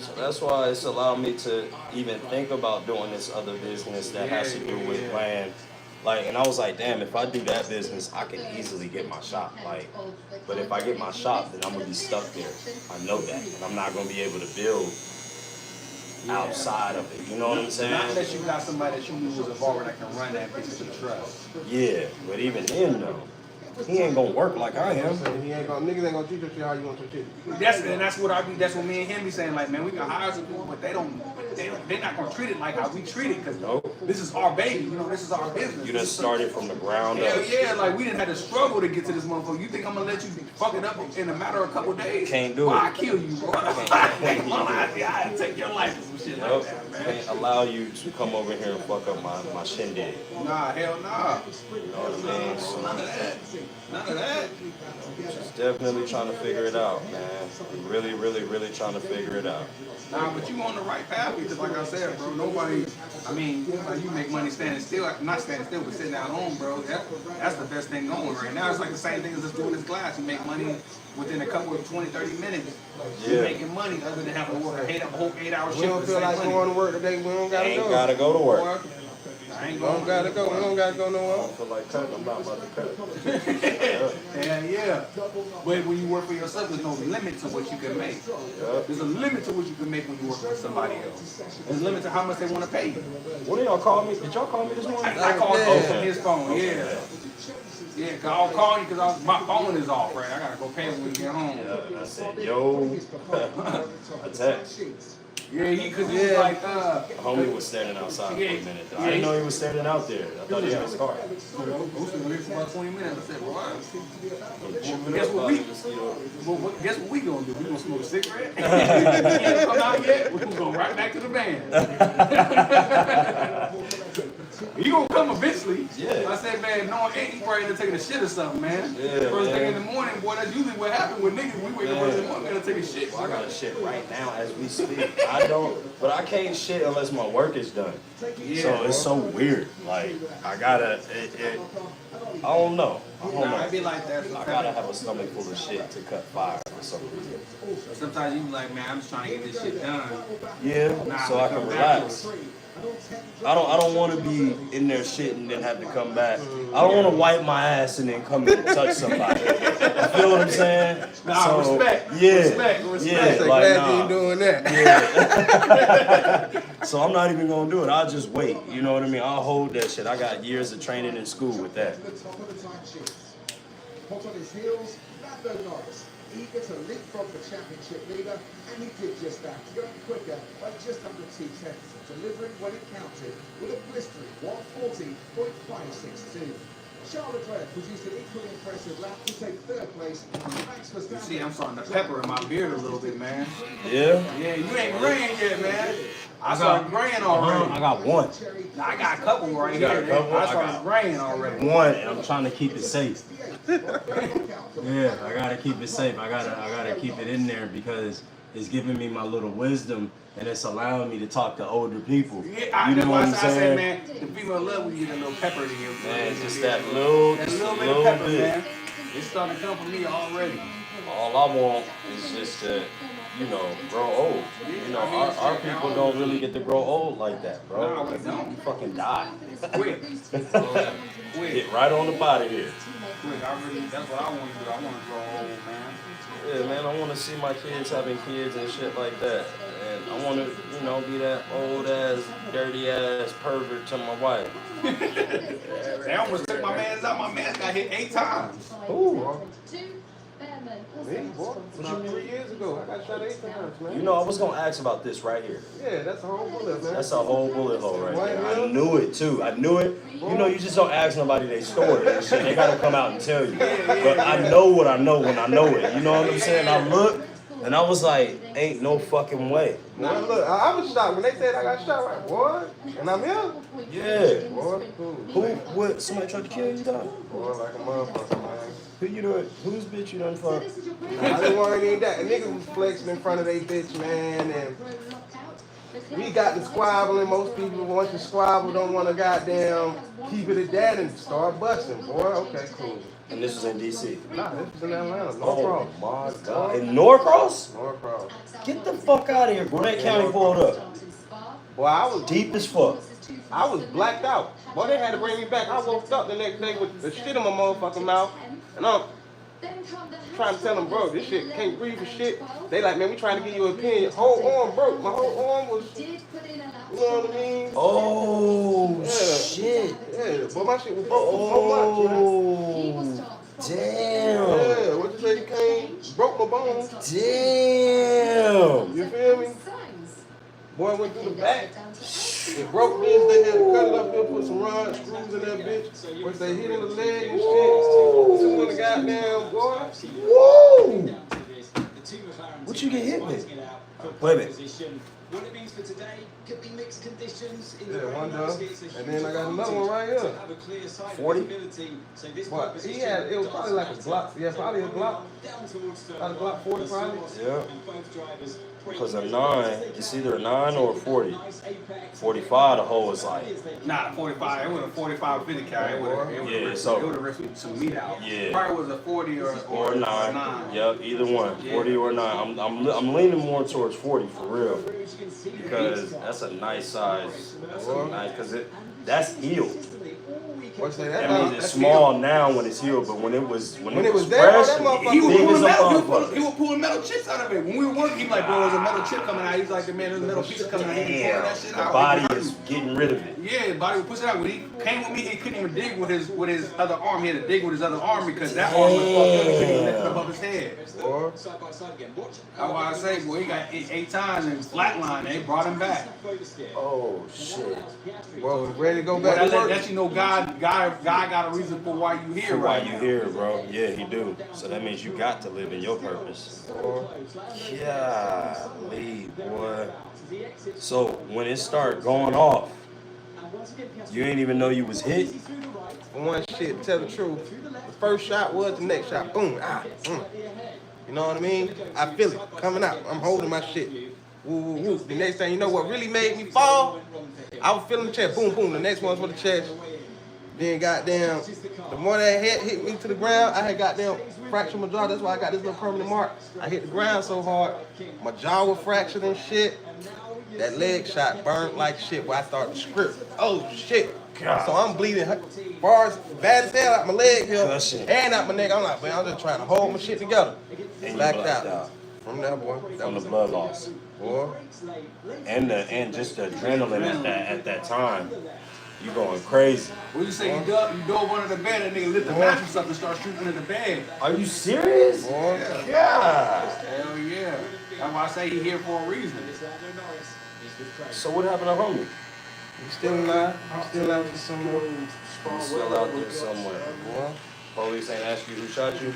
So that's why it's allowed me to even think about doing this other business that has to do with land. Like, and I was like, damn, if I do that business, I can easily get my shop. Like, but if I get my shop, then I'm gonna be stuck there. I know that, and I'm not gonna be able to build outside of it. You know what I'm saying? Not unless you got somebody that you knew was a barber that can run that bitch to the trust. Yeah, but even then though, he ain't gonna work like I am. He ain't gonna, niggas ain't gonna teach you how you want to teach. That's that's what me and him be saying. Like, man, we can hire some people, but they're not gonna treat it like how we treat it, because this is our baby. You know, this is our business. You done started from the ground up. Hell yeah, like we didn't have to struggle to get to this motherfucker. You think I'm gonna let you fuck it up in a matter of a couple of days? Can't do it. I kill you, bro. I take your life or some shit like that, man. Can't allow you to come over here and fuck up my shindig. Nah, hell nah. You know what I mean? So, None of that. None of that. just definitely trying to figure it out, man. Really, really, really trying to figure it out. Nah, but you on the right path because, like I said, bro, nobody. I mean, like you make money standing still, not standing still, but sitting at home, bro. That's the best thing going right now. It's like the same thing as just doing this glass. You make money within a couple of 20, 30 minutes. You're making money other than having to work a whole 8-hour shift. We don't feel like going to work today. We don't gotta go. Ain't gotta go to work. I ain't We don't gotta go. We don't gotta go nowhere. I don't feel like cutting. I'm not about to cut. Yeah. But when you work for yourself, there's no limit to what you can make. There's a limit to what you can make when you work for somebody else. There's a limit to how much they want to pay you. What did y'all call me? Did y'all call me this morning? I called from his phone, yeah. Yeah, cause I'll call you because my phone is off, right? I gotta go pay when we get home. Yeah, and I said, yo, a text. Yeah, cause he was like, homie was standing outside for a minute. I didn't know he was standing out there. I thought he had his car. I was here for about 20 minutes. I said, well, guess what we gonna do? We gonna smoke a cigarette? He ain't come out yet. We're gonna go right back to the band. You gonna come eventually. Yeah. I said, man, knowing he probably ended up taking a shit or something, man. Yeah, First thing in the morning, boy, that's usually what happened with niggas. We wake up early in the morning, gotta take a shit. Well, I got a shit right now as we speak. But I can't shit unless my work is done. Yeah, so it's so weird. Like, I gotta, I don't know. I'd be like that. I gotta have a stomach full of shit to cut fire for some reason. Sometimes you be like, man, I'm just trying to get this shit done. Yeah, so I can relax. I don't want to be in there shit and then have to come back. I don't want to wipe my ass and then come and touch somebody. You feel what I'm saying? Nah, so, respect. Yeah, respect. Yeah, like, glad you ain't doing that. Yeah. So I'm not even gonna do it. I'll just wait. You know what I mean? I'll hold that shit. I got years of training in school with that. Hot on his heels, Lando Norris, eager to leapfrog the championship leader, and he did just that, going quicker by just under 2 tenths, delivering when it counted with a blistering 140.562. Charlotte Red produced an equally impressive lap to take third place. Max You Verstappen. see, I'm starting to pepper in my beard a little bit, man. Yeah. Yeah, you ain't graying yet, man. I started graying already. I got one. I got a couple right You got here. a couple? I started graying already. One, and I'm trying to keep it safe. Yeah, I gotta keep it safe. I gotta keep it in there because it's giving me my little wisdom and it's allowing me to talk to older people. Yeah, You know what I'm I said, saying? man, the female love when you get a little pepper in your Man, just that little bit bit. of pepper, man. It's starting to come from me already. All I want is just to, you know, grow old. You know, our people don't really get to grow old like that, bro. No, we don't. You fucking die. Quick. Get right on up out of here. Quick, that's what I want to do. I want to grow old, man. Yeah, man, I want to see my kids having kids and shit like that. And I want to, you know, be that old ass, dirty ass pervert to my wife. They almost took my man's out. My man's got hit 8 times. Ooh. Me, boy. About 3 years ago, I got shot 8 times, man. You know, I was going to ask about this right here. Yeah, that's a whole bullet, man. That's a whole bullet hole right there. I knew it, too. I knew it. You know, you just don't ask nobody their story and shit. They got to come out and tell you. But I know what I know when I know it. You know what I'm saying? I looked, and I was like, ain't no fucking way. Now, look, I was shocked when they said I got shot. Like, what? And I'm here? Yeah. Boy, cool. Who, what, somebody tried to kill you, dog? Boy, like a motherfucker, man. Who you doing? Whose bitch you done fuck? Nah, I didn't want any of that. A nigga was flexing in front of they bitch, man, and we got the squabbling. Most people, once you squabble, don't want to goddamn keep it at that and start busting. Boy, okay, cool. And this was in D.C.? Nah, this was in Atlanta, Oh, Norcross. my God. In Norcross? Norcross. Get the fuck out of here. Gwinnett County pulled up. Boy, I was Deep as fuck. I was blacked out. Boy, they had to bring me back. I woke up the next day with the shit in my motherfucking mouth. And I'm trying to tell them, bro, this shit can't breathe for shit. They like, man, we trying to give you an opinion. Whole arm broke. My whole arm was, you know what I mean? Oh, Yeah. shit. Yeah, but my shit was broke so much, man. Damn. Yeah, what you say, you came, broke my bones. Damn. You feel me? Boy, went through the back. It broke this, they had to cut it up there, put some rod screws in that bitch. Which they hit in the leg and shit. Some of the goddamn boy. Whoa. What you get hit with? Wait a minute. What it means for today could be mixed conditions in Yeah, the one done. And then I got another one right here. 40? What? He had, it was probably like a Glock. Yeah, probably a Glock. About a Glock 40 probably. Yeah. Because a 9, it's either a 9 or a 40. 45, the hole is like. Nah, 45. It was a 45 50 cal. It would have ripped some meat out. Yeah. Probably was a 40 or a 9. Yep, either one. 40 or 9. I'm leaning more towards 40 for real. Because that's a nice size. That's a nice, because that's healed. That means it's small now when it's healed, but when it was fresh, he was was pulling metal chips out of it. When we were working, he was like, bro, there's a metal chip coming out. He's like, man, there's a metal piece coming out. He was pulling that shit the out. body is getting rid of it. Yeah, the body was pushing out. When he came with me, he couldn't even dig with his other arm. He had to dig with his other arm because that arm was fucked up. He couldn't lift it above his head. Side by side again. Watch. That's why I say, boy, he got 8 times and flatline. They brought him back. Oh shit. Well, ready to go back to work. That you know, God got a reason for why you here, Why right? you here, bro? Yeah, he do. So that means you got to live in your purpose. Golly, boy. So when it start going off, you ain't even know you was hit. One shit, tell the truth. The first shot was the next shot. Boom. You know what I mean? I feel it coming out. I'm holding my shit. Woo, woo, woo. The next thing you know, what really made me fall? I was feeling the chest. Boom, boom. The next one's for the chest. Then goddamn, the more that head hit me to the ground, I had goddamn fractured my jaw. That's why I got this little permanent mark. I hit the ground so hard, my jaw was fractured and shit. That leg shot burnt like shit where I started to script. Oh shit. God. So I'm bleeding far as bad as hell out my leg here and out my neck. I'm like, man, I'm just trying to hold my shit together. And blacked out. From that boy. From the blood loss. Boy. And just the adrenaline at that time. You going crazy. When you say you dove under the bed, that nigga lift the mattress up and start shooting in the bed. Are you serious? Yeah. Hell yeah. That's why I say he here for a reason. So what happened to homie? You still alive? You still out there somewhere? You still out there somewhere. Boy, Police ain't ask you who shot you?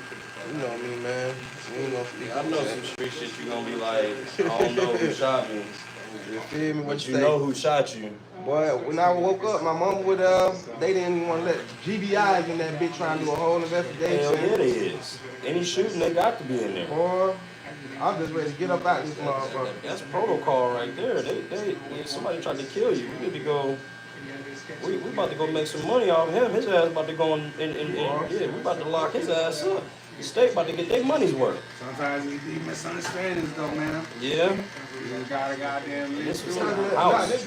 you know me, man. We ain't gonna speak I on know that. some street shit you gonna be like, I don't know who shot me. You feel me? What But you know who shot you. Boy, when I woke up, my mom would, they didn't even want to let GBIs in that bitch trying to do a whole investigation. Hell yeah, they is. Any shooting, they got to be in there. Boy, I'm just ready to get up out this motherfucker. That's protocol right there. If somebody tried to kill you, we need to go. We about to go make some money off him. His ass about to go and yeah, we about to lock his ass up. The state about to get their money's worth. Sometimes you be misunderstandings though, man. Yeah. You gotta goddamn This listen is to a it. house.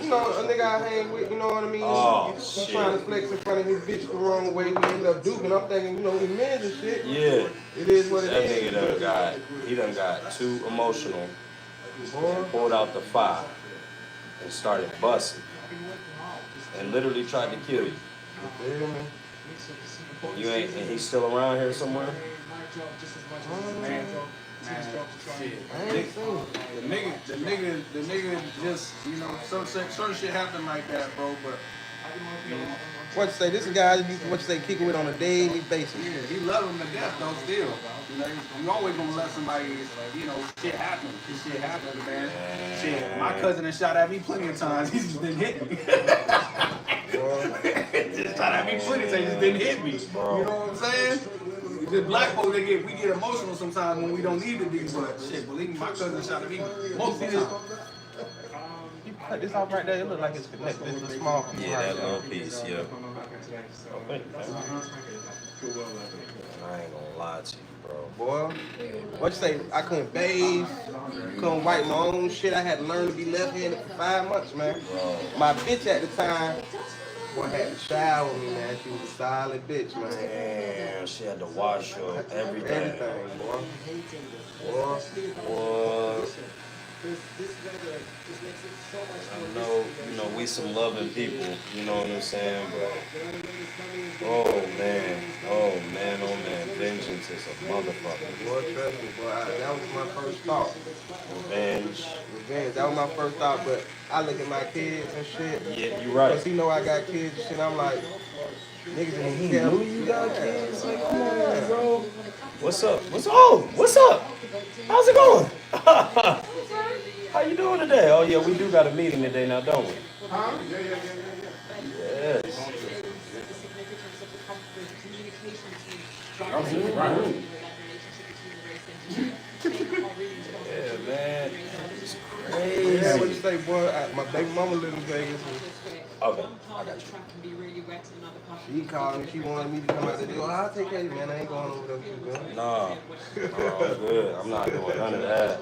You know, a nigga I hang with, you know what I mean? Oh, He's shit. trying to flex in front of his bitch the wrong way. We end up duking. I'm thinking, you know, we men and shit. Yeah. It is what it That is. nigga done got too emotional and pulled out the fire and started busting and literally tried to kill you. You feel me? You ain't, and he's still around here somewhere? Man, I ain't seen the nigga just, you know, certain shit happen like that, bro, but what you say? This is a guy you say kick it with on a daily basis. yeah, he love him to death though still. You know, you always gonna let somebody, you know, shit happen. This shit happens, man. Shit, my cousin has shot at me plenty of times. He's just didn't hit me. Just shot at me plenty of times, just didn't hit me. You know what I'm saying? The black folks, we get emotional sometimes when we don't need to be, but shit, believe me, my cousin shot at me most of the time. You cut this off right there, it look like it's connected. It's a small piece. Yeah, that little piece, yeah. I ain't gonna lie to you, bro. Boy, what you say? I couldn't bathe, couldn't wipe my own shit. I had to learn to be left-handed for 5 months, man. My bitch at the time, boy, had to shower me, man. She was a solid bitch, man. Damn, she had to wash your everything. Everything, boy. Boy. I know, you know, we some loving people, you know what I'm saying, but oh man, vengeance is a motherfucker. Boy, trust me, boy, that was my first thought. Revenge. That was my first thought, but I look at my kids and shit. Yeah, you right. Cause you know I got kids and shit, I'm like, niggas in He the knew you got kids, like, come on, bro. What's up? What's up? How's it going? How you doing today? Oh yeah, we do got a meeting today now, don't we? Huh? Yes. Yeah, man. It's crazy. Yeah, what you say, boy? My baby mama live in Vegas. Okay, I got you. She called me. She wanted me to come out there. Oh, I'll take care of you, man. I ain't going over there with you, man. Nah, I'm good. I'm not doing none of that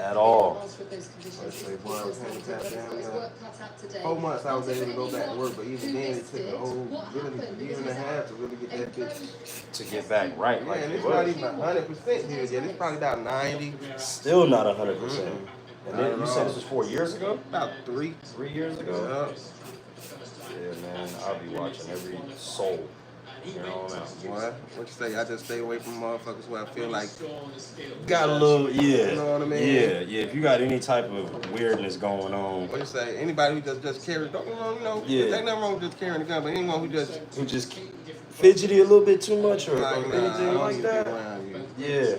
at all. Let's say, boy, I was handicapped down 4 months I was able to go back to work, but even then it took a whole year and a half to really get that bitch. To get back right, Yeah, like and it it's not was. even 100% here yet. It's probably about 90. Still not 100%. And then you said this was 4 years ago? About 3. 3 years ago? Yeah, man. I'll be watching every soul. You know What you say? I just stay away from motherfuckers where I feel like got a little, yeah. You know what I mean? Yeah. If you got any type of weirdness going on. What you say? Anybody who just carries, don't you know? Yeah. Ain't nothing wrong with just carrying a gun, but anyone who just fidgety a little bit too much or anything like that. Yeah.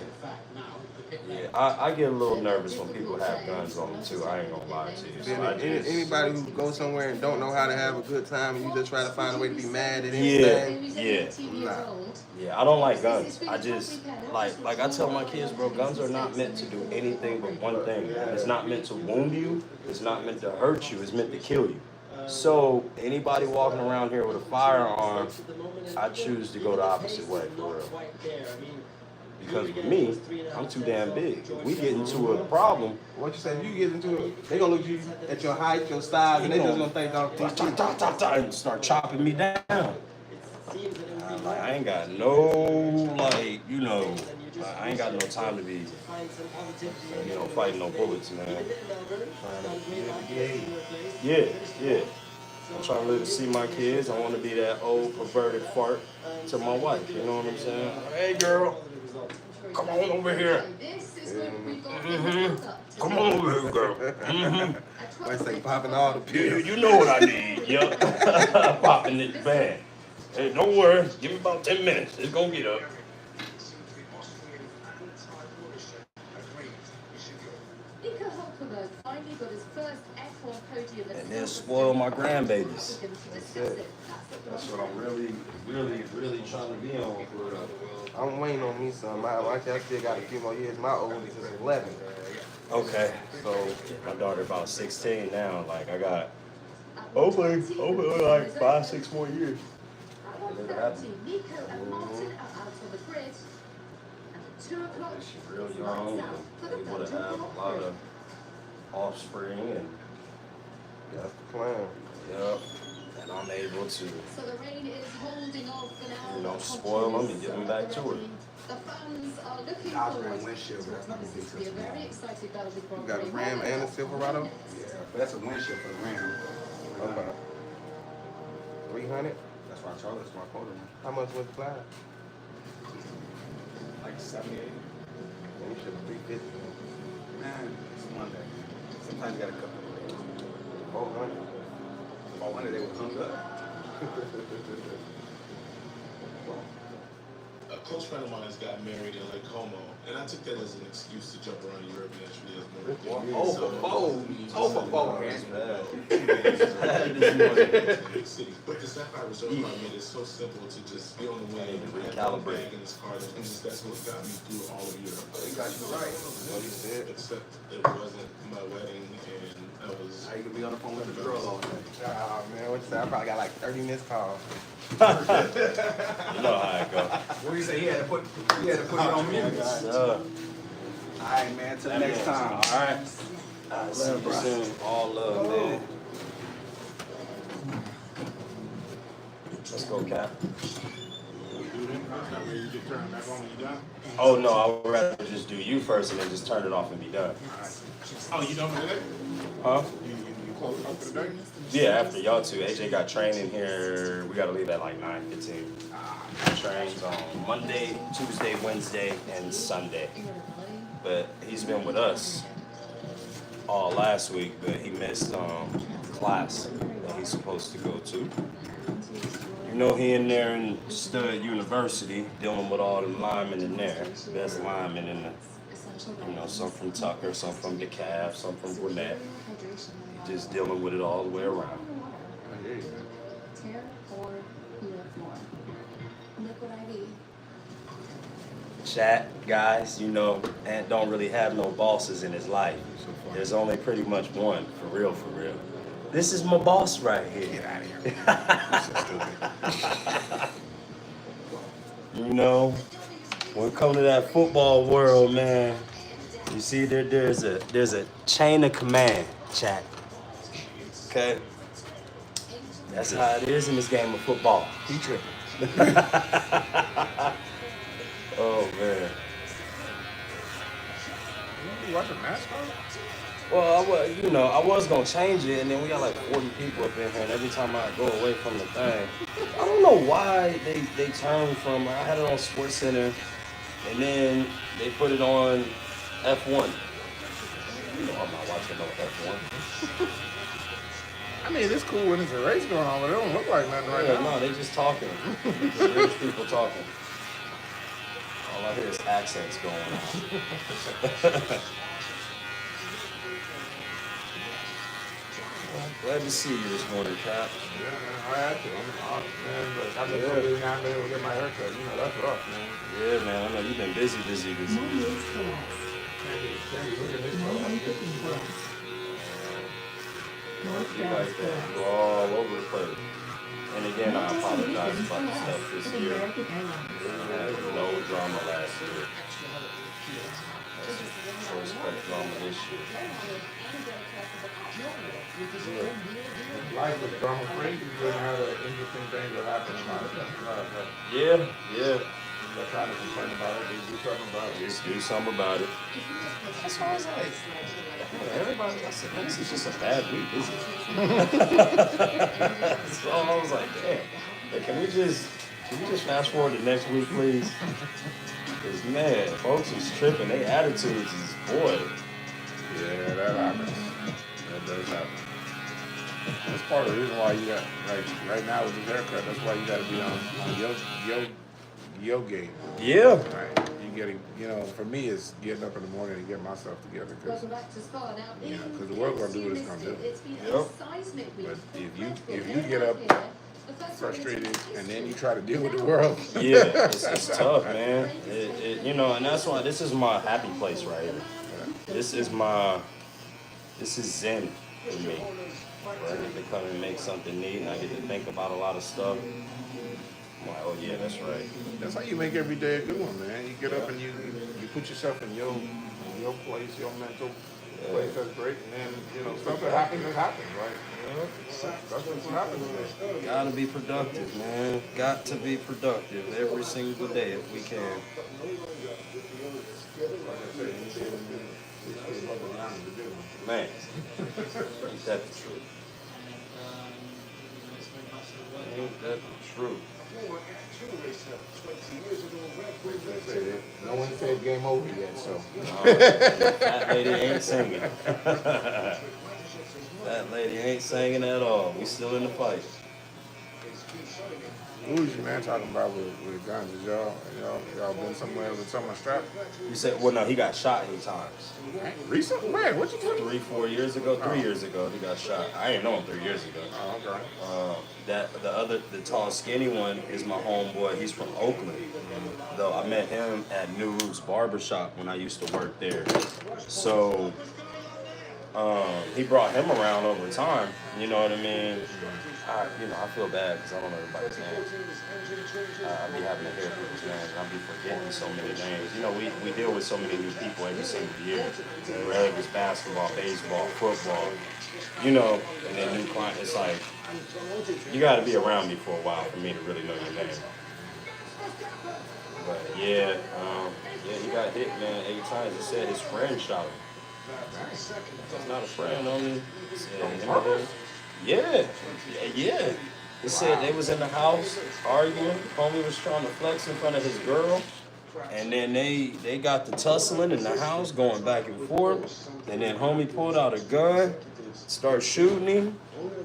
Yeah, I get a little nervous when people have guns on them too. I ain't gonna lie to you. So anybody who goes somewhere and don't know how to have a good time and you just try to find a way to be mad at anything. Yeah, I don't like guns. I just like I tell my kids, bro, guns are not meant to do anything but one thing. It's not meant to wound you. It's not meant to hurt you. It's meant to kill you. So anybody walking around here with a firearm, I choose to go the opposite way, for real. Because with me, I'm too damn big. If we get into a problem, what you say? If you get into it, they gonna look at your height, your size, and they just gonna think and start chopping me down. I ain't got no I ain't got no time to be, fighting no bullets, man. Yeah. I'm trying to live to see my kids. I want to be that old perverted fart to my wife. You know what I'm saying? Hey, girl. Come on over here. Come on over here, girl. I say popping all the pills. Dude, you know what I need. Yup. Popping it bad. Hey, don't worry. Give me about 10 minutes. It's gonna get up. Nico Hulkenberg finally got his first F1 podium at And then spoil my grandbabies. That's it. That's what I'm really trying to be on. I'm waiting on me some. I still got a few more years. My oldest is 11. Okay. So my daughter about 16 now. Like I got hopefully like 5-6 more years. At 1:30, Nico and Martin are out on the grid. And at 2 o'clock, She's real young and able to have a lot of offspring and that's the plan. Yep. And I'm able to, So the rain is holding off for now. spoil them and give them back to her. The fans are looking I'll forward bring windshield, but that's not to gonna be a very exciting Belgian You Grand got a Prix. Ram and a Silverado? Yeah, but that's a windshield for the Ram. Okay. 300? That's why I told her. That's why I quoted him. How much was the fly? Like 78. Man, you should have 350. Man, it's Monday. Sometimes you got a couple of days. 400. 400, they were hung up. A close friend of mine got married in Lake Como, and I took that as an excuse to jump around Europe naturally as more. Oh, for four, man. But the Sapphire Resort car made it so simple to just be on the way and recalibrate in this car. That's what got me through all of Europe. He got you right. What he said, except it wasn't my wedding, and I was. How you gonna be on the phone with the girl all day? Oh man, what you say? I probably got like 30 missed calls. You know how it go. What do you say? He had to put it on mute. All right, man. Till next time. All right. See you soon. All love, man. Let's go, Cap. Oh no, I would rather just do you first and then just turn it off and be done. Oh, you done with it? Huh? You close up for the day? Yeah, after y'all two. AJ got training here. We gotta leave at like 9:15. Trains on Monday, Tuesday, Wednesday, and Sunday. But he's been with us all last week, but he missed class that he's supposed to go to. You know, he in there in Stud University dealing with all the linemen in there. Best linemen in the, some from Tucker, some from DeKalb, some from Gwinnett. Just dealing with it all the way around. Tear or more. Look what I need. Chat, guys, and don't really have no bosses in his life. There's only pretty much one, for real, for real. This is my boss right here. Get out of here. When it comes to that football world, man, you see there's a chain of command, chat. Okay? That's how it is in this game of football. He tripping. Oh, man. You watching NASCAR? Well, I was going to change it, and then we got like 40 people up in here, and every time I go away from the thing, I don't know why they turned from, I had it on SportsCenter, and then they put it on F1. I'm not watching no F1. I mean, it's cool when there's a race going on, but it don't look like nothing right now. No, they just talking. There's people talking. All I hear is accents going on. Glad to see you this morning, Cap. Yeah, man, I had to. I've been so busy now, I've been able to get my haircut. That's rough, man. Yeah, man, I know you've been busy this year. You like that. You're all over the place. And again, I apologize about the stuff this year. I had no drama last year. So expect drama this year. Life is drama free. You wouldn't have interesting things that happen in life. Yeah. That's how to complain about it. Do something about it. Just do something about it. That's why I was like, everybody, I said, this is just a bad week, isn't it? So I was like, damn. Like, can we just fast forward to next week, please? Because, man, folks is tripping. Their attitudes is, boy. Yeah, that happens. That does happen. part of the reason why you got right now with this haircut. That's why you got to be on your game. Yeah. Right. You getting, for me, it's getting up in the morning and getting myself together because the work gonna do what it's gonna do. Yep. But if you get up frustrated and then you try to deal with the world, yeah, it's tough, man. And that's why this is my happy place right here. This is zen for me. Where I get to come and make something neat, and I get to think about a lot of stuff. I'm like, oh yeah, that's right. that's how you make every day a good one, man. You get up and you put yourself in your place, your mental place. That's great, and then stuff that happens, right? That's what happens today. Gotta be productive, man. Got to be productive every single day if we can. Man, ain't that the truth? Ain't that the truth? No one said game over yet, so. That lady ain't singing. That lady ain't singing at all. We still in the fight. Who is you, man, talking about with guns? Is y'all been somewhere with someone strapped? You said, well, no, he got shot 8 times. Recently? Man, what you doing? 3-4 years ago, 3 years ago, he got shot. I didn't know him 3 years ago. Oh, okay. The tall, skinny one is my homeboy. He's from Oakland. Though I met him at New Roots Barbershop when I used to work there. So he brought him around over time. You know what I mean? I feel bad because I don't know everybody's names. I be having to hear people's names, and I be forgetting so many names. We deal with so many new people every single year. Whether it's basketball, baseball, football, and then new clients. It's like, you got to be around me for a while for me to really know your name. But yeah, he got hit, man, 8 times. He said his friend shot him. That's not a friend, only. Yeah. He said they was in the house arguing. Homie was trying to flex in front of his girl. And then they got the tussling in the house, going back and forth. And then homie pulled out a gun, started shooting him.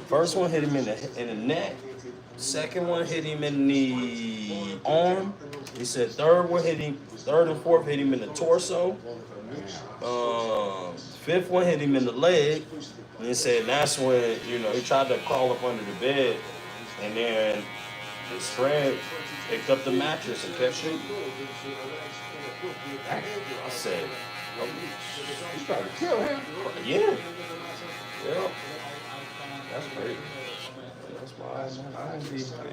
First one hit him in the neck. Second one hit him in the arm. He said third and fourth hit him in the torso. Fifth one hit him in the leg. And he said that's when, he tried to crawl up under the bed. And then his friend picked up the mattress and kept shooting. I said, You tried to kill him? Yeah. That's crazy. That's why I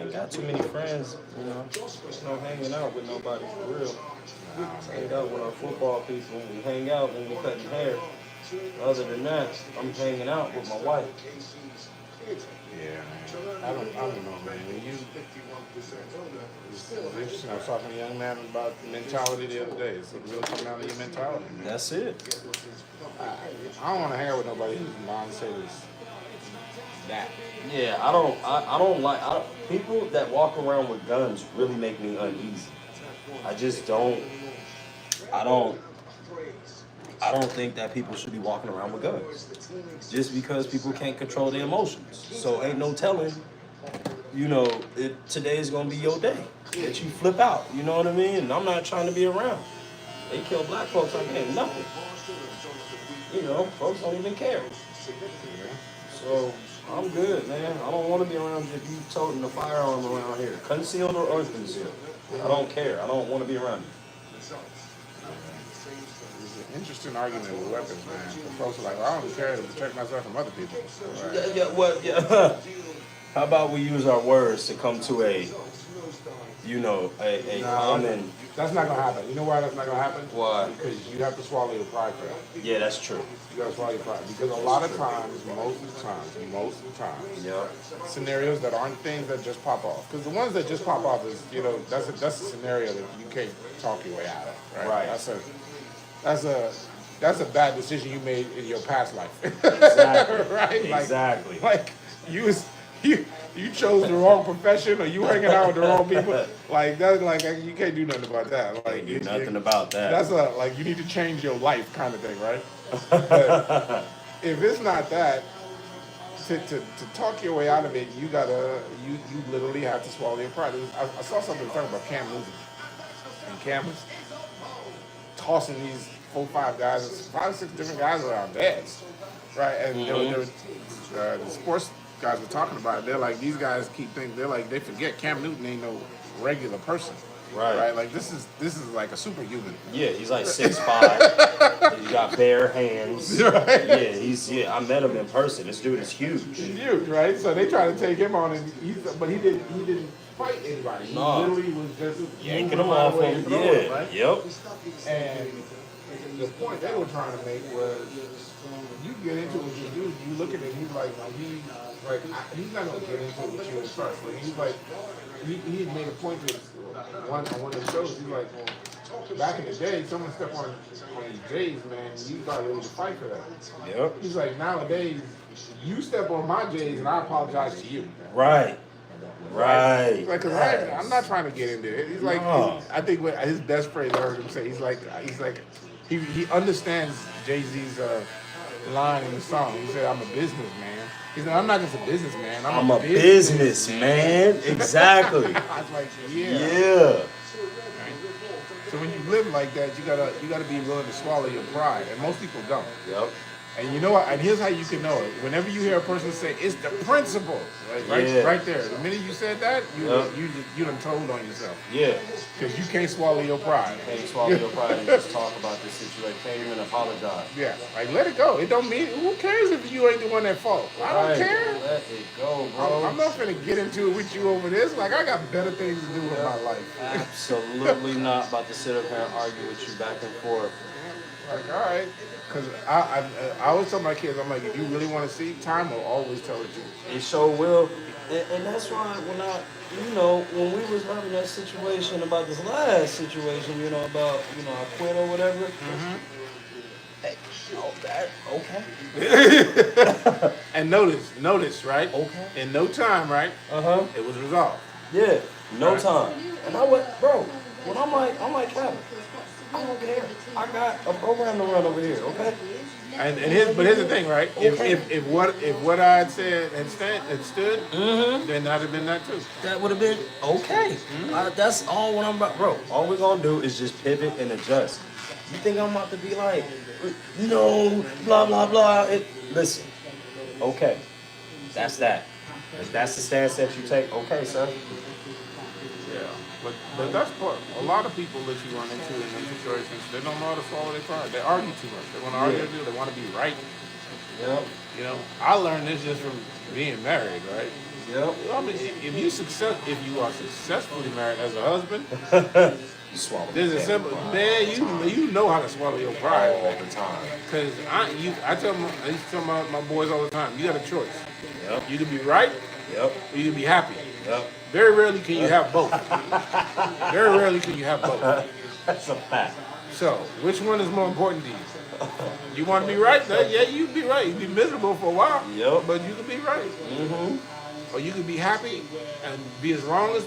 ain't got too many friends, hanging out with nobody for real. Hang out with our football people. We hang out when we're cutting hair. Other than that, I'm hanging out with my wife. Yeah, man. I don't know, man. It's interesting. I was talking to a young man about mentality the other day. It's really coming down to your mentality, man. That's it. I don't want to hang out with nobody whose mindset is that. Yeah, I don't like people that walk around with guns really make me uneasy. I just don't. I don't think that people should be walking around with guns. Just because people can't control their emotions. So ain't no telling, today's gonna be your day. That you flip out, you know what I mean? And I'm not trying to be around. They kill black folks like ain't nothing. Folks don't even care. So I'm good, man. I don't want to be around if you toting a firearm around here. Concealed or unconcealed. I don't care. I don't want to be around you. Interesting argument with weapons, man. The folks are like, well, I don't care to protect myself from other people. Right. How about we use our words to come to a common. That's not gonna happen. You know why that's not gonna happen? Why? Because you have to swallow your pride for that. Yeah, that's true. You gotta swallow your pride because a lot of times, most of the time, scenarios that aren't things that just pop off. Because the ones that just pop off is, that's a scenario that you can't talk your way out of. Right. That's a bad decision you made in your past life. Exactly. Right? Exactly. Like you chose the wrong profession, or you hanging out with the wrong people. Like that's like you can't do nothing about that. Like do nothing about that. That's you need to change your life kind of thing, right? But if it's not that, to talk your way out of it, you literally have to swallow your pride. I saw something talking about Cam Newton, and Cam was tossing these 4, 5 guys, 5, 6 different guys around dead, right? And the sports guys were talking about it. They're like, these guys keep thinking, they're like, they forget Cam Newton ain't no regular person. Right. Like this is like a superhuman. Yeah, he's like 6'5". He's got bare hands. Right. Yeah, I met him in person. This dude is huge. He's huge, right? So they try to take him on, and but he didn't fight anybody. He literally was just yanking him off him. Yeah. Right? Yep. And the point they were trying to make was, you get into it with this dude, you look at him, he's like he's not gonna get into it with you at first. Like he's like, he had made a point to on one of the shows. He's like, back in the day, someone stepped on these J's, man, you got ready to fight for that. Yep. He's like, nowadays, you step on my J's and I apologize to you. Right. Right. Like, cause I'm not trying to get into it. He's like, I think what his best phrase I heard him say, he's like, he understands Jay-Z's line in the song. He said, "I'm a businessman." He said, "I'm not just a businessman. I'm a businessman." Exactly. I was like, yeah. So when you live like that, you gotta be willing to swallow your pride, and most people don't. Yep. And you know what? And here's how you can know it. Whenever you hear a person say, "It's the principle," right there. The minute you said that, you done told on yourself. Yeah. Because you can't swallow your pride. Can't swallow your pride and just talk about this situation. Can't even apologize. Yeah. Like, let it go. It don't mean, who cares if you ain't the one at fault? I don't care. Let it go, bro. I'm not finna get into it with you over this. Like, I got better things to do with my life. Absolutely not about to sit up here and argue with you back and forth. Like, all right. Because I always tell my kids, I'm like, if you really want to see, time will always tell the truth. It sure will. And that's why when we was having that situation about this last situation, about, I quit or whatever. Hey, okay. And notice, right? Okay. In no time, right? It was resolved. Yeah, no time. And I went, bro, when I'm like, Kevin, I don't care. I got a program to run over here, okay? But here's the thing, right? Okay. If what I had said had stood, then that'd have been that too. That would have been okay. That's all what I'm about, bro. All we're gonna do is just pivot and adjust. You think I'm about to be like, no, blah blah blah? Listen, okay, that's that. If that's the stance that you take, okay, sir. Yeah, but that's part. A lot of people that you run into in those situations, they don't know how to swallow their pride. They argue too much. They want to argue. They want to be right. Yep. I learned this just from being married, right? Yep. I mean, if you are successfully married as a husband, you swallow. There's a simple man. You know how to swallow your pride all the time. Because I used to tell my boys all the time. You got a choice. Yep. You can be right. Yep. Or you can be happy. Yep. Very rarely can you have both. Very rarely can you have both. That's a fact. So, which one is more important to you? You want to be right? Yeah, you can be right. You can be miserable for a while. Yep. But you can be right. Or you can be happy and be wrong as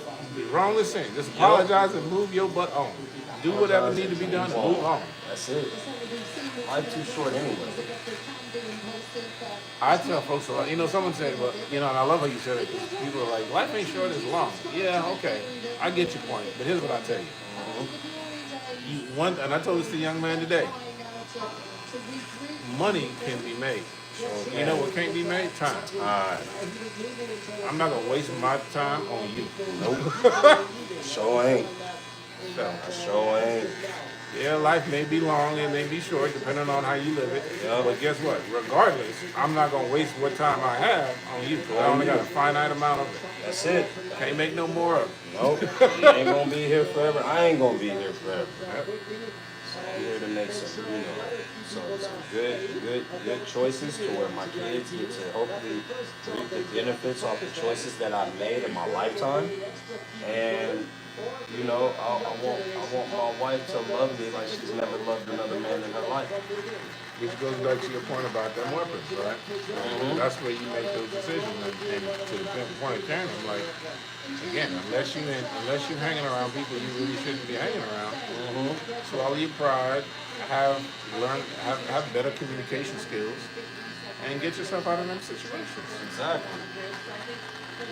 sin. Just apologize and move your butt on. Do whatever needs to be done and move on. That's it. Life's too short anyway. I tell folks a lot. Someone said, well, and I love how you said it. People are like, life ain't short, it's long. Yeah, okay. I get your point. But here's what I tell you. And I told this to a young man today. Money can be made. You know what can't be made? Time. I'm not going to waste my time on you. Nope. Sure ain't. So, sure ain't. Yeah, life may be long, it may be short, depending on how you live it. Yeah. But guess what? Regardless, I'm not going to waste what time I have on you. I only got a finite amount of it. That's it. Can't make no more of it. Nope. You ain't going to be here forever. I ain't going to be here forever. Yep. So I'm here to make some good choices to where my kids get to hopefully reap the benefits off the choices that I've made in my lifetime. And I want my wife to love me like she's never loved another man in her life. Which goes back to your point about them weapons, right? That's where you make those decisions. And to the point of Karen, I'm like, again, unless you're hanging around people you really shouldn't be hanging around, swallow your pride, have better communication skills, and get yourself out of them situations. Exactly.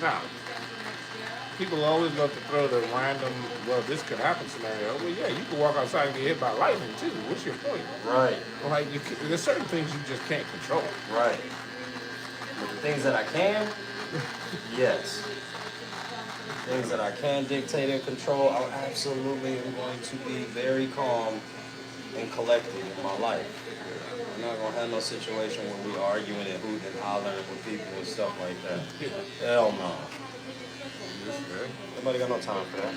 Now, people always love to throw the random, well, this could happen scenario. Well, yeah, you can walk outside and get hit by lightning too. What's your point? Right. Well, like, there's certain things you just can't control. Right. But the things that I can, yes. Things that I can dictate and control, I absolutely am going to be very calm and collected in my life. I'm not gonna have no situation where we arguing and hooting and hollering with people and stuff like that. Hell no. Nobody got no time for that.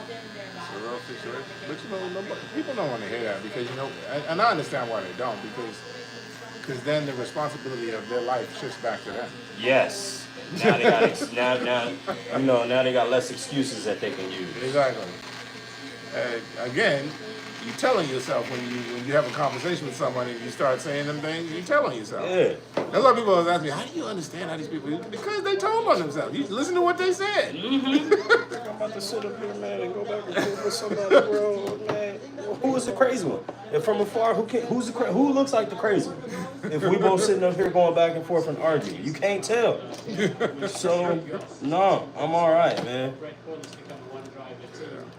It's a real situation. But you know, people don't want to hear that because, you know, and I understand why they don't, because then the responsibility of their life shifts back to them. Yes. Now they got now they got less excuses that they can use. Exactly. Again, you're telling yourself when you have a conversation with someone and you start saying them things, you're telling yourself. Yeah. A lot of people always ask me, how do you understand how these people? Because they told on themselves. You listen to what they said. I'm about to sit up here, man, and go back and forth with somebody, bro, man. Who is the crazy one? If from afar, who looks like the crazy one? If we both sitting up here going back and forth and arguing, you can't tell. So, no, I'm all right, man.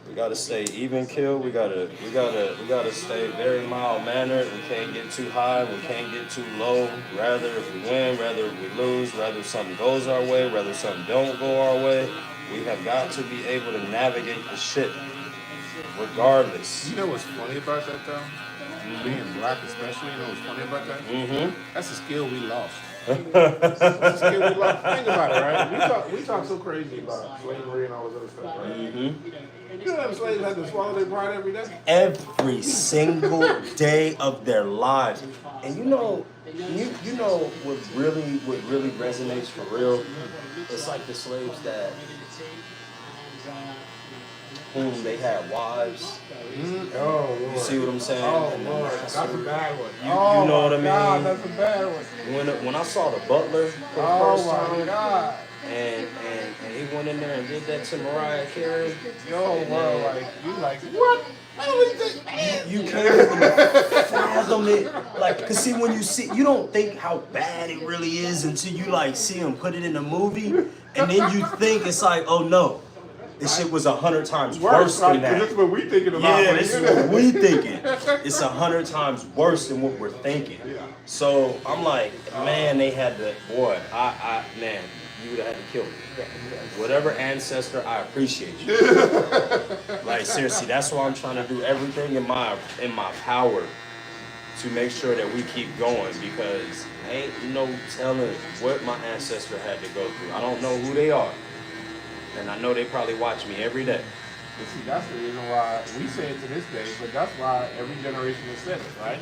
We gotta stay even kill. We gotta stay very mild mannered. We can't get too high. We can't get too low. Rather if we win, rather if we lose, rather if something goes our way, rather something don't go our way. We have got to be able to navigate the shit, regardless. You know what's funny about that though? Being black especially, you know what's funny about that? Mm-hmm. That's a skill we lost. That's a skill we lost. Think about it, right? We talk so crazy about slavery and all this other stuff, right? Mm-hmm. You know them slaves had to swallow their pride every day? Every single day of their lives. And you know what really resonates for real? It's like the slaves that whom they had wives. Oh, Lord. You see what I'm saying? Oh, Lord. That's a bad one. You know what I mean? God, that's a bad one. When I saw the butler for the first time, God. And he went in there and did that to Mariah Carey. Yo, bro, like, you like, what? You can't even fathom it. Like, cause see, when you don't think how bad it really is until you like see him put it in a movie, and then you think it's like, oh no, this shit was 100 times worse than that. That's what we thinking about. Yeah, this is what we thinking. It's 100 times worse than what we're thinking. So I'm like, man, they had to, boy, man, you would have had to kill me. Whatever ancestor, I appreciate you. Like seriously, that's why I'm trying to do everything in my power to make sure that we keep going, because ain't no telling what my ancestor had to go through. I don't know who they are, and I know they probably watch me every day. But see, that's the reason why we say it to this day, but that's why every generation is said it, right?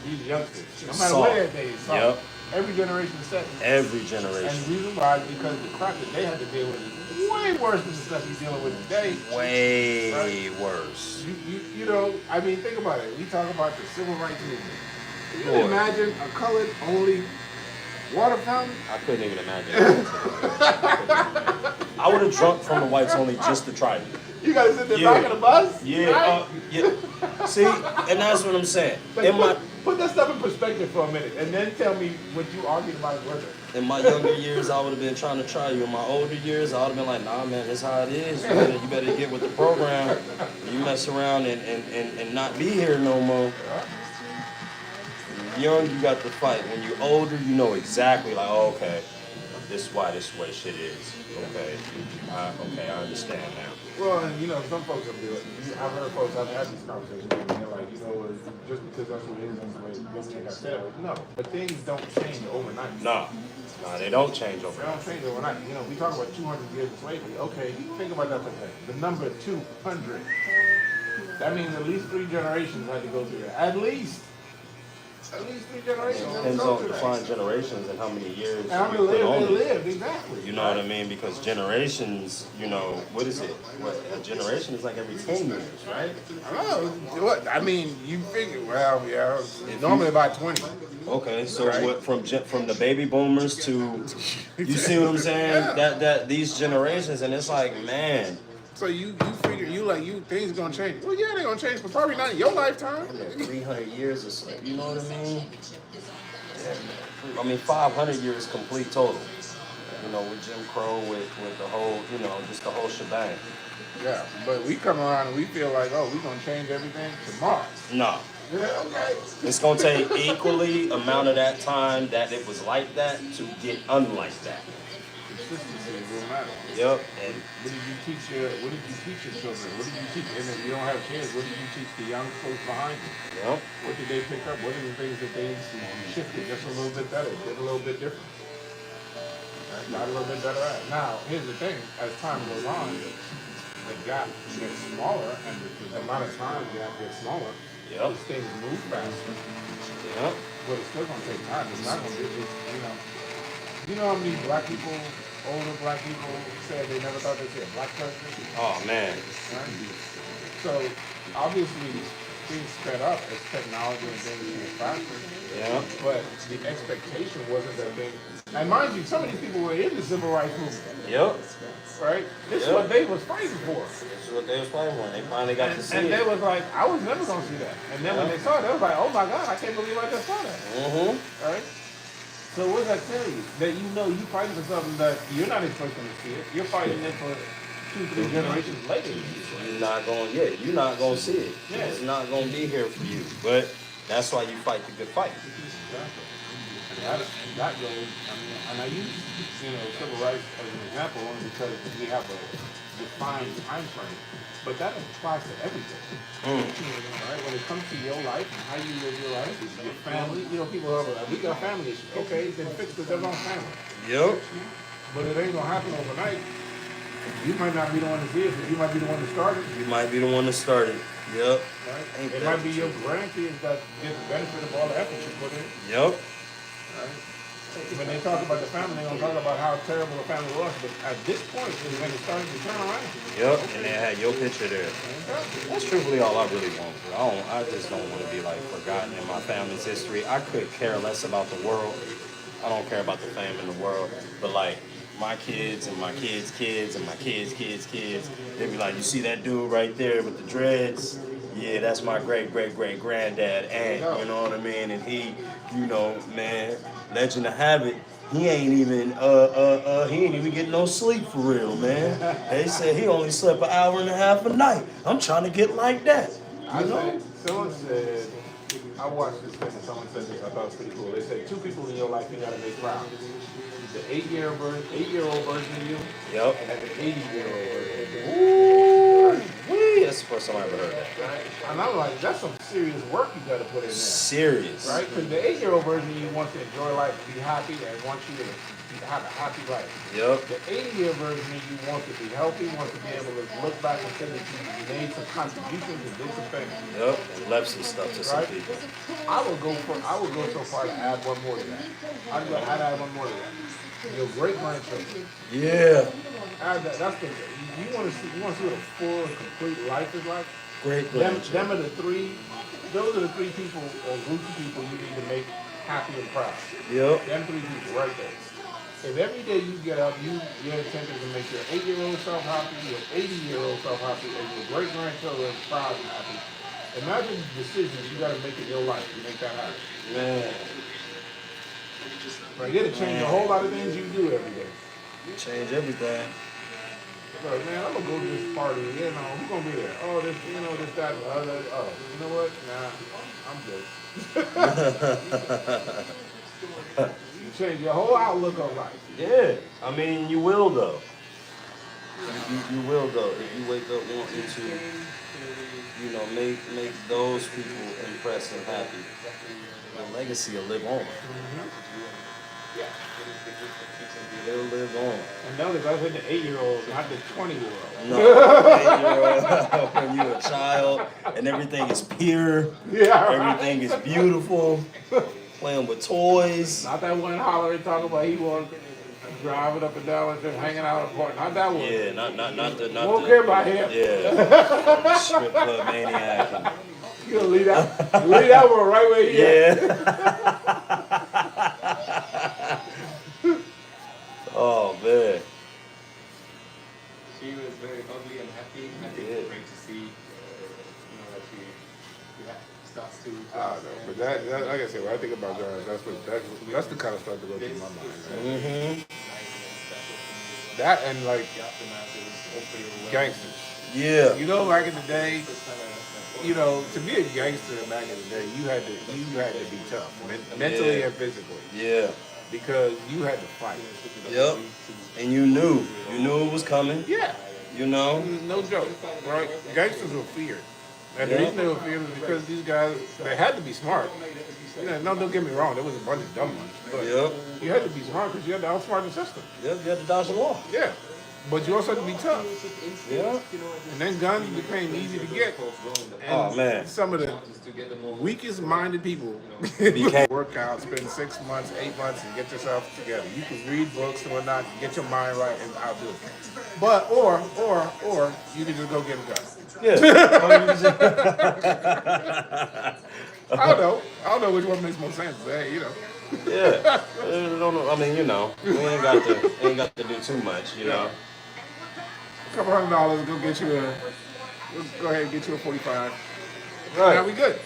These youngsters, no matter what their day is, yep. Every generation is said it. Every generation. And the reason why is because the crap that they had to deal with is way worse than the stuff you're dealing with today. Way worse. You know, I mean, think about it. We talk about the civil rights movement. Can you imagine a colored only water fountain? I couldn't even imagine. I would have drunk from the whites only just to try it. You gotta sit there back of the bus? Yeah, right? yeah. See, and that's what I'm saying. Put that stuff in perspective for a minute, and then tell me what you argued about it worth it. In my younger years, I would have been trying to try you. In my older years, I would have been like, nah, man, that's how it is. You better get with the program. You mess around and not be here no more. When you're young, you got to fight. When you're older, you know exactly, like, oh, okay, this is why this way shit is. Okay, I understand now. Well, and you know, some folks will do it. I've heard folks, I've had these conversations, and they're like, you know, just because that's what it is, that's the way you think I said it. No, but things don't change overnight. No, they don't change overnight. They don't change overnight. You know, we talk about 200 years of slavery. Okay, think about that for a second. The number 200. That means at least 3 generations had to go through that. At least 3 generations. It depends on defined generations and how many years and how many they lived, exactly. You know what I mean? Because generations, you know, what is it? A generation is like every 10 years, right? Oh, what? I mean, you figure, well, yeah, normally about 20. Okay, so right? what from the baby boomers to, you see what I'm saying? Yeah. That these generations, and it's like, man. So you figure things gonna change. Well, yeah, they're gonna change, but probably not in your lifetime. 300 years or so. You know what I mean? I mean, 500 years complete total. You know, with Jim Crow, with the whole, you know, just the whole shebang. Yeah, but we come around and we feel like, oh, we're gonna change everything tomorrow. No. Yeah, okay. It's gonna take equally amount of that time that it was like that to get unlike that. Consistency is real matter. Yep. And what did you teach your children? What did you teach? And if you don't have kids, what did you teach the young folks behind you? Yep. What did they pick up? What are the things that they shifted just a little bit better, did a little bit different? Got a little bit better at it. Now, here's the thing, as time goes on, the gap gets smaller and the amount of time the gap gets smaller. Yep. These things move faster. Yep. But it's still gonna take time. It's not gonna be, you know how many black people, older black people said they never thought they'd see a black president? Oh man. Right? So obviously things sped up as technology and things get faster. Yeah. But the expectation wasn't that they, and mind you, some of these people were in the civil rights movement. Yep. Right? This is what they was fighting for. This is what they was fighting for. They finally got to see it. And they was like, I was never gonna see that. And then when they saw it, they was like, oh my God, I can't believe I just saw that. Mm-hmm. Right? So what does that tell you? That you know you fighting for something that you're not expecting to see it. You're fighting it for 2-3 generations later. You're not gonna see it. Yeah. It's not gonna be here for you. But that's why you fight the good fight. Exactly. And that goes, I mean, and I use, civil rights as an example only because we have a defined time frame. But that applies to everything. Right? When it comes to your life and how you live your life, your family, people are like, we got family issues. Okay, then fix their own family. Yep. But it ain't gonna happen overnight. You might not be the one to see it, but you might be the one to start it. You might be the one to start it. Yep. Right? It might be your grandkids that get the benefit of all the effort you put in. Yep. Right? When they talk about the family, they're gonna talk about how terrible the family was, but at this point is when it started to turn around. Yep. And they had your picture there. That's truthfully all I really want. I just don't want to be like forgotten in my family's history. I could care less about the world. I don't care about the fame in the world. But like my kids and my kids' kids and my kids' kids' kids, they'd be like, you see that dude right there with the dreads? Yeah, that's my great-great-great-granddad, and you know what I mean? And he, man, legend of habit, he ain't even getting no sleep for real, man. They said he only slept an hour and a half a night. I'm trying to get like that. Someone said, I watched this thing and someone said this, I thought it was pretty cool. They said 2 people in your life you gotta make proud. The 8-year-old version of you, yep, and the 80-year-old version of you. Ooh, wee, that's the first time I ever heard that. Right? And I'm like, that's some serious work you got to put in there. Serious. Right? Because the 8-year-old version of you wants to enjoy life, be happy, and wants you to have a happy life. Yep. The 80-year version of you wants to be healthy, wants to be able to look back and say that you made some contributions and did some things. Yep. And left some stuff to some people. I would go so far to add one more to that. I'd add one more to that. Your great-grandchildren. Yeah. Add that. That's the, you want to see what a full and complete life is like? Great-grandchildren. Them are the 3, those are the 3 people or groups of people you need to make happy and proud. Yep. Them 3 people right there. If every day you get up, your intent is to make your 8-year-old self happy, your 80-year-old self happy, and your great-grandchildren proud and happy. Imagine the decisions you got to make in your life to make that happen. Man. Right, it'll change a whole lot of things you do every day. Change everything. Like, man, I'm gonna go to this party, who's gonna be there? Oh, this, this, that, and the other. Oh, you know what? Nah, I'm good. You change your whole outlook on life. Yeah, I mean, you will though. You will though. If you wake up wanting to, make those people impressed and happy, the legacy will live on. It'll live on. And notice I said the 8-year-old, not the 20-year-old. No, 8-year-old when you're a child and everything is pure. Yeah, everything is beautiful. Playing with toys. Not that one hollering talking about he was driving up and down and just hanging out in the park. Not that one. Yeah, not the. Won't care about him. Yeah. Strip club maniac. You gonna leave that one right where he at. Oh man. She was very ugly and happy. I think it's great to see, that she starts to. I don't know, but that like I said, when I think about John, that's the kind of that started to go through my mind. Right? Mm-hmm. That and like gangsters. Yeah. You know, back in the day, you know, to be a gangster back in the day, you had to be tough, mentally and physically. Yeah. Because you had to fight. Yep. And you knew it was coming. Yeah. You know? No joke, right? Gangsters were feared. And the reason they were feared was because these guys, they had to be smart. You know, no, don't get me wrong, there was a bunch of dumb ones. But you had to be smart because you had to outsmart the system. Yep, you had to dodge the law. Yeah. But you also had to be tough. Yeah. And then guns became easy to get. And some of the weakest minded people work out, spend 6 months, 8 months, and get yourself together. You can read books and whatnot, get your mind right, and I'll do it. But or you can just go get a gun. Yeah. I don't know which one makes more sense. Hey, you know. Yeah. I mean, you know, we ain't got to do too much, you know. A couple $100, go ahead and get you a 45. Right. Now we good.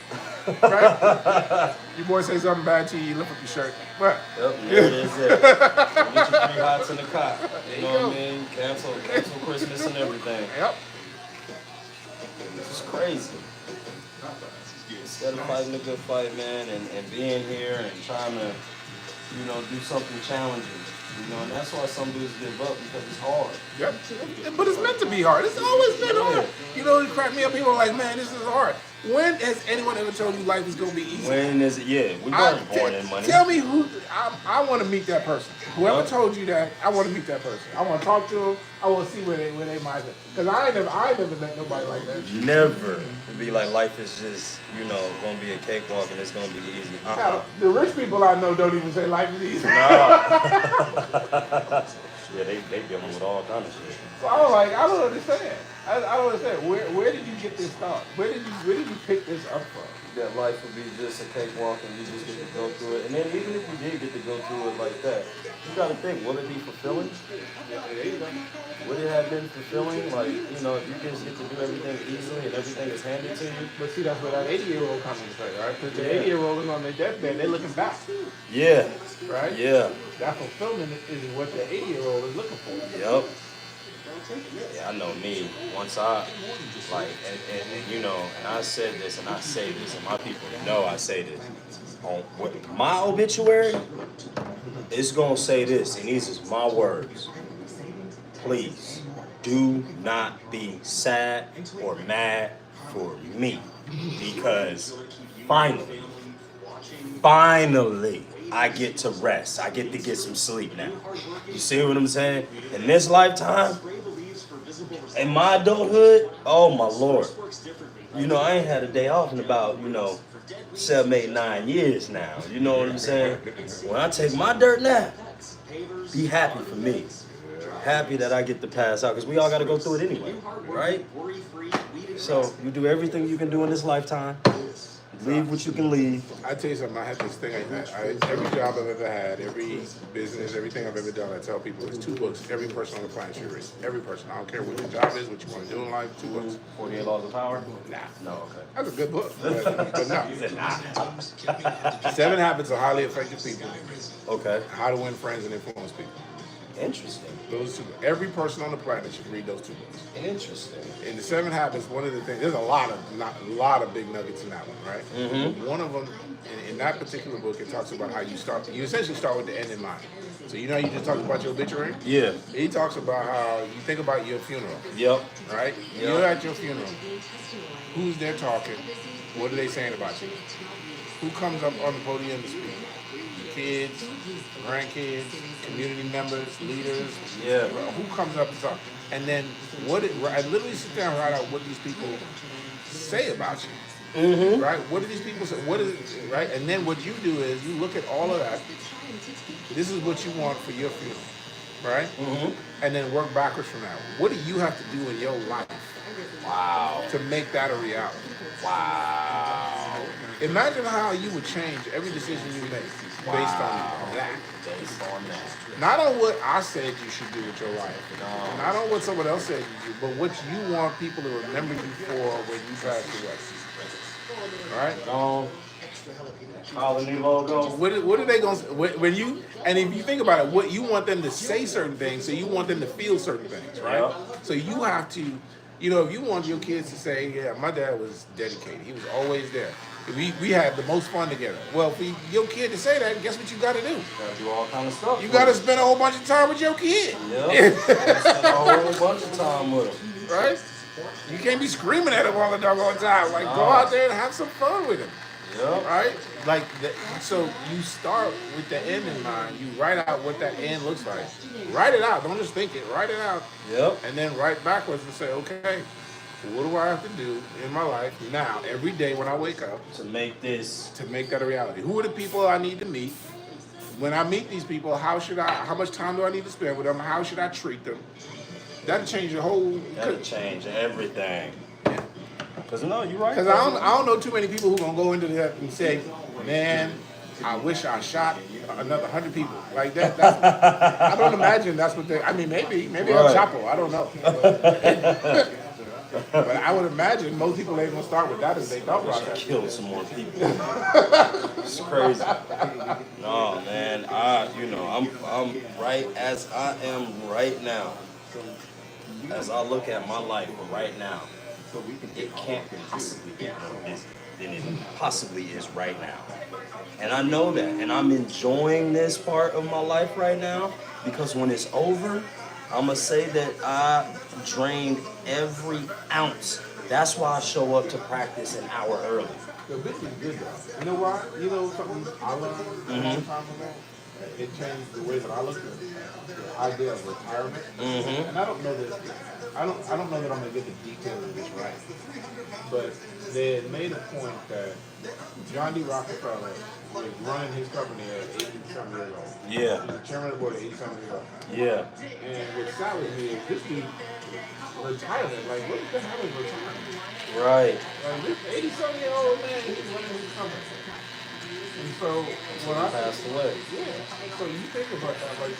Right? Your boy say something bad to you, you lift up your shirt. Right. Yep, there it is. Get you 3 hots in the cot. You know what I mean? Cancel Christmas and everything. Yep. This is crazy. Instead of fighting a good fight, man, and being here and trying to, you know, do something challenging. You know, and that's why some dudes give up, because it's hard. Yep. But it's meant to be hard. It's always been hard. You know, it cracked me up. People are like, man, this is hard. When has anyone ever told you life is going to be easy? When is it? Yeah, we weren't born in money. Tell me who, I want to meet that person. Whoever told you that, I want to meet that person. I want to talk to them. I want to see where they might be. Because I ain't never met nobody like that. Never be like, life is just, you know, going to be a cakewalk and it's going to be easy. Now, the rich people I know don't even say life is easy. Yeah, they dealing with all kind of shit. So I was like, I don't understand. I don't understand. Where did you get this thought? Where did you pick this up from? That life would be just a cakewalk and you just get to go through it. And then even if you did get to go through it like that, you got to think, will it be fulfilling? Would it have been fulfilling? Like, you know, if you just get to do everything easily and everything is handed to you. But see, that's where that 80-year-old comes into play, right? Because the 80-year-old is on their deathbed, they're looking back. Yeah. Right? Yeah. That fulfillment is what the 80-year-old is looking for. Yep. Yeah, I know me. Once I, like, and you know, and I said this and I say this, and my people know I say this. On my obituary, it's going to say this, and these is my words. Please, do not be sad or mad for me. Because finally, I get to rest. I get to get some sleep now. You see what I'm saying? In this lifetime, in my adulthood, oh my Lord. You know, I ain't had a day off in about, 7, 8, 9 years now. You know what I'm saying? When I take my dirt nap, be happy for me. Happy that I get to pass out, because we all got to go through it anyway, right? So you do everything you can do in this lifetime. Leave what you can leave. I tell you something, I had this thing every job I've ever had, every business, everything I've ever done, I tell people it's 2 books every person on the planet should read. Every person. I don't care what your job is, what you want to do in life, 2 books. 48 Laws of Power? Nah. No, okay. That's a good book. But no. 7 Habits of Highly Effective People. Okay. How to Win Friends and Influence People. Interesting. Those 2. Every person on the planet should read those 2 books. Interesting. In the 7 Habits, one of the things, there's a lot of big nuggets in that one, right? Mm-hmm. One of them, in that particular book, it talks about how you essentially start with the end in mind. So you know you just talked about your obituary? Yeah. He talks about how you think about your funeral. Yep. Right? Yep. You're at your funeral. Who's there talking? What are they saying about you? Who comes up on the podium to speak? Kids, grandkids, community members, leaders. Yeah. Who comes up and talk? And then I literally sit down and write out what these people say about you. Mm-hmm. Right? What do these people say? What is it? Right? And then what you do is you look at all of that. This is what you want for your funeral. Right? Mm-hmm. And then work backwards from that. What do you have to do in your life? Wow. To make that a reality? Wow. Imagine how you would change every decision you make based on that. Based on that. Not on what I said you should do with your life. Not on what someone else said you do, but what you want people to remember you for when you pass away. All right? Colony logo. What are they going to when you and if you think about it, what you want them to say certain things, so you want them to feel certain things, right? Yep. So you have to, you know, if you want your kids to say, yeah, my dad was dedicated, he was always there. We had the most fun together. Well, for your kid to say that, guess what you got to do? You gotta do all kind of stuff. You got to spend a whole bunch of time with your kid. Yep. Spend a whole bunch of time with him. Right? You can't be screaming at him all the doggone time. Like, go out there and have some fun with him. Yep. Right? Like, so you start with the end in mind. You write out what that end looks like. Write it out. Don't just think it. Write it out. Yep. And then write backwards and say, okay, what do I have to do in my life now, every day when I wake up to make that a reality? Who are the people I need to meet? When I meet these people, how much time do I need to spend with them? How should I treat them? That'll change the whole. That'll change everything. Cause no, you're right. Because I don't know too many people who gonna go into that and say, man, I wish I shot another 100 people like that. I don't imagine that's what they. I mean, maybe El Chapo. I don't know. But I would imagine most people ain't gonna start with that as they thought process. Kill some more people. It's crazy. No, man. I'm right as I am right now. As I look at my life right now, it can't possibly get more busy than it possibly is right now. And I know that. And I'm enjoying this part of my life right now because when it's over, I'm going to say that I drained every ounce. That's why I show up to practice an hour early. The business is good though. You know why? You know something I learned a long time ago? It changed the way that I look at the idea of retirement. And I don't know that I don't know that I'm gonna get the details of this right. But they had made a point that John D. Rockefeller was running his company at 80-something years old. Yeah. He was the chairman of the board at 80-something years old. Yeah. And what sallied me is this dude retirement. Like, what the hell is retirement? Right. Like, this 80-something-year-old man, he's running his company. And so, when I passed away. Yeah. So you think about that, like,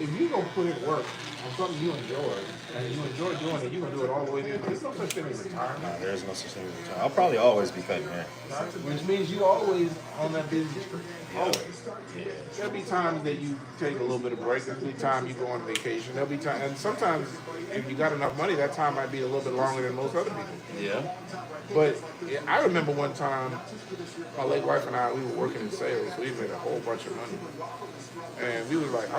if you gonna put in work on something you enjoy, and you enjoy doing it, you gonna do it all the way there. There's no such thing as retirement. No, there's no such thing as retirement. I'll probably always be cutting hair. Which means you always on that business trip. Always. There'll be times that you take a little bit of break. There'll be time you go on vacation. There'll be time, and sometimes if you got enough money, that time might be a little bit longer than most other people. Yeah. But I remember one time, my late wife and I, we were working in sales. We made a whole bunch of money, and we was like,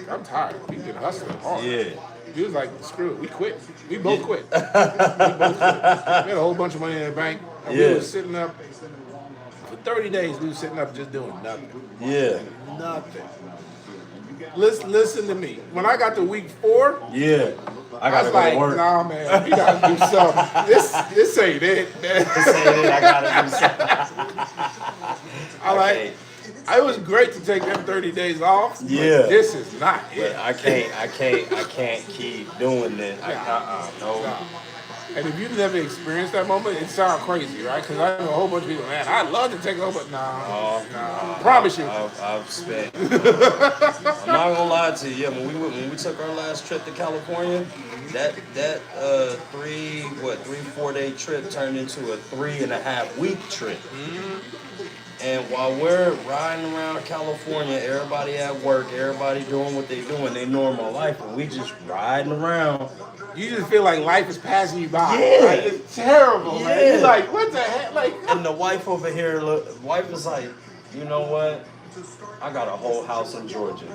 I'm tired. We've been hustling hard. Yeah. We was like, screw it. We quit. We both quit. We had a whole bunch of money in the bank. And we were sitting up for 30 days. We were sitting up just doing nothing. Yeah. Nothing. Listen to me. When I got to week 4, yeah, I was like, nah, man, we gotta do something. This ain't it, man. This ain't it. I gotta do something. It was great to take them 30 days off. Yeah. But this is not it. I can't keep doing this. No. And if you've never experienced that moment, it sounds crazy, right? Because I know a whole bunch of people, man, I'd love to take over, but nah. Promise you. I've spent. I'm not gonna lie to you. Yeah, when we took our last trip to California, that 3-4 day trip turned into a 3.5 week trip. And while we're riding around California, everybody at work, everybody doing what they doing, their normal life, and we just riding around. You just feel like life is passing you by. Yeah. Like, it's terrible, man. You're like, what the heck? Like, and the wife over here, wife is like, you know what? I got a whole house in Georgia.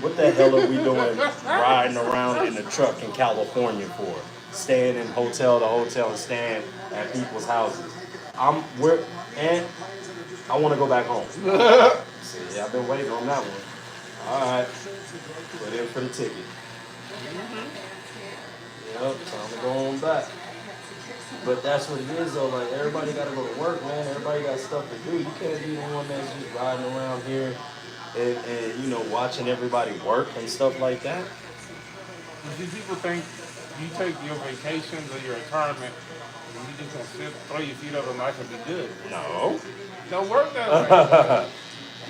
What the hell are we doing riding around in a truck in California for? Staying in hotel to hotel and staying at people's houses. And I want to go back home. See, I've been waiting on that one. All right. Put in for the ticket. Yep, time to go on back. But that's what it is, though. Like, everybody got to go to work, man. Everybody got stuff to do. You can't be the one that's just riding around here and watching everybody work and stuff like that. Do people think you take your vacations or your retirement and you just gonna sit, throw your feet up and life and be good? No. Don't work that way.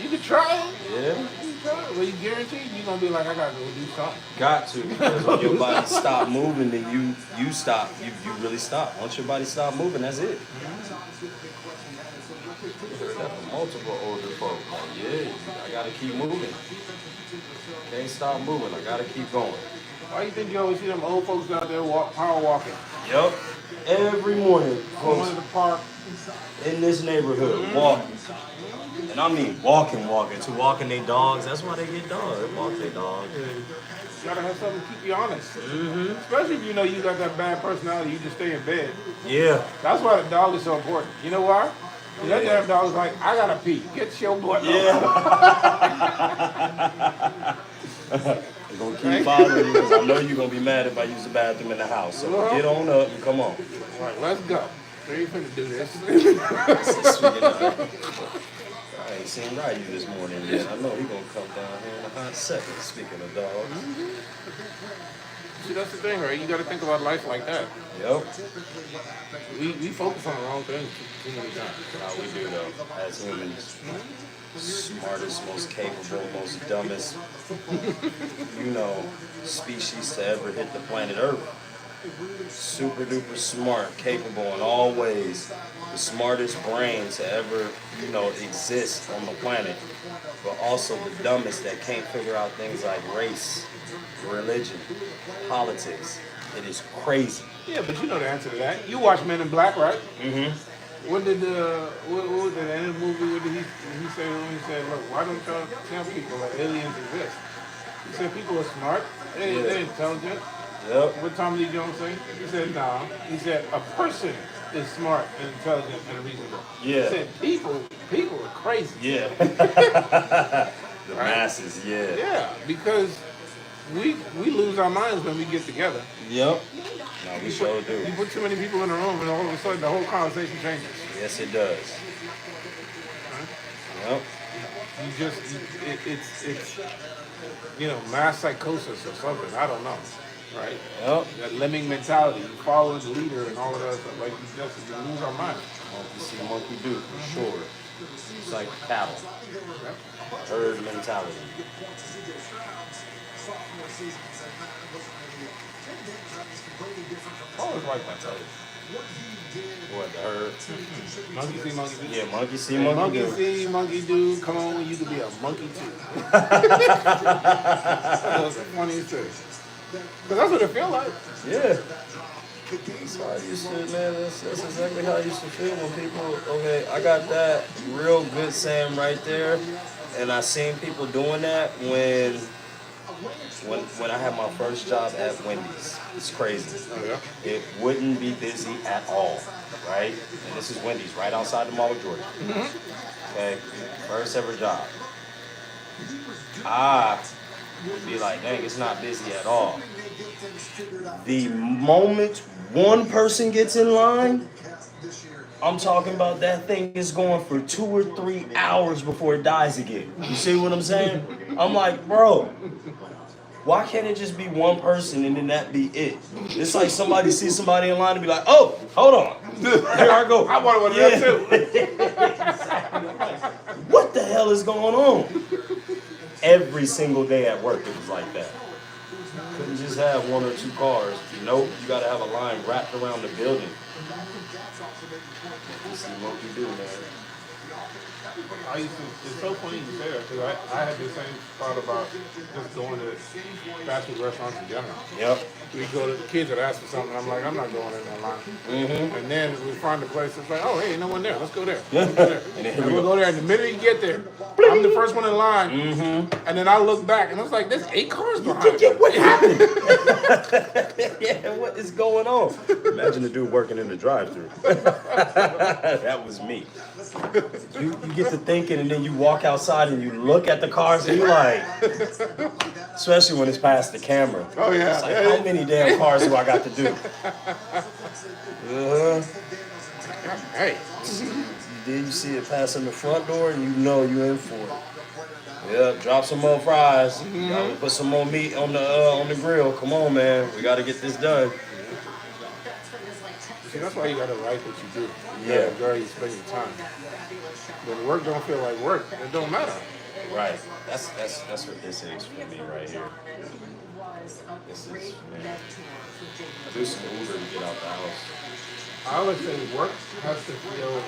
You can try it. Yeah. You can Well, you guaranteed you're gonna be like, I gotta go do something. Got to, because when your body stop moving, then you stop. You really stop. Once your body stop moving, that's it. Multiple older folk. Like, yeah, I gotta keep moving. Can't stop moving. I gotta keep going. Why you think you always see them old folks out there power walking? Yep. Every morning, Going to the park. in this neighborhood, walking. And I mean walking to walking their dogs. That's why they get dogs. They walk their dogs. And You gotta have something to keep you honest. Especially if you know you got that bad personality, you just stay in bed. yeah. That's why the dog is so important. You know why? 'Cause that damn dog is like, I gotta pee. Get your butt Yeah. I'm gonna keep bothering you because I know you're gonna be mad if I use the bathroom in the house. So get on up and come on. All right, let's go. We ain't finna do this. I ain't seen Ryu this morning yet. I know he gonna come down here in a hot second. Speaking of dogs. See, that's the thing, right? You gotta think about life like that. Yep. We focus on the wrong things too many times. How we do though, as humans. Smartest, most capable, most dumbest, species to ever hit the planet Earth. Super duper smart, capable in all ways. The smartest brain to ever, exist on the planet. But also the dumbest that can't figure out things like race, religion, politics. It is crazy. Yeah, but you know the answer to that. You watch Men in Black, right? Mm-hmm. What was the end of the movie? What did he say when he said, look, why don't y'all tell people that aliens exist? He said people are smart, they're intelligent. Yep. What Tommy Lee Jones say? He said, no. He said a person is smart and intelligent and reasonable. Yeah. He said people are crazy. Yeah. The masses, yeah. Yeah, because we lose our minds when we get together. Yep. No, we sure do. You put too many people in a room and all of a sudden the whole conversation changes. Yes, it does. Yep. It's mass psychosis or something. I don't know. Right? Yep. That lemming mentality. You follow the leader and all of that stuff. Like you lose our mind. Monkey see, monkey do, for sure. It's like cattle. Herd mentality. Always like that, tell you. What, the herd? Monkey see, monkey do. Yeah, monkey see, monkey do. Monkey see, monkey do. Come on, you could be a monkey too. That's the funniest thing. Because that's what it feel like. Yeah. That's how I used to, man. That's exactly how I used to feel when people, okay, I got that real good saying right there. And I seen people doing that when I had my first job at Wendy's. It's crazy. Oh, yeah? It wouldn't be busy at all, right? And this is Wendy's, right outside the Mall of Georgia. Okay, first ever job. I would be like, dang, it's not busy at all. The moment one person gets in line, I'm talking about that thing is going for 2 or 3 hours before it dies again. You see what I'm saying? I'm like, bro, why can't it just be one person and then that be it? It's like somebody sees somebody in line and be like, oh, hold on. Here I go. I want one of that too. What the hell is going on? Every single day at work, it was like that. Couldn't just have 1 or 2 cars. Nope, you gotta have a line wrapped around the building. You see what you do, man. It's so funny you say that because I had the same thought about just going to fast food restaurants in general. Yep. We go to the kids that ask for something. I'm like, I'm not going in that line. Mm-hmm. And then we find a place. It's like, oh, hey, no one there. Let's go there. Yeah. Let's go there. And then And we'll go there. And the minute you get there, I'm the first one in line. Mm-hmm. And then I look back and I was like, there's 8 cars behind me. What happened? Yeah, what is going on? Imagine the dude working in the drive-thru. That was me. You get to thinking and then you walk outside and you look at the cars and you're like, especially when it's past the camera. Oh, yeah. It's like, how many damn cars do I got to do? Hey. Then you see it passing the front door and you know you're in for it. Yeah, drop some more fries. Gotta put some more meat on the grill. Come on, man. We got to get this done. See, that's why you gotta like what you do. You Yeah. gotta enjoy you spend your time. When work don't feel like work, it don't matter. Right. That's what this is for me right here. This is, man. I do some Uber to get out the house. I always say work has to feel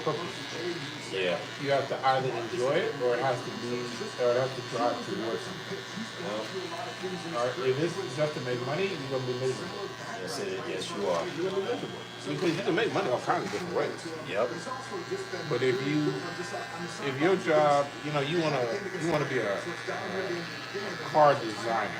purposeful. Yeah. You have to either enjoy it or it has to be, or it has to drive towards something. If it's just to make money, you're gonna be miserable. Yes, yes, you are. You're gonna be miserable because you can make money all kinds of different ways. Yep. But if your job, you wanna be a car designer,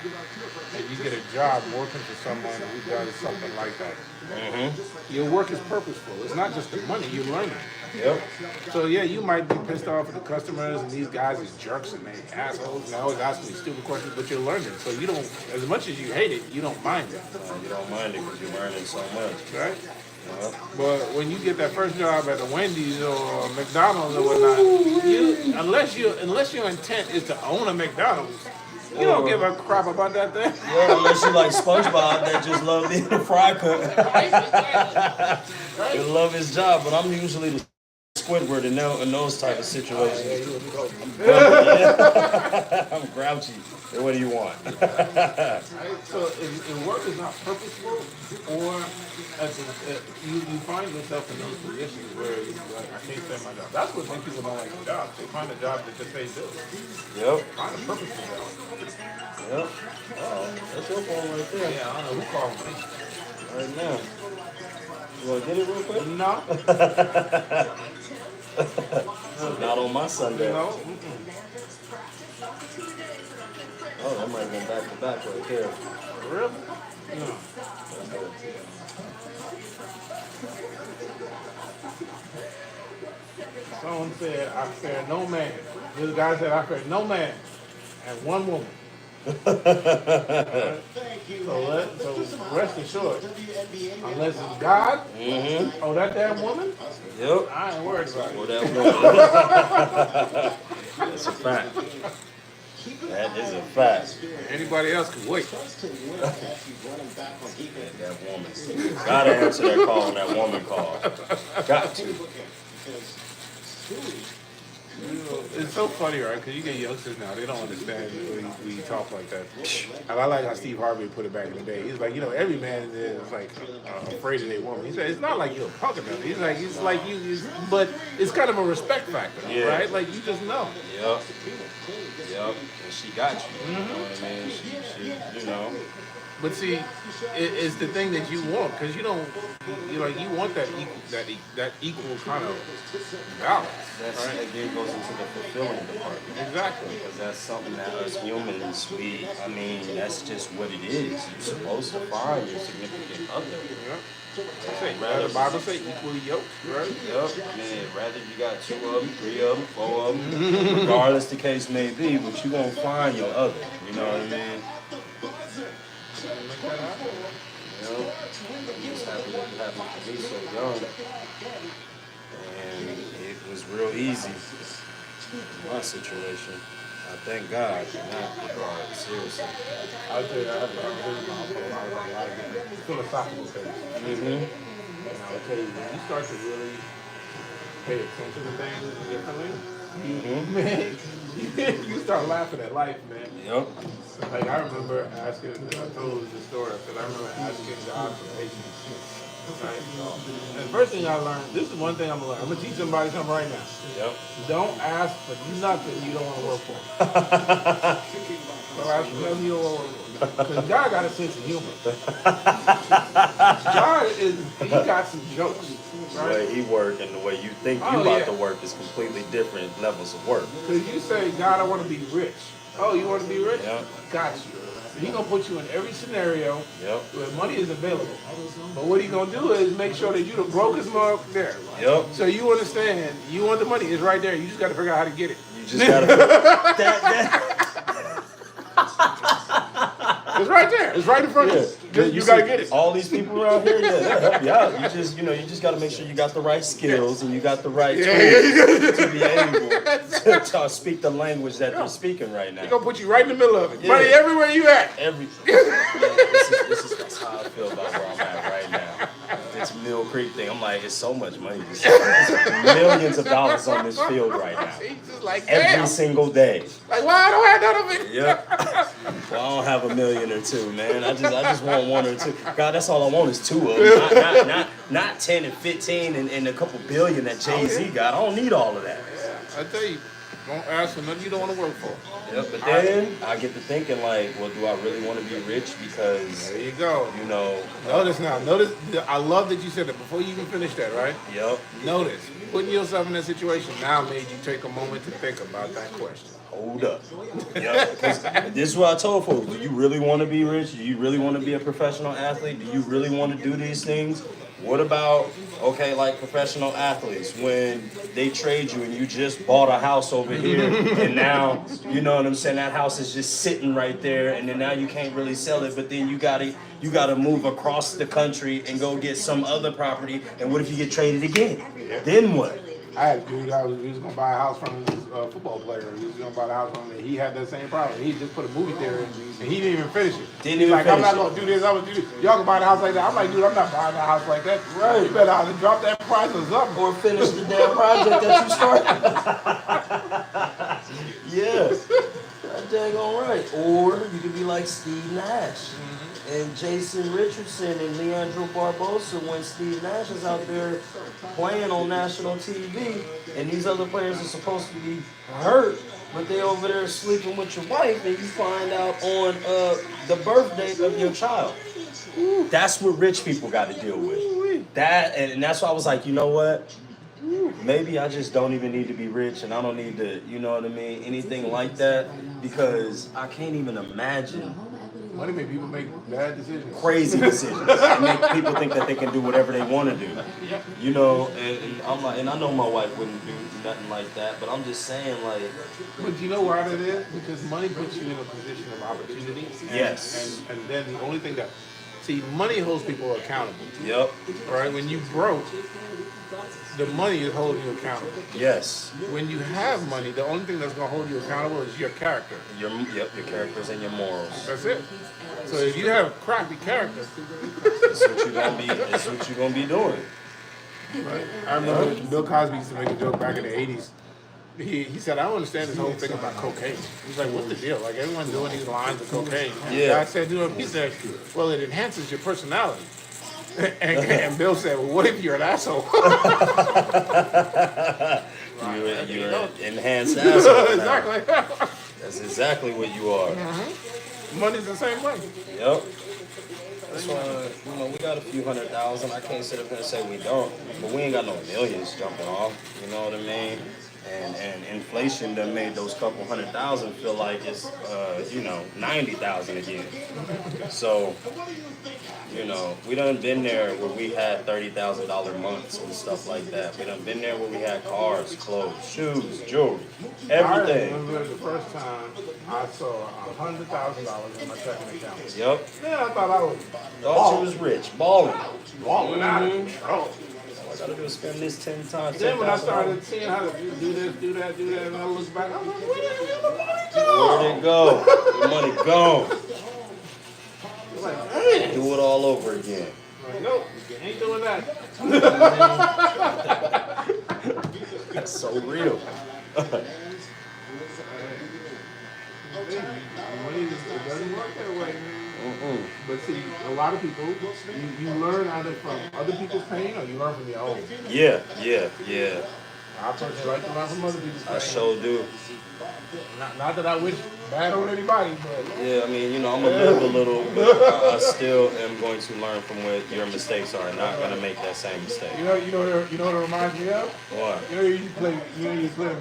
and you get a job working for someone who does something like that. Mm-hmm. Your work is purposeful. It's not just the money, you're learning. Yep. So yeah, you might be pissed off at the customers and these guys is jerks and they assholes and they always ask me stupid questions, but you're learning. So you don't, as much as you hate it, you don't mind it. You don't mind it because you're learning so much. Right? But when you get that first job at a Wendy's or McDonald's or whatnot, unless your intent is to own a McDonald's, you don't give a crap about that thing. Yeah, unless you like SpongeBob that just love the fry cook. He love his job, but I'm usually the Squidward in those type of situations. I'm grouchy. What do you want? So if work is not purposeful, or you find yourself in those positions where you're like, I can't stand my job. That's what makes people don't like the job. They find a job that just pays bills. Yep. Find a purposeful job. Yep. Oh, that's your phone right there. Yeah, I don't know who called me. Right now. You want to get it real quick? No. Not on my Sunday. No. Oh, that might have been back to back right there. Really? No. Someone said, I fear no man. This guy said, I fear no man and one woman. So rest assured, unless it's God or that damn woman, yep. I ain't worried about it. Or that woman. That's a fact. That is a fact. Anybody else can wait. That woman. Gotta answer that call when that woman calls. Got to. It's so funny, right? Because you get youngsters now, they don't understand when you talk like that. And I like how Steve Harvey put it back in the day. He's like, every man is like afraid of their woman. He said, it's not like you're a punk about it. He's like but it's kind of a respect factor, right? Like you just know. Yep. Yep. And she got you. You know what I mean? She you know. But see, it's the thing that you want, because you don't, you want that equal kind of balance. That's right? Again goes into the fulfilling department. Exactly. Because that's something that us humans, that's just what it is. You're supposed to find your significant other. Yeah. Rather the Bible say equally yoked, right? Yep. Man, rather you got 2 of them, 3 of them, 4 of them, regardless the case may be, but you're going to find your other. You know what I mean? It just happened to be so young, and it was real easy in my situation. I thank God for not regard seriously. I'll tell you, I have a lot of different philosophical things. And I'll tell you, when you start to really pay attention to things differently, man, you start laughing at life, man. Yep. Like I remember asking, I told this story, because I remember asking God for patience. Right? And the first thing I learned, this is one thing I'm going to learn. I'm going to teach somebody something right now. Yep. Don't ask for nothing you don't want to work for. Don't ask for nothing you don't want to work for. Because God got a sense of humor. He got some jokes. The way he work and the way you think you about to work is completely different levels of work. Because you say, God, I want to be rich. Oh, you want to be rich? Yep. Got you. He's going to put you in every scenario where money is available. But what he's going to do is make sure that you're the brokest mug there. Yep. So you understand, you want the money, it's right there. You just got to figure out how to get it. You just got to It's right there. It's right in front of you. You got to get it. All these people around here, they'll help you out. You just got to make sure you got the right skills and you got the right tools to be able to speak the language that they're speaking right now. He's going to put you right in the middle of it. Money everywhere you at. That's how I feel about where I'm at right now. this Mill Creek thing. I'm like, it's so much money. It's millions of dollars on this field right now. He's just like, Every damn. single day. Like, why I don't have none of it? Yep. Well, I don't have $1 million or 2, man. I just want 1 or 2. God, that's all I want is 2 of them. Not 10 and 15 and a couple billion that Jay-Z got. I don't need all of that. I tell you, don't ask for nothing you don't want to work for. Yep, but then I get to thinking like, well, do I really want to be rich? Because there you go. You know. Notice now. Notice. I love that you said that before you even finish that, right? Yep. Notice putting yourself in that situation now made you take a moment to think about that question. Hold up. Yep. This is what I told folks. Do you really want to be rich? Do you really want to be a professional athlete? Do you really want to do these things? What about, okay, like professional athletes, when they trade you and you just bought a house over here and now, you know what I'm saying, that house is just sitting right there and then now you can't really sell it, but then you gotta move across the country and go get some other property, and what if you get traded again? Yeah. Then what? I had a dude, he was going to buy a house from his football player. He was going to buy the house from him. He had that same problem. He just put a movie theater in, and he didn't even finish it. Didn't even like, finish I'm not going to do this, I'm going to do this. Y'all can buy the house like that. I'm like, dude, I'm not buying the house like that. Right. You better either drop that price or something. Or finish the damn project that you started. Yeah. That dang all right. Or you could be like Steve Nash. And Jason Richardson and Leandro Barbosa when Steve Nash is out there playing on national TV and these other players are supposed to be hurt, but they over there sleeping with your wife and you find out on the birthday of your child. That's what rich people got to deal with. And that's why I was like, you know what? Maybe I just don't even need to be rich and I don't need to, you know what I mean, anything like that, because I can't even imagine. Money make people make bad decisions. Crazy decisions. It make people think that they can do whatever they want to do. You know, and I'm like, and I know my wife wouldn't do nothing like that, but I'm just saying, like. But you know why that is? Because money puts you in a position of opportunity. Yes. And then the only thing that, see, money holds people accountable. Yep. Right? When you broke, the money is holding you accountable. Yes. When you have money, the only thing that's going to hold you accountable is your character. Your characters and your morals. That's it. So if you have crappy character, that's what you're gonna be. That's what you're gonna be doing. Right? I remember Bill Cosby used to make a joke back in the '80s. He said, I don't understand this whole thing about cocaine. He's like, what's the deal? Like everyone's doing these lines of cocaine. Yeah. I said, he said, well, it enhances your personality. And Bill said, well, what if you're an asshole? You're an enhanced asshole. Exactly. That's exactly what you are. Money's the same way. Yep. That's why, we got a few $100,000. I can't sit up here and say we don't, but we ain't got no millions jumping off. You know what I mean? And inflation done made those couple $100,000 feel like it's, 90,000 again. So, we done been there where we had $30,000 months and stuff like that. We done been there where we had cars, clothes, shoes, jewelry, everything. I remember the first time I saw $100,000 in my checking account. Yep. Yeah, I thought I was Thought you was rich, balling. Balling out of control. I gotta do is spend this 10 times. Then when I started seeing how to do this, do that, and I look back, I was like, where did it go? The money gone. Like, hey. Do it all over again. Like, nope, ain't doing that. That's so real. Money it doesn't work that way. But see, a lot of people, you learn either from other people's pain or you learn from your own. Yeah. I personally like to learn from other people's pain. I sure do. Not that I wish bad on anybody, but yeah, I mean, I'm gonna live a little, but I still am going to learn from what your mistakes are. Not gonna make that same mistake. You know what it reminds me of? What? You play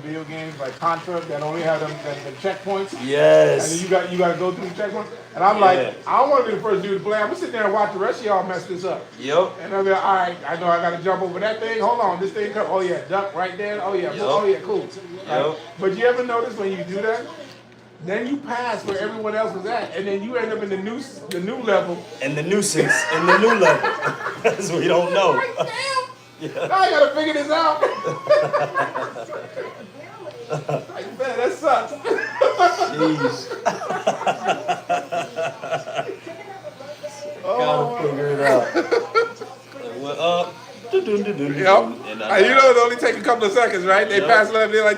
video games like Contra that only have them the checkpoints. Yes. And then you got to go through the checkpoints. And I'm like, I don't want to be the first dude to play. I'm gonna sit there and watch the rest of y'all mess this up. Yep. And I'm like, all right, I know I got to jump over that thing. Hold on, this thing. Oh yeah, duck right there. Oh yeah, oh yeah, cool. Yep. But you ever notice when you do that? Then you pass where everyone else was at, and then you end up in the new level. And the nuisance in the new level. That's what we don't know. Yeah. Now I gotta figure this out. Like, man, that sucks. Jeez. Gotta figure it out. Like, went up. Yep. You know, it only take a couple of seconds, right? They pass left, they're like,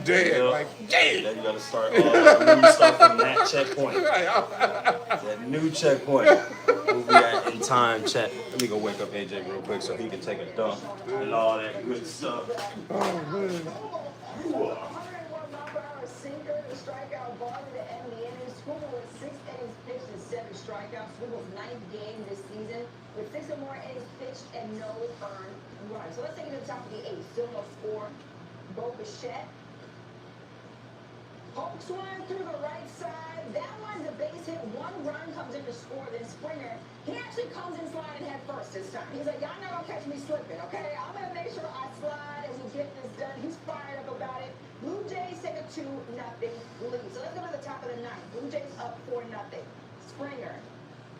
dead. Like, Then you gotta start all when you start from that checkpoint. That new checkpoint. Where we at in time check. Let me go wake up AJ real quick so he can take a dump and all that good stuff. Oh, man. Sinker, the strikeout Barber, the NBA. Squibble with 6 innings pitched and 7 strikeouts. Squibble's 9th game this season with 6 or more innings pitched and no earned runs. So let's take it to the top of the 8th. Still no score. Barbershop. Pokes one through the right side. That one's a base hit. 1 run comes in to score. Then Springer, he actually comes in sliding head first this time. He's like, y'all not gonna catch me slipping, okay? I'm gonna make sure I slide and we get this done. He's fired up about it. Blue Jays take a 2-0 lead. So let's go to the top of the 9th. Blue Jays up 4-0. Springer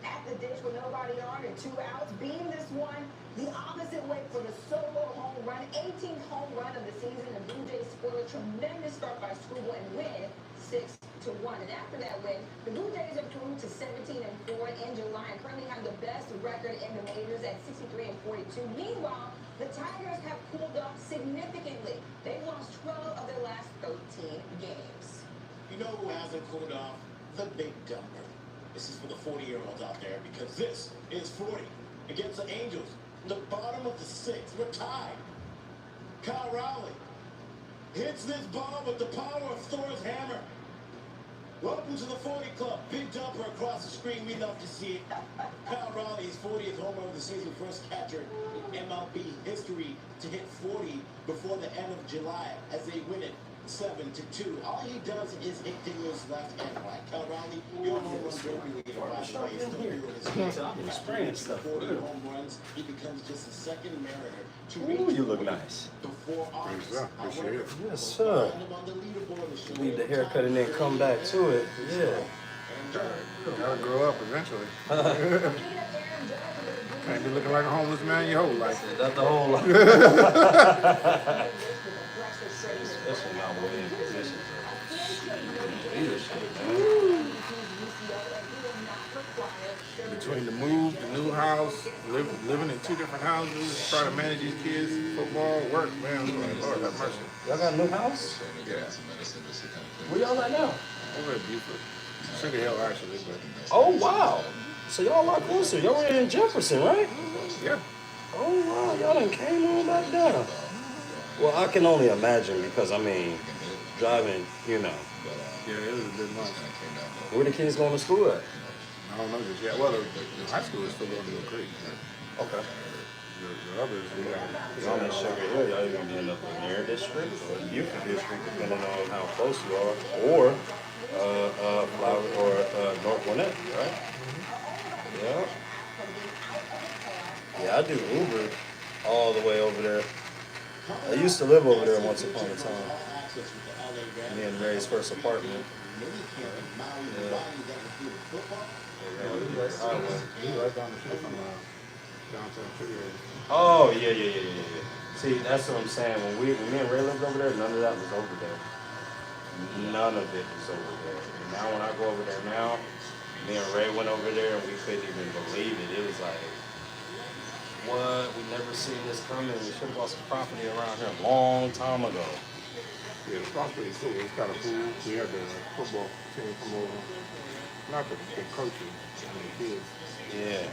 at the ditch with nobody on and 2 outs. Beam this one the opposite way for the solo home run. 18th home run of the season. The Blue Jays spoil a tremendous start by Squibble and win 6-1. And after that win, the Blue Jays improved to 17-4 in July and currently have the best record in the majors at 63-42. Meanwhile, the Tigers have cooled off significantly. They've lost 12 of their last 13 games. You know who hasn't cooled off? The big dumper. This is for the 40-year-olds out there because this is 40 against the Angels. The bottom of the 6th. We're tied. Kyle Rowley hits this ball with the power of Thor's hammer. Welcome to the 40 Club. Big dumper across the screen. We love to see it. Kyle Rowley, his 40th home run of the season, first catcher in MLB history to hit 40 before the end of July as they win it 7-2. All he does is hit dingers left and right. Kyle Rowley, your home run derby leader, by the way, is still doing his spraying stuff. 40 home runs. He becomes just the second Mariner to reach. You look nice. Before August. Yes, sir. Leave the haircut and then come back to it. Yeah. Gotta grow up eventually. Can't be looking like a homeless man your whole life. That's the whole life. Especially not winning positions. Leadership, man. Between the move, the new house, living in 2 different houses, trying to manage these kids, football, work, man. Lord have mercy. Y'all got a new house? Yeah. Where y'all at now? Over at Buford. Sugar Hill, actually. But Oh, wow. So y'all a lot closer. Y'all were in Jefferson, right? Yeah. Oh, wow. Y'all done came on back down. Well, I can only imagine because, I mean, driving, you know. Yeah, it was a bit much. Where the kids going to school at? I don't know just yet. Well, the high school is still going to Mill Creek. Okay. The others, we got. Y'all in Sugar Hill, y'all either going to be in the Lanier District or Buford District, depending on how close you are, or Flower or North Gwinnett, right? Yeah. Yeah, I do Uber all the way over there. I used to live over there once upon a time. Me and Ray's first apartment. He's right down the street from downtown Sugar Hill. Oh, yeah. See, that's what I'm saying. When me and Ray lived over there, none of that was over there. None of it was over there. And now when I go over there now, me and Ray went over there and we couldn't even believe it. It was like, what? We never seen this coming. We should have bought some property around here a long time ago. Yeah, the spot's pretty cool. It's kind of cool. We had the football team come over. Not the coaches, the kids. Yeah.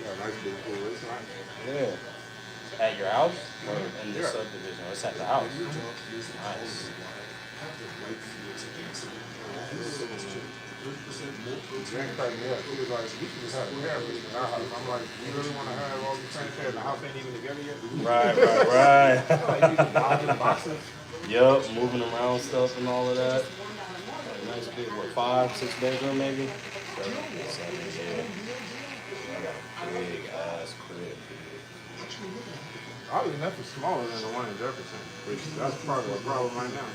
Yeah, nice big pool. It's nice. Yeah. At your house or in the subdivision? It's at the house. Nice. Jen cracked me up. She was like, "You should just have therapy in our house." I'm like, "You really want to have all these things there? The house ain't even together yet." Right. Like you just dodging the boxes. Yup, moving around stuff and all of that. Nice big, what, 5-6 bedroom maybe? 7, yeah. I got a big ass crib. Oddly enough, it's smaller than the one in Jefferson, which that's part of the problem right now.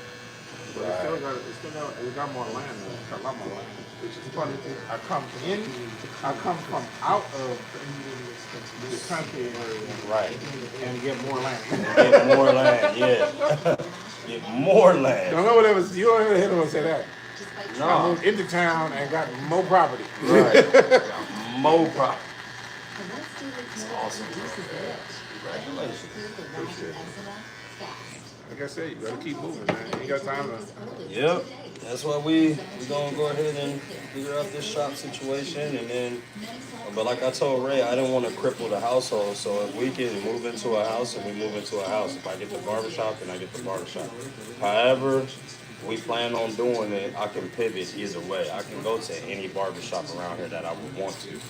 But it got more land than it. It's got a lot more land. Which is funny. I come from out of the country area, right, and get more land. Get more land, yeah. Get more land. Don't know what it was. You don't ever hear anyone say that. No. I moved into town and got more property. Right. More property. It's awesome, bro. Congratulations. Appreciate it. Like I said, you gotta keep moving, man. You ain't got time to. Yep. That's why we gonna go ahead and figure out this shop situation, and then. But like I told Ray, I didn't want to cripple the household. So if we can move into a house, and we move into a house. If I get the barbershop, then I get the barbershop. However we plan on doing it, I can pivot either way. I can go to any barbershop around here that I would want to.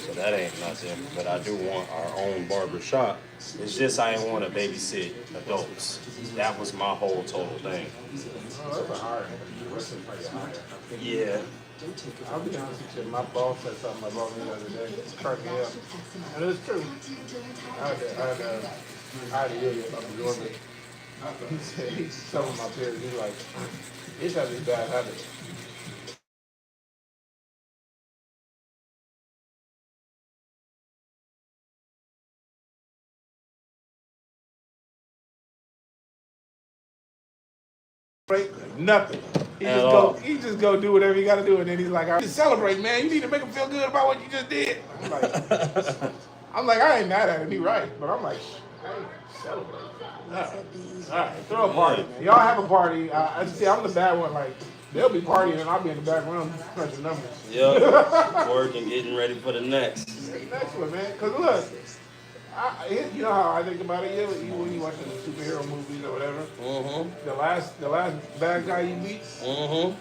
So that ain't nothing. But I do want our own barbershop. It's just I didn't want to babysit adults. That was my whole total thing. Oh, that's a hard one. Yeah. I'll be honest with you, my boss said something about me the other day. It cracked me up. And it's true. I had to really absorb it. He said, some of my peers, he's like, he's got this bad habit. Nothing. He just go do whatever you got to do, and then he's like, "I just celebrate, man. You need to make him feel good about what you just did." I'm like, I ain't mad at him. He right, but I'm like, hey, celebrate. All right, throw a party, man. Y'all have a party. See, I'm the bad one. Like, they'll be partying, and I'll be in the back room crunching numbers. Yep. Working, getting ready for the next. Next one, man. Cause look. You know how I think about it. When you watch the superhero movies or whatever, the last bad guy you meet,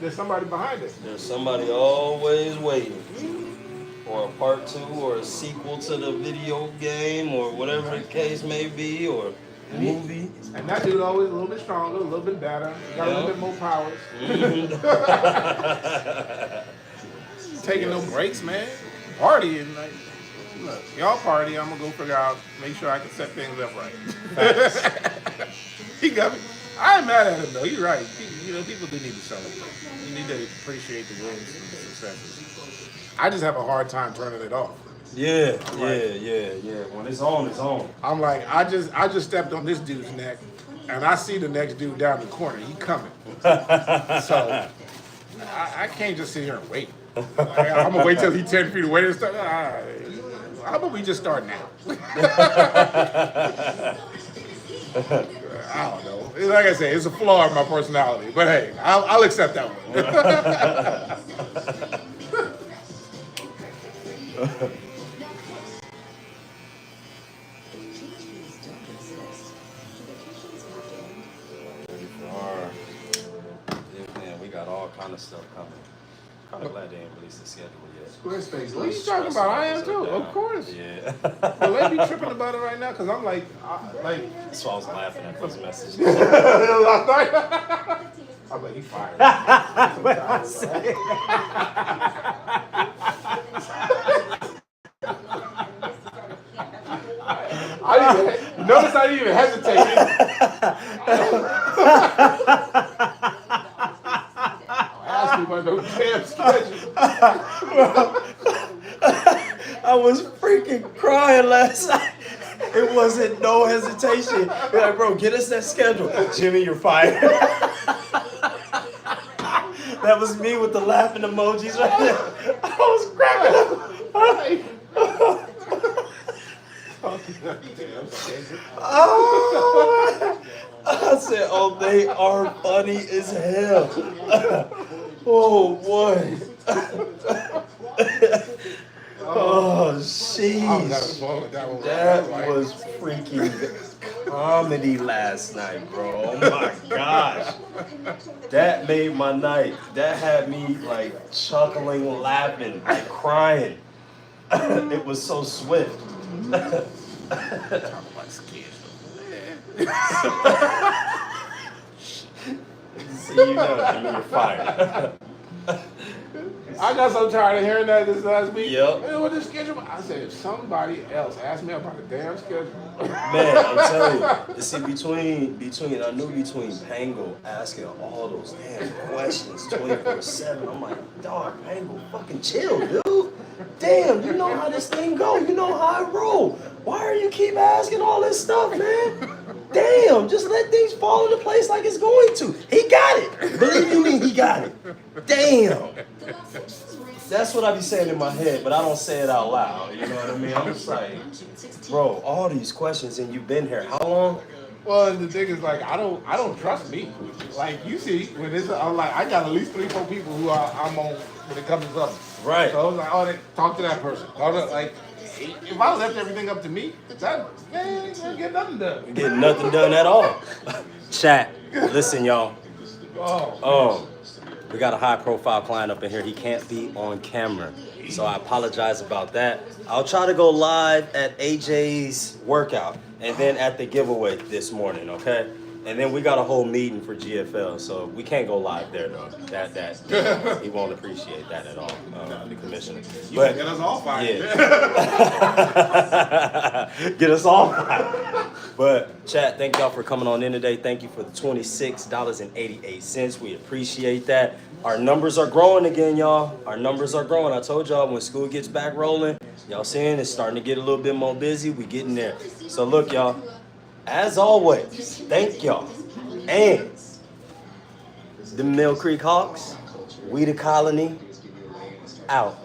there's somebody behind it. There's somebody always waiting for a part 2 or a sequel to the video game or whatever the case may be, or movie. And that dude always a little bit stronger, a little bit better, got a little bit more powers. Taking no breaks, man. Partying like. Look, y'all party, I'm gonna go figure out, make sure I can set things up right. He got me. I ain't mad at him though, you're right. People do need to celebrate. You need to appreciate the wins and the successes. I just have a hard time turning it off. Yeah. When it's on, it's on. I'm like, I just stepped on this dude's neck, and I see the next dude down the corner. He coming. So I can't just sit here and wait. I'm gonna wait till he's 10 feet away and start. How about we just start now? I don't know. Like I say, it's a flaw in my personality, but hey, I'll accept that one. Man, we got all kind of stuff coming. Kind of glad they didn't release the schedule yet. Squarespace. What are you talking about? I am too. Of course. Yeah. But they be tripping about it right now because I'm like. That's why I was laughing at those messages. I'm like, you fired. What I say? Notice I didn't even hesitate. Ask me about no damn schedule. I was freaking crying last night. It wasn't no hesitation. Be like, bro, get us that schedule. Jimmy, you're fired. That was me with the laughing emojis right there. I was cracking up. Oh, I said, oh, they are funny as hell. Oh, boy. Oh, sheesh. That was freaking comedy last night, bro. Oh, my gosh. That made my night. That had me, like, chuckling, laughing, like, crying. It was so swift. See, you know, you're fired. I got so tired of hearing that this last week. Yep. Hey, what is schedule? I said, if somebody else asked me about the damn schedule. Man, I'm telling you. See, between I knew between Pango asking all those damn questions 24/7. I'm like, dog, Pango, fucking chill, dude. Damn, you know how this thing go. You know how I roll. Why are you keep asking all this stuff, man? Damn, just let things fall into place like it's going to. He got it. Believe you me, he got it. Damn. That's what I be saying in my head, but I don't say it out loud. You know what I mean? I'm just like, bro, all these questions and you've been here how long? Well, the thing is, like, I don't trust me. Like, you see, when it's, I'm like, I got at least 3-4 people who I'm on when it comes to something. Right. So I was like, oh, talk to that person. Like, if I left everything up to me, that man ain't gonna get nothing done. Get nothing done at all. Chat, listen, y'all. We got a high-profile client up in here. He can't be on camera, so I apologize about that. I'll try to go live at AJ's workout and then at the giveaway this morning, okay? And then we got a whole meeting for GFL, so we can't go live there though. That he won't appreciate that at all, the commissioner. But Get us all fired. yeah. Get us all fired. But chat, thank y'all for coming on in today. Thank you for the $26.88. We appreciate that. Our numbers are growing again, y'all. Our numbers are growing. I told y'all when school gets back rolling, y'all seeing it's starting to get a little bit more busy. We getting there. So look, y'all. As always, thank y'all. And the Mill Creek Hawks, we the colony, out.